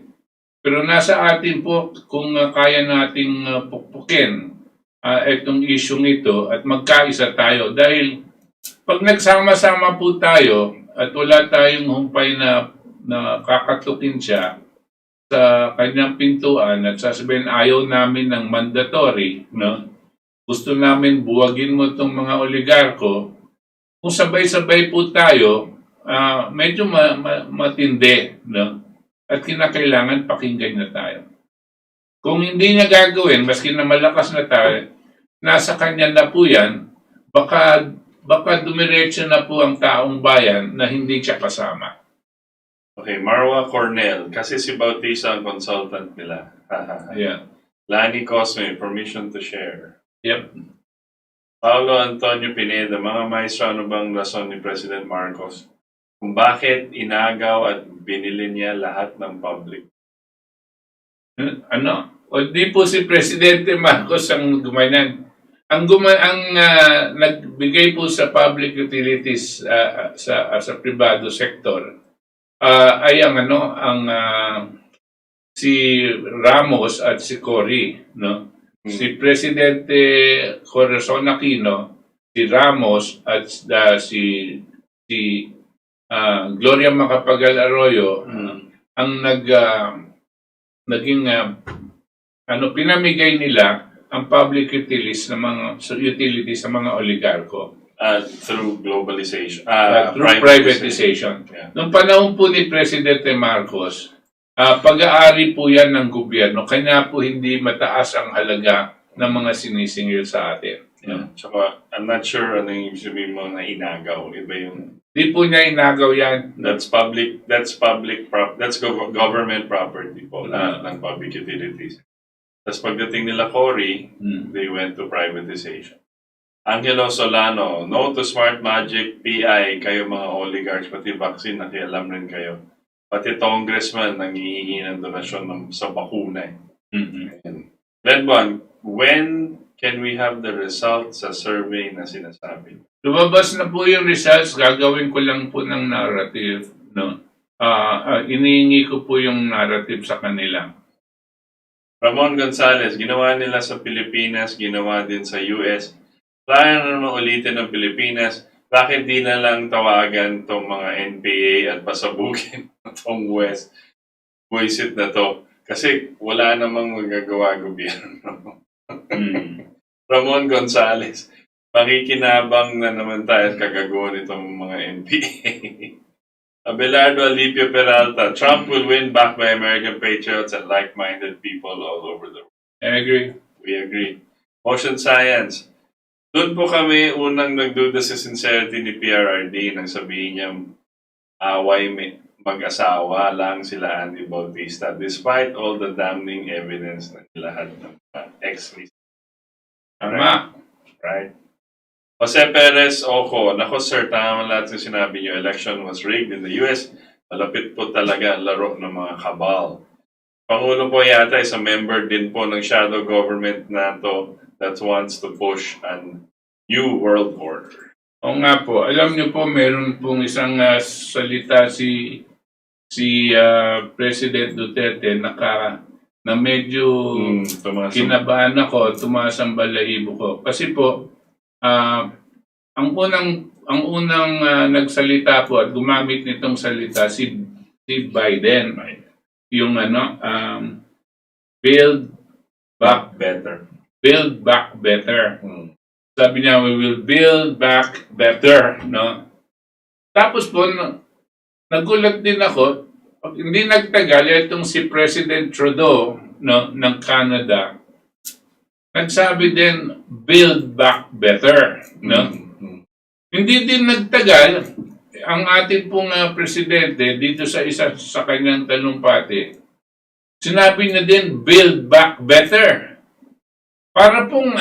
Pero nasa atin po kung kaya nating pukpukin itong isyong ito at magkaisa tayo. Dahil pag nagsama-sama po tayo at wala tayong humpay na kakatukin siya sa kanyang pintuan at sasabihin ayaw namin ng mandatory, no? Gusto namin buwagin mo itong mga oligarko. Kung sabay-sabay po tayo, medyo matindi, no? At kinakailangan pakinggan na tayo. Kung hindi niya gagawin, maski na malakas na tayo, nasa kanya na po yan, baka dumiretso na po ang taong bayan na hindi siya kasama. Okay, Marwa Cornell, kasi si Bautista ang consultant nila. Yeah. Lani Cosme, permission to share. Yep. Paulo Antonio Pineda, mga maestro, ano bang rason ni President Marcos kung bakit inagaw at binili niya lahat ng public? O di po si Presidente Marcos ang gumanan. Ang nagbigay po sa public utilities sa pribado sector ay si Ramos at si Cory, no? Si Presidente Corazon Aquino, si Ramos at si Gloria Macapagal Arroyo ang naging pinamigay nila ang public utilities sa mga oligarko. Through globalization. Through privatization. Yeah. Noong panahon po ni Presidente Marcos, pag-aari po yan ng gobyerno, kanya po hindi mataas ang halaga ng mga sinisingil sa atin. Yeah. Tsaka, I'm not sure ano yung sabihin mo na inagaw. Iba yung... Di po niya inagaw yan. That's government property po, lahat ng public utilities. Tapos pagdating nila Cory, they went to privatization. Angelo Solano, no to Smart Magic, PI, kayo mga oligarchs, pati vaccine, nakialam rin kayo. Pati congressman, nangihingi ng donasyon sa bakuna. Lenbon, when can we have the results sa survey na sinasabi? Lumabas na po yung results, gagawin ko lang po ng narrative. No? Inihingi ko po yung narrative sa kanila. Ramon Gonzalez, ginawa nila sa Pilipinas, ginawa din sa US. Kaya na naman ulitin ng Pilipinas, bakit di na lang tawagan tong mga NPA at pasabugin itong West? Buisit na to. Kasi wala namang magagawa gobyerno. Ramon Gonzalez, makikinabang na naman tayo at kagaguhan itong mga NPA. Abelardo Alipio Peralta, Trump will win back by American patriots and like-minded people all over the world. I agree. We agree. Motion Science, doon po kami unang nagduda sa sincerity ni PRRD nang sabihin niya away mag-asawa lang sila Andy Bautista despite all the damning evidence na lahat ng ex-miss. Tama. Right? Jose Perez Oco, nako sir, tama lahat yung sinabi niyo. Election was rigged in the US. Malapit po talaga ang laro ng mga kabal. Pangulo po yata isang member din po ng shadow government NATO that wants to push a new world order. O nga po, alam niyo po, meron pong isang salita si President Duterte na medyo kinabahan ako, tumaas ang balahibo ko. Kasi po, ang unang nagsalita po at gumamit nitong salita si Biden. Yung build back better. Build back better. Sabi niya, we will build back better, no? Tapos po, nagulat din ako, hindi nagtagal, itong si President Trudeau, no, ng Canada, nagsabi din, build back better, no? Hindi din nagtagal, ang ating pong presidente, dito sa isa sa kanyang talumpati, sinabi niya din, build back better. Para pong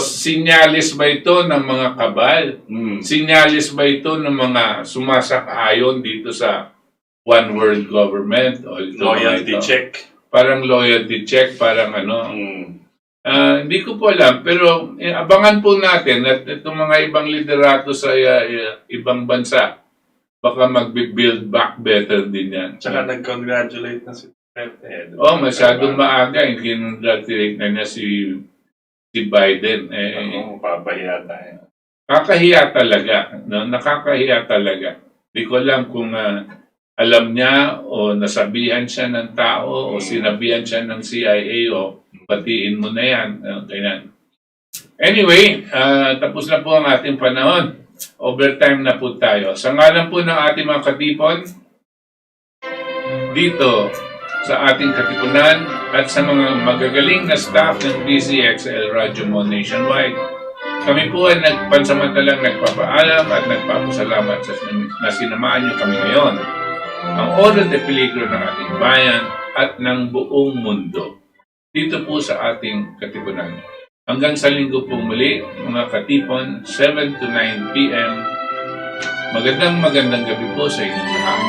sinyalis ba ito ng mga kabal? Sinyalis ba ito ng mga sumasang-ayon dito sa one world government? O loyalty check. Parang loyalty check, parang hindi ko po alam. Pero abangan po natin at itong mga ibang liderato sa ibang bansa, baka mag-build back better din yan. Tsaka nag-congratulate na si Duterte. Masyadong maaga. Congratulate na niya si Biden. Papahiya tayo. Kakahiya talaga. No? Nakakahiya talaga. Di ko alam kung alam niya o nasabihan siya ng tao o sinabihan siya ng CIA o batiin mo na yan. Ganyan. Anyway, tapos na po ang ating panahon. Overtime na po tayo. Sa ngalan po ng ating mga katipon, dito sa ating Katipunan at sa mga magagaling na staff ng DZXL Radio Mo Nationwide. Kami po ay pansamantalang nagpapaalam at nagpapasalamat na sinamahan niyo kami ngayon. Ang oro de peligro ng ating bayan at ng buong mundo. Dito po sa ating Katipunan. Hanggang sa linggo pong muli, mga katipon, 7 to 9 p.m. Magandang gabi po sa inyong lahat.